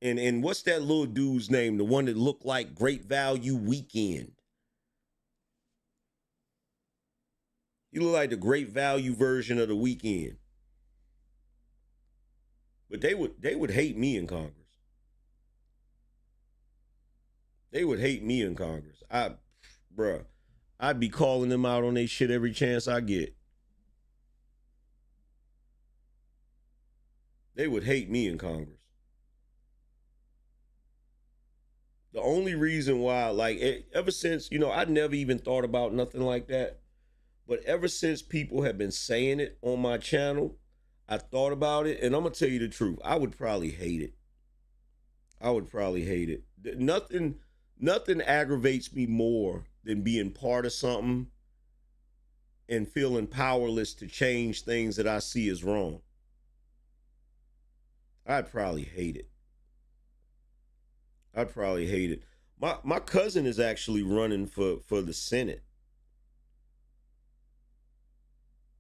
And what's that little dude's name? The one that looked like Great Value Weekend. He looked like the Great Value version of the Weekend. But they would hate me in Congress. They would hate me in Congress. I'd be calling them out on their shit every chance I get. They would hate me in Congress. The only reason why, ever since, I never even thought about nothing like that. But ever since people have been saying it on my channel, I thought about it. And I'm going to tell you the truth. I would probably hate it. I would probably hate it. Nothing aggravates me more than being part of something and feeling powerless to change things that I see as wrong. I'd probably hate it. I'd probably hate it. My cousin is actually running for the Senate.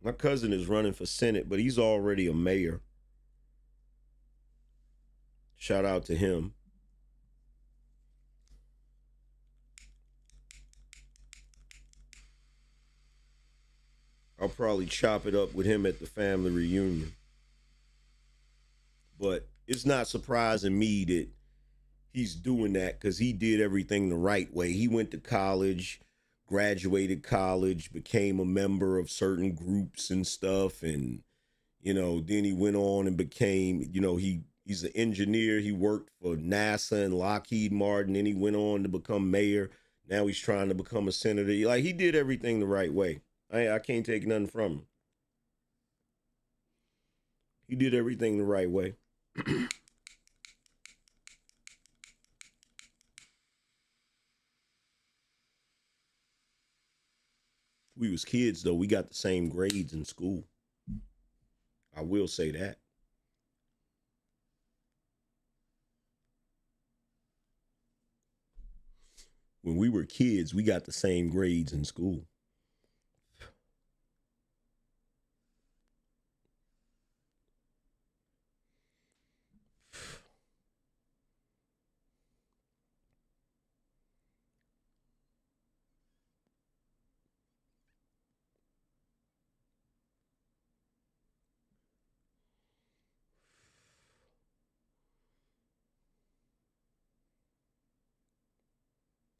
My cousin is running for Senate, but he's already a mayor. Shout out to him. I'll probably chop it up with him at the family reunion. But it's not surprising me that he's doing that because he did everything the right way. He went to college, graduated college, became a member of certain groups and stuff. And, then he went on and became, he's an engineer. He worked for NASA and Lockheed Martin. Then he went on to become mayor. Now he's trying to become a senator. He did everything the right way. I can't take nothing from him. He did everything the right way. We was kids, though. We got the same grades in school. I will say that. When we were kids, we got the same grades in school.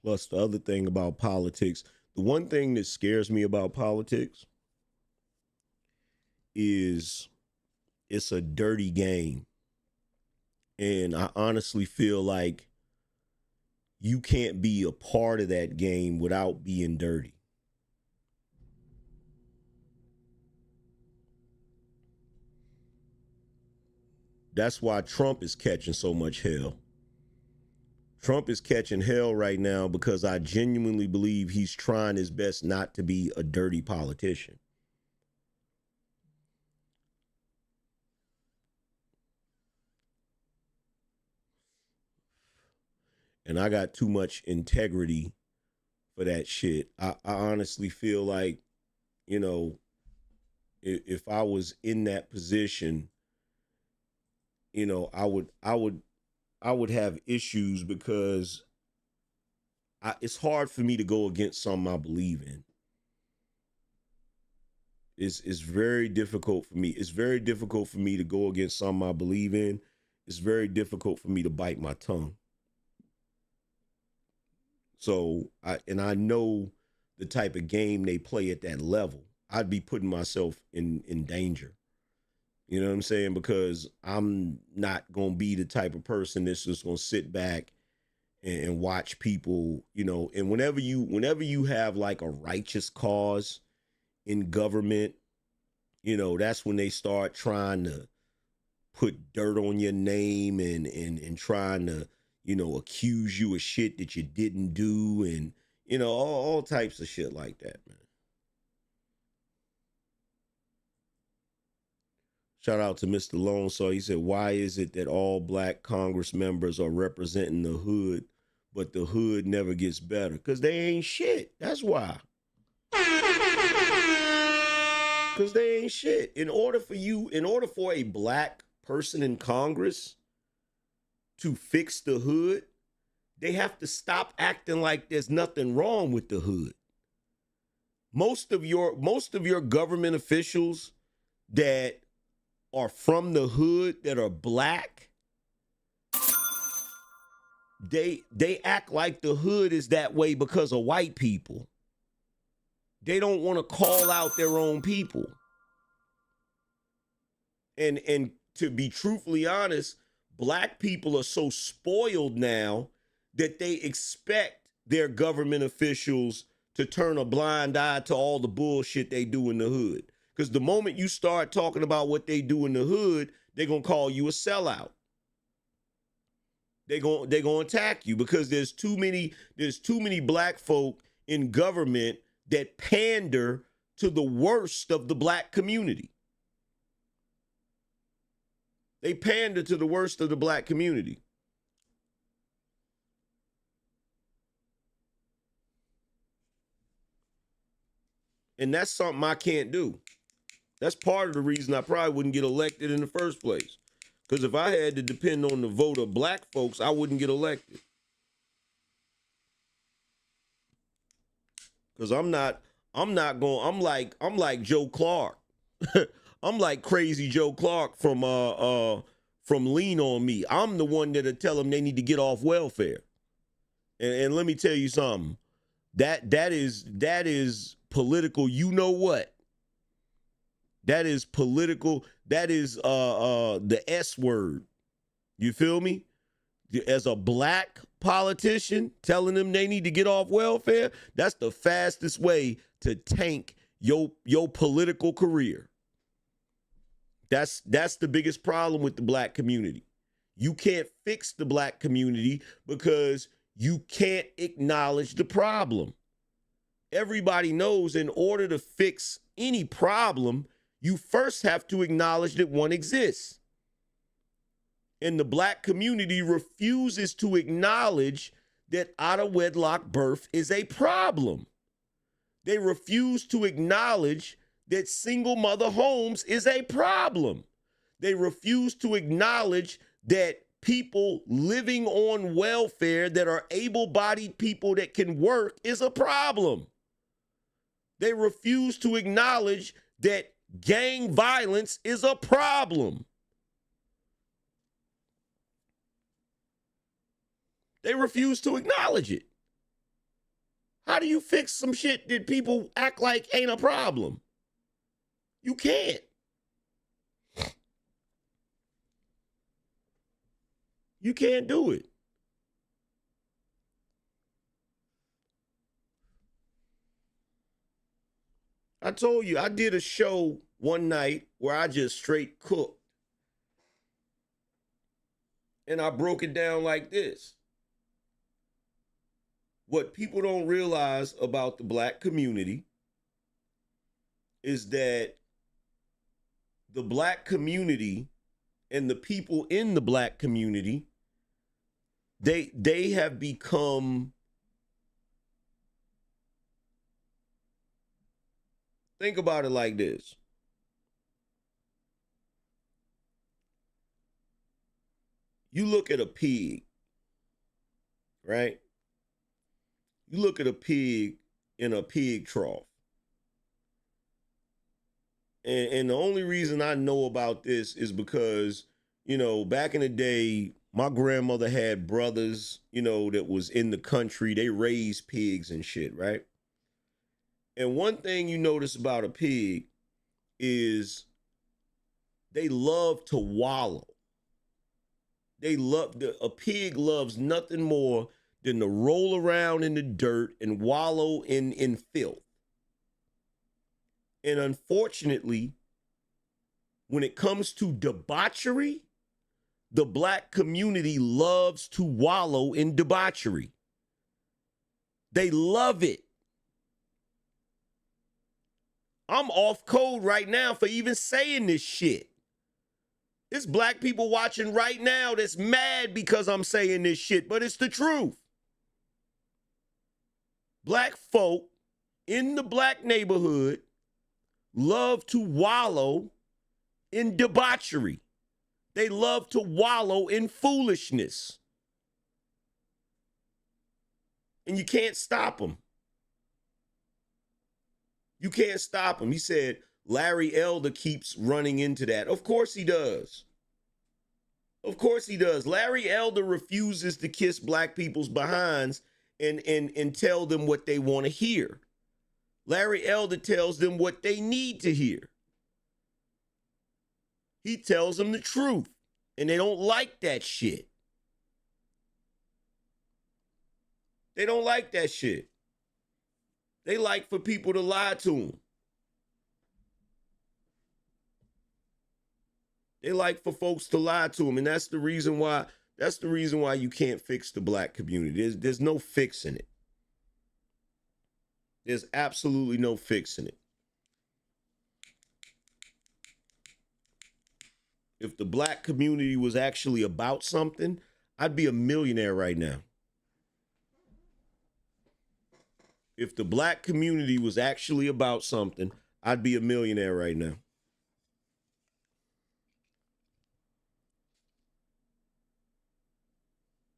Plus, the other thing about politics, the one thing that scares me about politics is it's a dirty game. And I honestly feel like you can't be a part of that game without being dirty. That's why Trump is catching so much hell. Trump is catching hell right now because I genuinely believe he's trying his best not to be a dirty politician. And I got too much integrity for that shit. I honestly feel like, if I was in that position, I would have issues because it's hard for me to go against something I believe in. It's very difficult for me. It's very difficult for me to go against something I believe in. It's very difficult for me to bite my tongue. So I know the type of game they play at that level. I'd be putting myself in danger. You know what I'm saying? Because I'm not going to be the type of person that's just going to sit back and watch people, you know, and whenever you have like a righteous cause in government, you know, that's when they start trying to put dirt on your name and trying to, you know, accuse you of shit that you didn't do, and, you know, all types of shit like that, man. Shout out to Mr. Lone Star. He said, why is it that all black Congress members are representing the hood, but the hood never gets better? Because they ain't shit. That's why. Because they ain't shit. In order for a black person in Congress to fix the hood, they have to stop acting like there's nothing wrong with the hood. Most of your government officials that are from the hood, that are black, they act like the hood is that way because of white people. They don't want to call out their own people. And to be truthfully honest, black people are so spoiled now that they expect their government officials to turn a blind eye to all the bullshit they do in the hood. Because the moment you start talking about what they do in the hood, they're going to call you a sellout. They're going to attack you because there's too many black folk in government that pander to the worst of the black community. They pander to the worst of the black community. And that's something I can't do. That's part of the reason I probably wouldn't get elected in the first place. Because if I had to depend on the vote of black folks, I wouldn't get elected. Because I'm like Joe Clark. I'm like crazy Joe Clark from Lean On Me. I'm the one that'll tell them they need to get off welfare. And let me tell you something. That is political. You know what? That is political. That is the S word. You feel me? As a black politician telling them they need to get off welfare, that's the fastest way to tank your political career. That's the biggest problem with the black community. You can't fix the black community because you can't acknowledge the problem. Everybody knows in order to fix any problem, you first have to acknowledge that one exists. And the black community refuses to acknowledge that out-of-wedlock birth is a problem. They refuse to acknowledge that single mother homes is a problem. They refuse to acknowledge that people living on welfare that are able-bodied people that can work is a problem. They refuse to acknowledge that gang violence is a problem. They refuse to acknowledge it. How do you fix some shit that people act like ain't a problem? You can't. You can't do it. I told you, I did a show one night where I just straight cooked. And I broke it down like this. What people don't realize about the black community is that the black community and the people in the black community, they have become, think about it like this. You look at a pig, right? You look at a pig in a pig trough. And the only reason I know about this is because, you know, back in the day, my grandmother had brothers, you know, that was in the country. They raised pigs and shit, right? And one thing you notice about a pig is they love to wallow. A pig loves nothing more than to roll around in the dirt and wallow in filth. And unfortunately, when it comes to debauchery, the black community loves to wallow in debauchery. They love it. I'm off code right now for even saying this shit. There's black people watching right now that's mad because I'm saying this shit, but it's the truth. Black folk in the black neighborhood love to wallow in debauchery. They love to wallow in foolishness. And you can't stop them. You can't stop him. He said Larry Elder keeps running into that. Of course he does. Of course he does. Larry Elder refuses to kiss black people's behinds and tell them what they want to hear. Larry Elder tells them what they need to hear. He tells them the truth, and they don't like that shit. They don't like that shit. They like for people to lie to them. They like for folks to lie to them, and that's the reason why you can't fix the black community. There's no fixing it. There's absolutely no fixing it. If the black community was actually about something, I'd be a millionaire right now. If the black community was actually about something, I'd be a millionaire right now.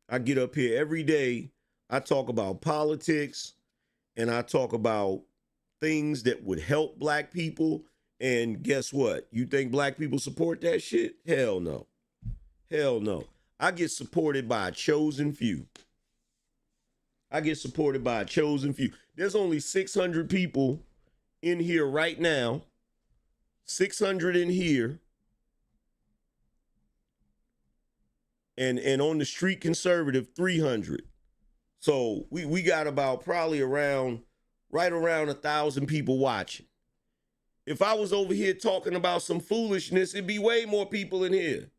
I get up here every day. I talk about politics and I talk about things that would help black people. And guess what? You think black people support that shit? Hell no. Hell no. I get supported by a chosen few. I get supported by a chosen few. There's only 600 people in here right now. 600 in here. And on the street conservative, 300. So we got about probably right around 1,000 people watching. If I was over here talking about some foolishness, it'd be way more people in here.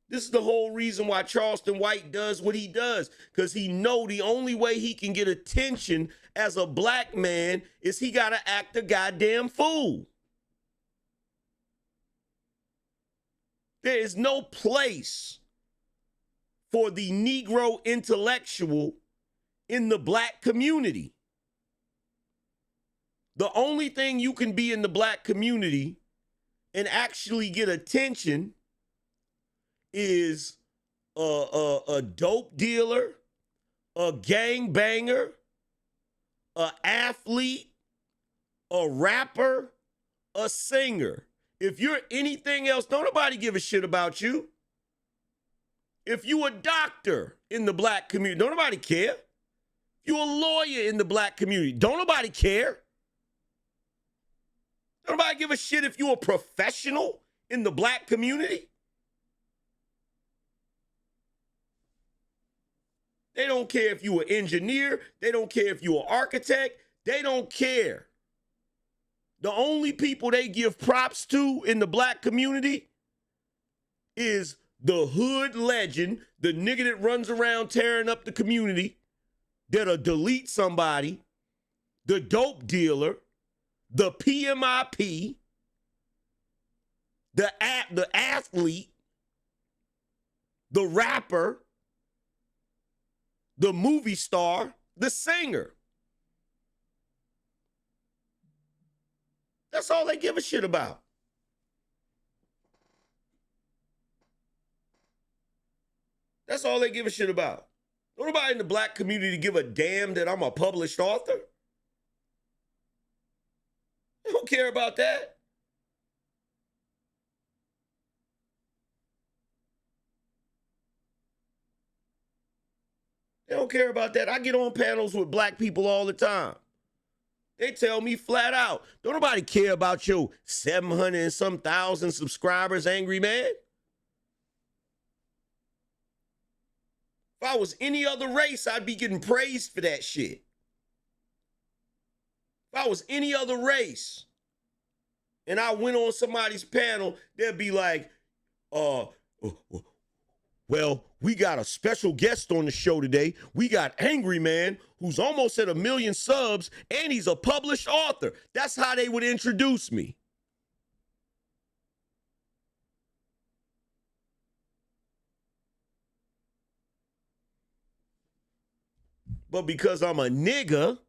This is the whole reason why Charleston White does what he does, because he know the only way he can get attention as a black man is he got to act a goddamn fool. There is no place for the Negro intellectual in the black community. The only thing you can be in the black community and actually get attention is a dope dealer, a gangbanger, an athlete, a rapper, a singer. If you're anything else, don't nobody give a shit about you. If you a doctor in the black community, don't nobody care. If you a lawyer in the black community, don't nobody care. Don't nobody give a shit if you a professional in the black community. They don't care if you an engineer. They don't care if you an architect. They don't care. The only people they give props to in the black community is the hood legend, the nigga that runs around tearing up the community, that'll delete somebody, the dope dealer, the PMIP, the athlete, the rapper, the movie star, the singer. That's all they give a shit about. That's all they give a shit about. Don't nobody in the black community give a damn that I'm a published author. They don't care about that. They don't care about that. I get on panels with black people all the time. They tell me flat out, don't nobody care about your 700 and some thousand subscribers, Angry Man. If I was any other race, I'd be getting praised for that shit. If I was any other race and I went on somebody's panel, they'd be like, well, we got a special guest on the show today. We got Angryman, who's almost at 1 million subs, and he's a published author. That's how they would introduce me. But because I'm a nigga,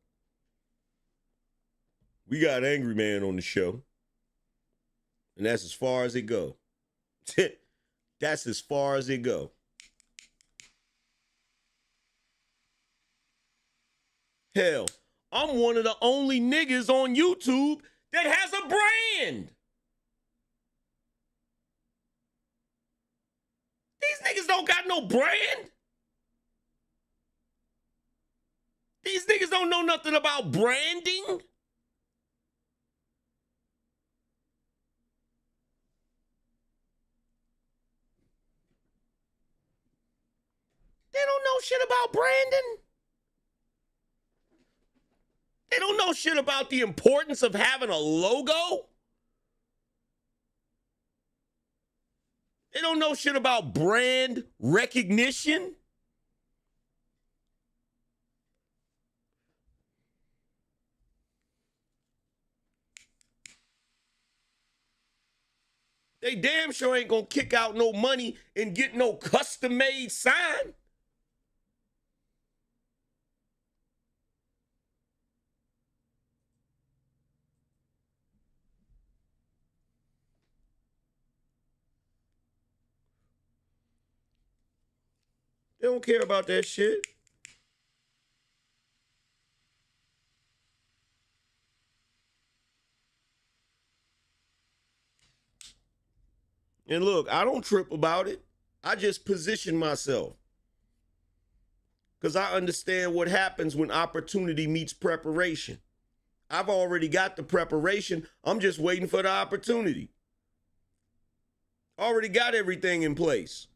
we got Angryman on the show. And that's as far as it go. That's as far as it go. Hell, I'm one of the only niggas on YouTube that has a brand. These niggas don't got no brand. These niggas don't know nothing about branding. They don't know shit about branding. They don't know shit about the importance of having a logo. They don't know shit about brand recognition. They damn sure ain't gonna kick out no money and get no custom-made sign. They don't care about that shit. And look, I don't trip about it. I just position myself. Because I understand what happens when opportunity meets preparation. I've already got the preparation. I'm just waiting for the opportunity. Already got everything in place.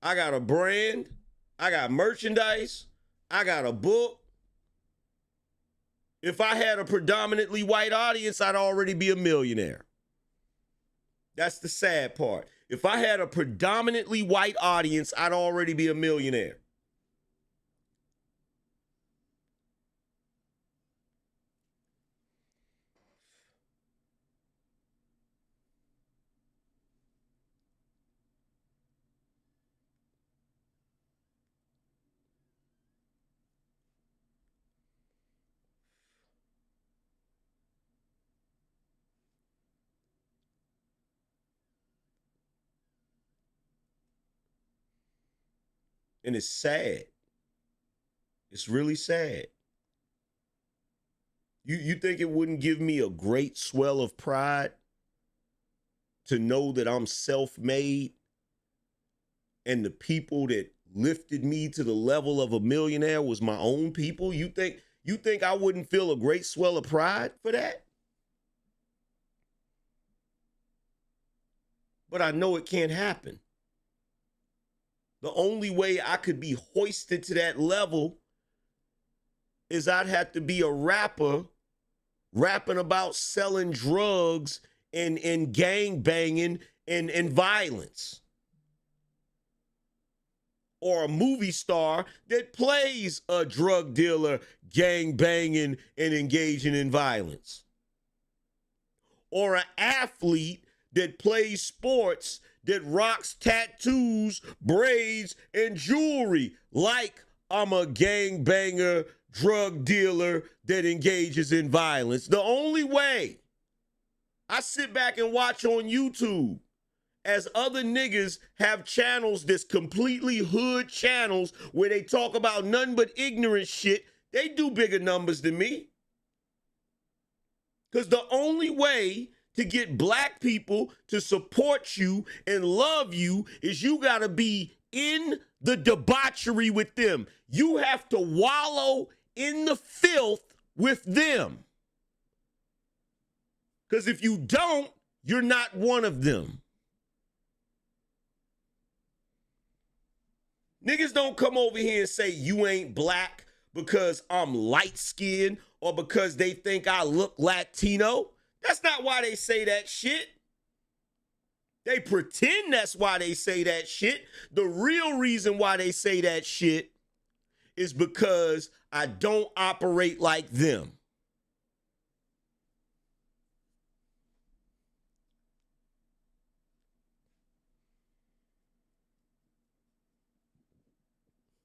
I got a brand. I got merchandise. I got a book. If I had a predominantly white audience, I'd already be a millionaire. That's the sad part. If I had a predominantly white audience, I'd already be a millionaire. And it's sad. It's really sad. You think it wouldn't give me a great swell of pride to know that I'm self-made and the people that lifted me to the level of a millionaire was my own people? You think I wouldn't feel a great swell of pride for that? But I know it can't happen. The only way I could be hoisted to that level is I'd have to be a rapper rapping about selling drugs and gang banging and violence. Or a movie star that plays a drug dealer gang banging and engaging in violence. Or an athlete that plays sports that rocks tattoos, braids, and jewelry like I'm a gangbanger, drug dealer that engages in violence. The only way I sit back and watch on YouTube as other niggas have channels that's completely hood channels where they talk about nothing but ignorant shit, they do bigger numbers than me. Because the only way to get black people to support you and love you is you got to be in the debauchery with them. You have to wallow in the filth with them. Because if you don't, you're not one of them. Niggas don't come over here and say you ain't black because I'm light-skinned or because they think I look Latino. That's not why they say that shit. They pretend that's why they say that shit. The real reason why they say that shit is because I don't operate like them.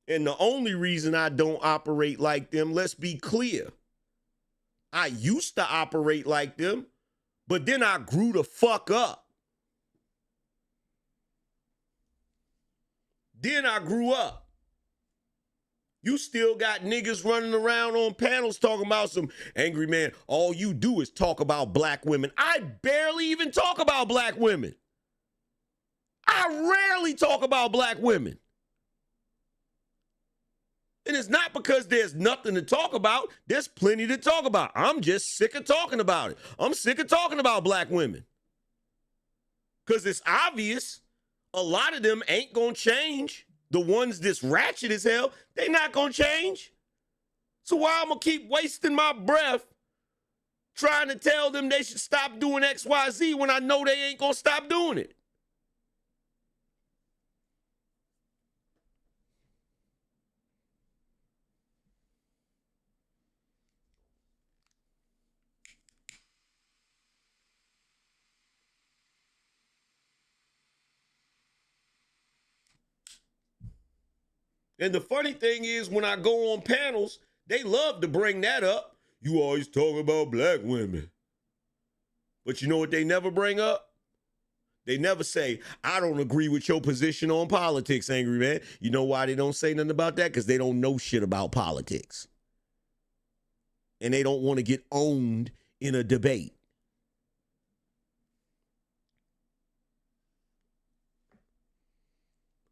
And the only reason I don't operate like them, let's be clear, I used to operate like them, but then I grew the fuck up. Then I grew up. You still got niggas running around on panels talking about some angry man. All you do is talk about black women. I barely even talk about black women. I rarely talk about black women. And it's not because there's nothing to talk about. There's plenty to talk about. I'm just sick of talking about it. I'm sick of talking about black women. Because it's obvious a lot of them ain't going to change. The ones that's ratchet as hell, they not going to change. So why I'm going to keep wasting my breath trying to tell them they should stop doing X, Y, Z when I know they ain't going to stop doing it? And the funny thing is, when I go on panels, they love to bring that up. You always talk about black women. But you know what they never bring up? They never say, I don't agree with your position on politics, angry man. You know why they don't say nothing about that? Because they don't know shit about politics. And they don't want to get owned in a debate.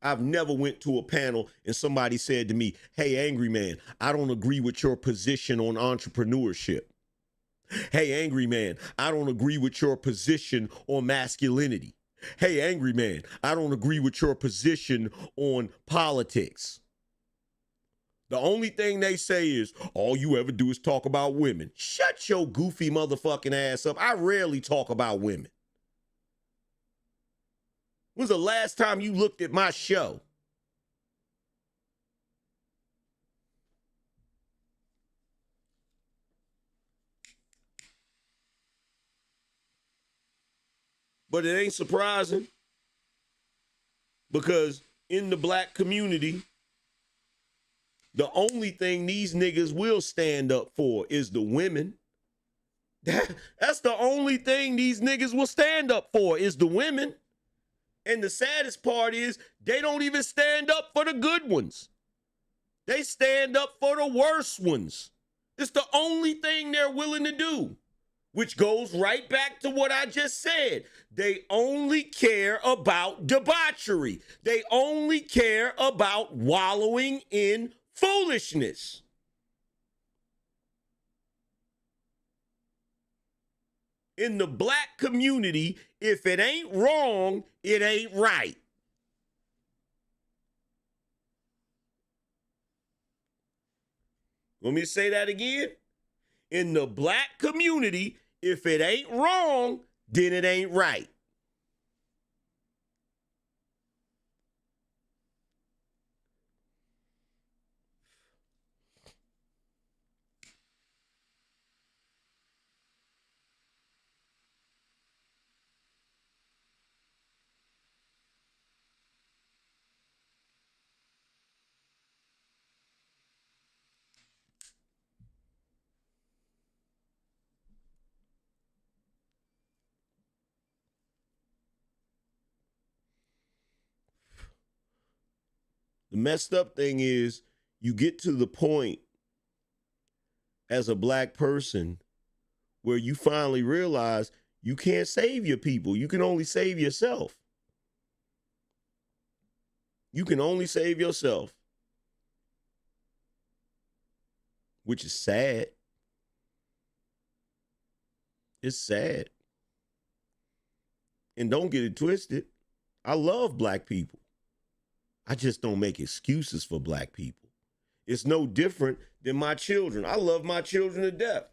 I've never went to a panel and somebody said to me, hey, angry man, I don't agree with your position on entrepreneurship. Hey, angry man, I don't agree with your position on masculinity. Hey, angry man, I don't agree with your position on politics. The only thing they say is, all you ever do is talk about women. Shut your goofy motherfucking ass up. I rarely talk about women. When's the last time you looked at my show? But it ain't surprising because in the black community, the only thing these niggas will stand up for is the women. That's the only thing these niggas will stand up for is the women. And the saddest part is they don't even stand up for the good ones. They stand up for the worst ones. It's the only thing they're willing to do, which goes right back to what I just said. They only care about debauchery. They only care about wallowing in foolishness. In the black community, if it ain't wrong, it ain't right. Want me to say that again? In the black community, if it ain't wrong, then it ain't right. The messed up thing is you get to the point as a black person where you finally realize you can't save your people. You can only save yourself. You can only save yourself, which is sad. It's sad. And don't get it twisted. I love black people. I just don't make excuses for black people. It's no different than my children. I love my children to death.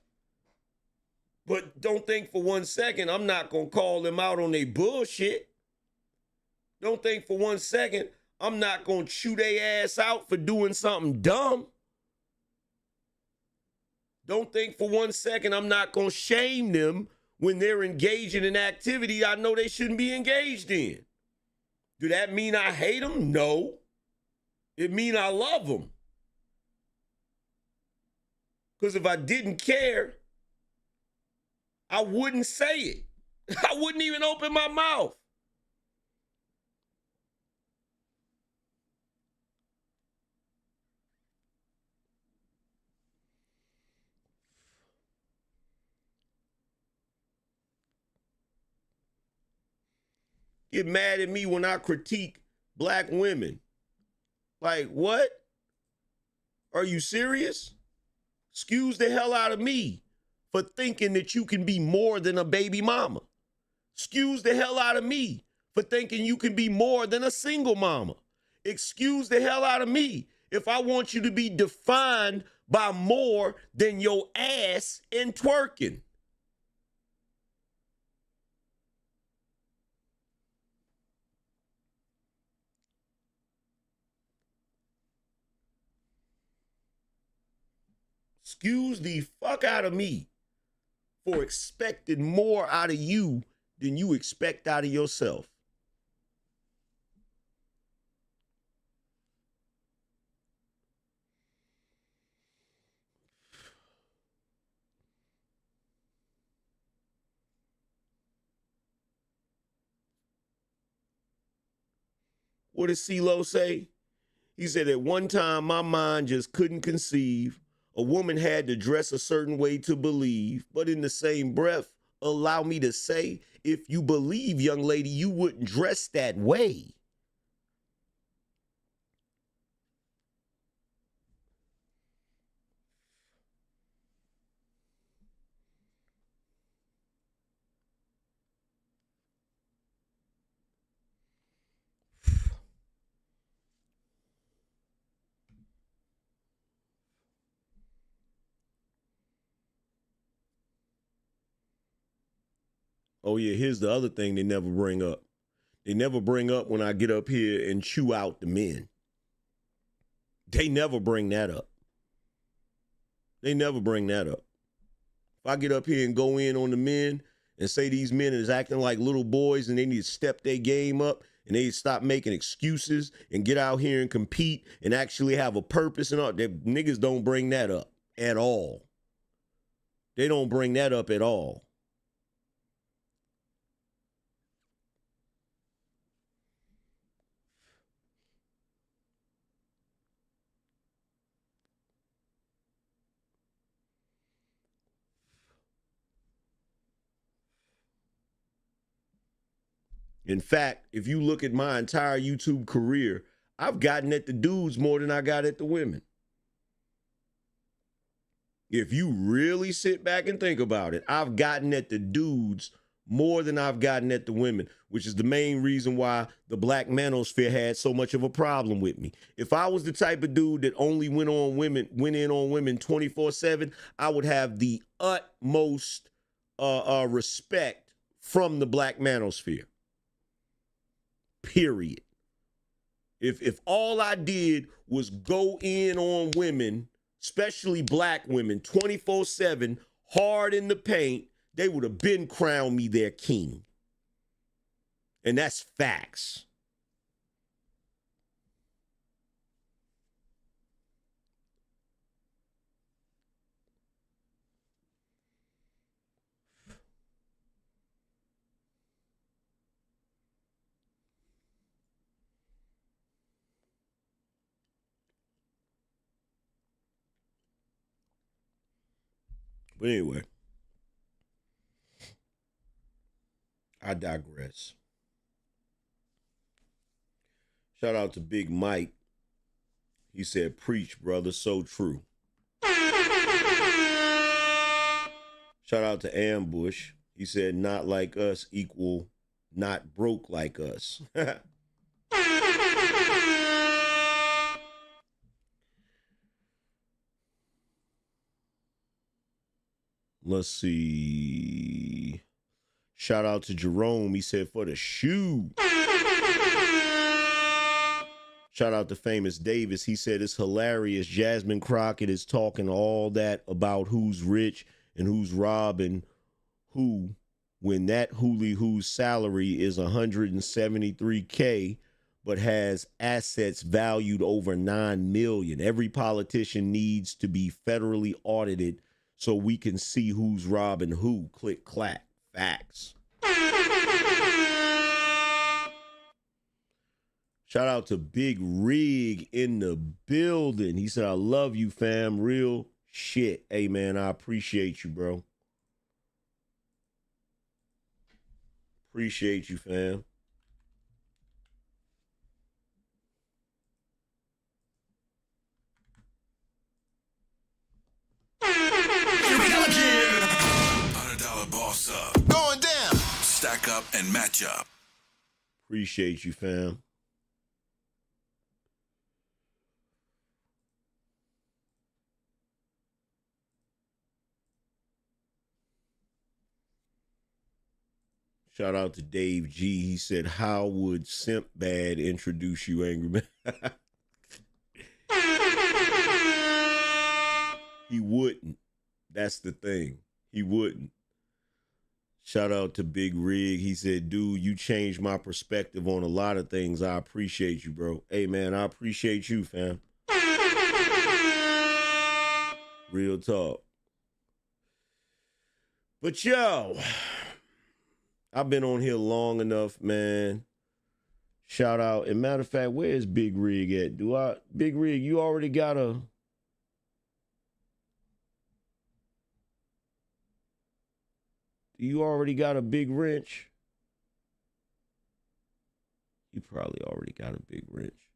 But don't think for 1 second I'm not going to call them out on their bullshit. Don't think for 1 second I'm not going to chew their ass out for doing something dumb. Don't think for 1 second I'm not going to shame them when they're engaging in activity I know they shouldn't be engaged in. Do that mean I hate them? No. It mean I love them. Because if I didn't care, I wouldn't say it. I wouldn't even open my mouth. Get mad at me when I critique black women. Like, what? Are you serious? Excuse the hell out of me for thinking that you can be more than a baby mama. Excuse the hell out of me for thinking you can be more than a single mama. Excuse the hell out of me if I want you to be defined by more than your ass and twerking. Excuse the fuck out of me for expecting more out of you than you expect out of yourself. What did CeeLo say? He said, at one time, my mind just couldn't conceive. A woman had to dress a certain way to believe, but in the same breath, allow me to say, if you believe, young lady, you wouldn't dress that way. Oh, yeah, here's the other thing they never bring up. They never bring up when I get up here and chew out the men. They never bring that up. They never bring that up. If I get up here and go in on the men and say these men is acting like little boys and they need to step their game up and they need to stop making excuses and get out here and compete and actually have a purpose and all, they niggas don't bring that up at all. They don't bring that up at all. In fact, if you look at my entire YouTube career, I've gotten at the dudes more than I got at the women. If you really sit back and think about it, I've gotten at the dudes more than I've gotten at the women, which is the main reason why the black manosphere had so much of a problem with me. If I was the type of dude that only went in on women 24/7, I would have the utmost respect from the black manosphere. Period. If all I did was go in on women, especially black women, 24/7, hard in the paint, they would have been crowned me their king. And that's facts. But anyway, I digress. Shout out to Big Mike. He said, preach, brother, so true. Shout out to Ambush. He said, not like us equal not broke like us. Let's see. Shout out to Jerome. He said, for the shoe. Shout out to Famous Davis. He said, it's hilarious. Jasmine Crockett is talking all that about who's rich and who's robbing who, when that hooly whose salary is $173K, but has assets valued over $9 million. Every politician needs to be federally audited so we can see who's robbing who. Click, clack. Facts. Shout out to Big Rig in the building. He said, I love you, fam. Real shit. Hey, man, I appreciate you, bro. Appreciate you, fam. $100 boss up. Going down. Stack up and match up. Appreciate you, fam. Shout out to Dave G. He said, how would Simp Bad introduce you, Angryman? He wouldn't. That's the thing. He wouldn't. Shout out to Big Rig. He said, dude, you changed my perspective on a lot of things. I appreciate you, bro. Hey, man, I appreciate you, fam. Real talk. But yo, I've been on here long enough, man. Shout out. And matter of fact, where is Big Rig at? Big Rig, you already got a... You already got a big wrench? You probably already got a big wrench.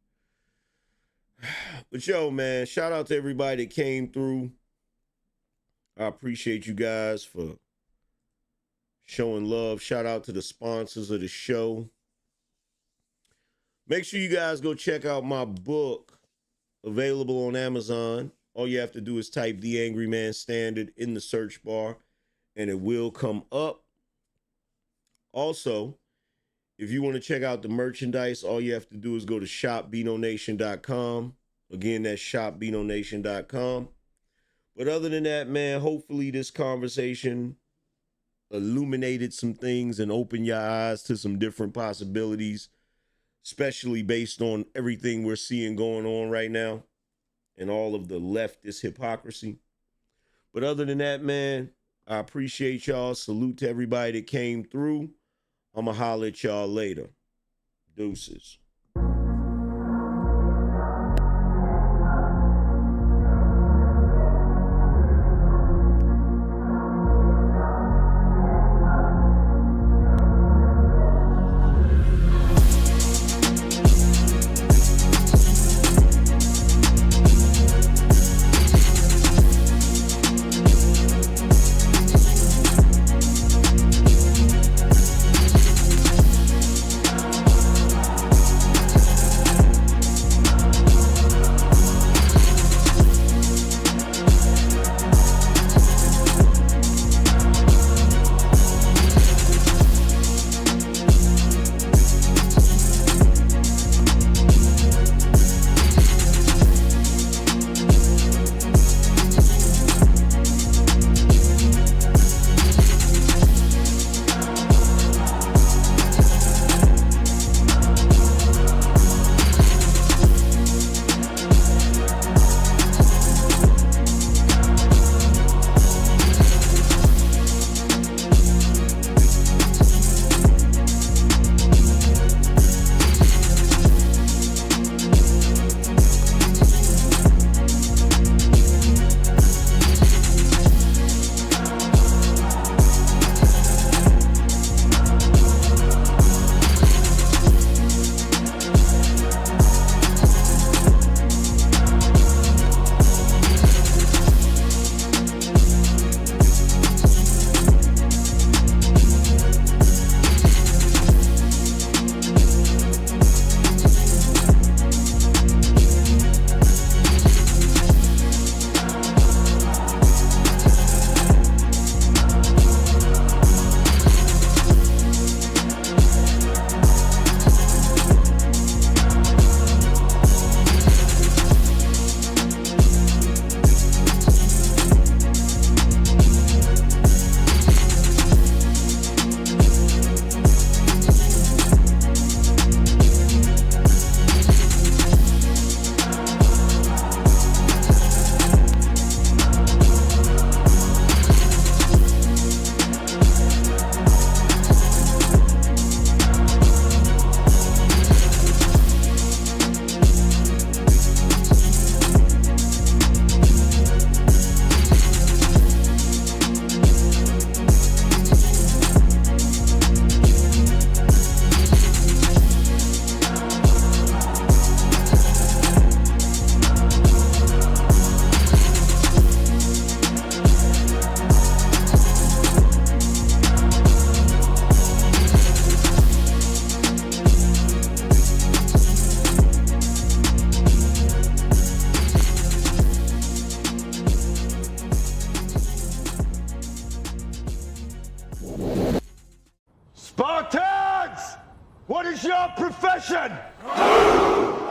But yo, man, shout out to everybody that came through. I appreciate you guys for showing love. Shout out to the sponsors of the show. Make sure you guys go check out my book, available on Amazon. All you have to do is type The Angryman Standard in the search bar, and it will come up. Also, if you want to check out the merchandise, all you have to do is go to shopBinoNation.com. Again, that's shopBinoNation.com. But other than that, man, hopefully this conversation illuminated some things and opened your eyes to some different possibilities, especially based on everything we're seeing going on right now and all of the leftist hypocrisy. But other than that, man, I appreciate y'all. Salute to everybody that came through. I'm going to holler at y'all later. Deuces. your profession?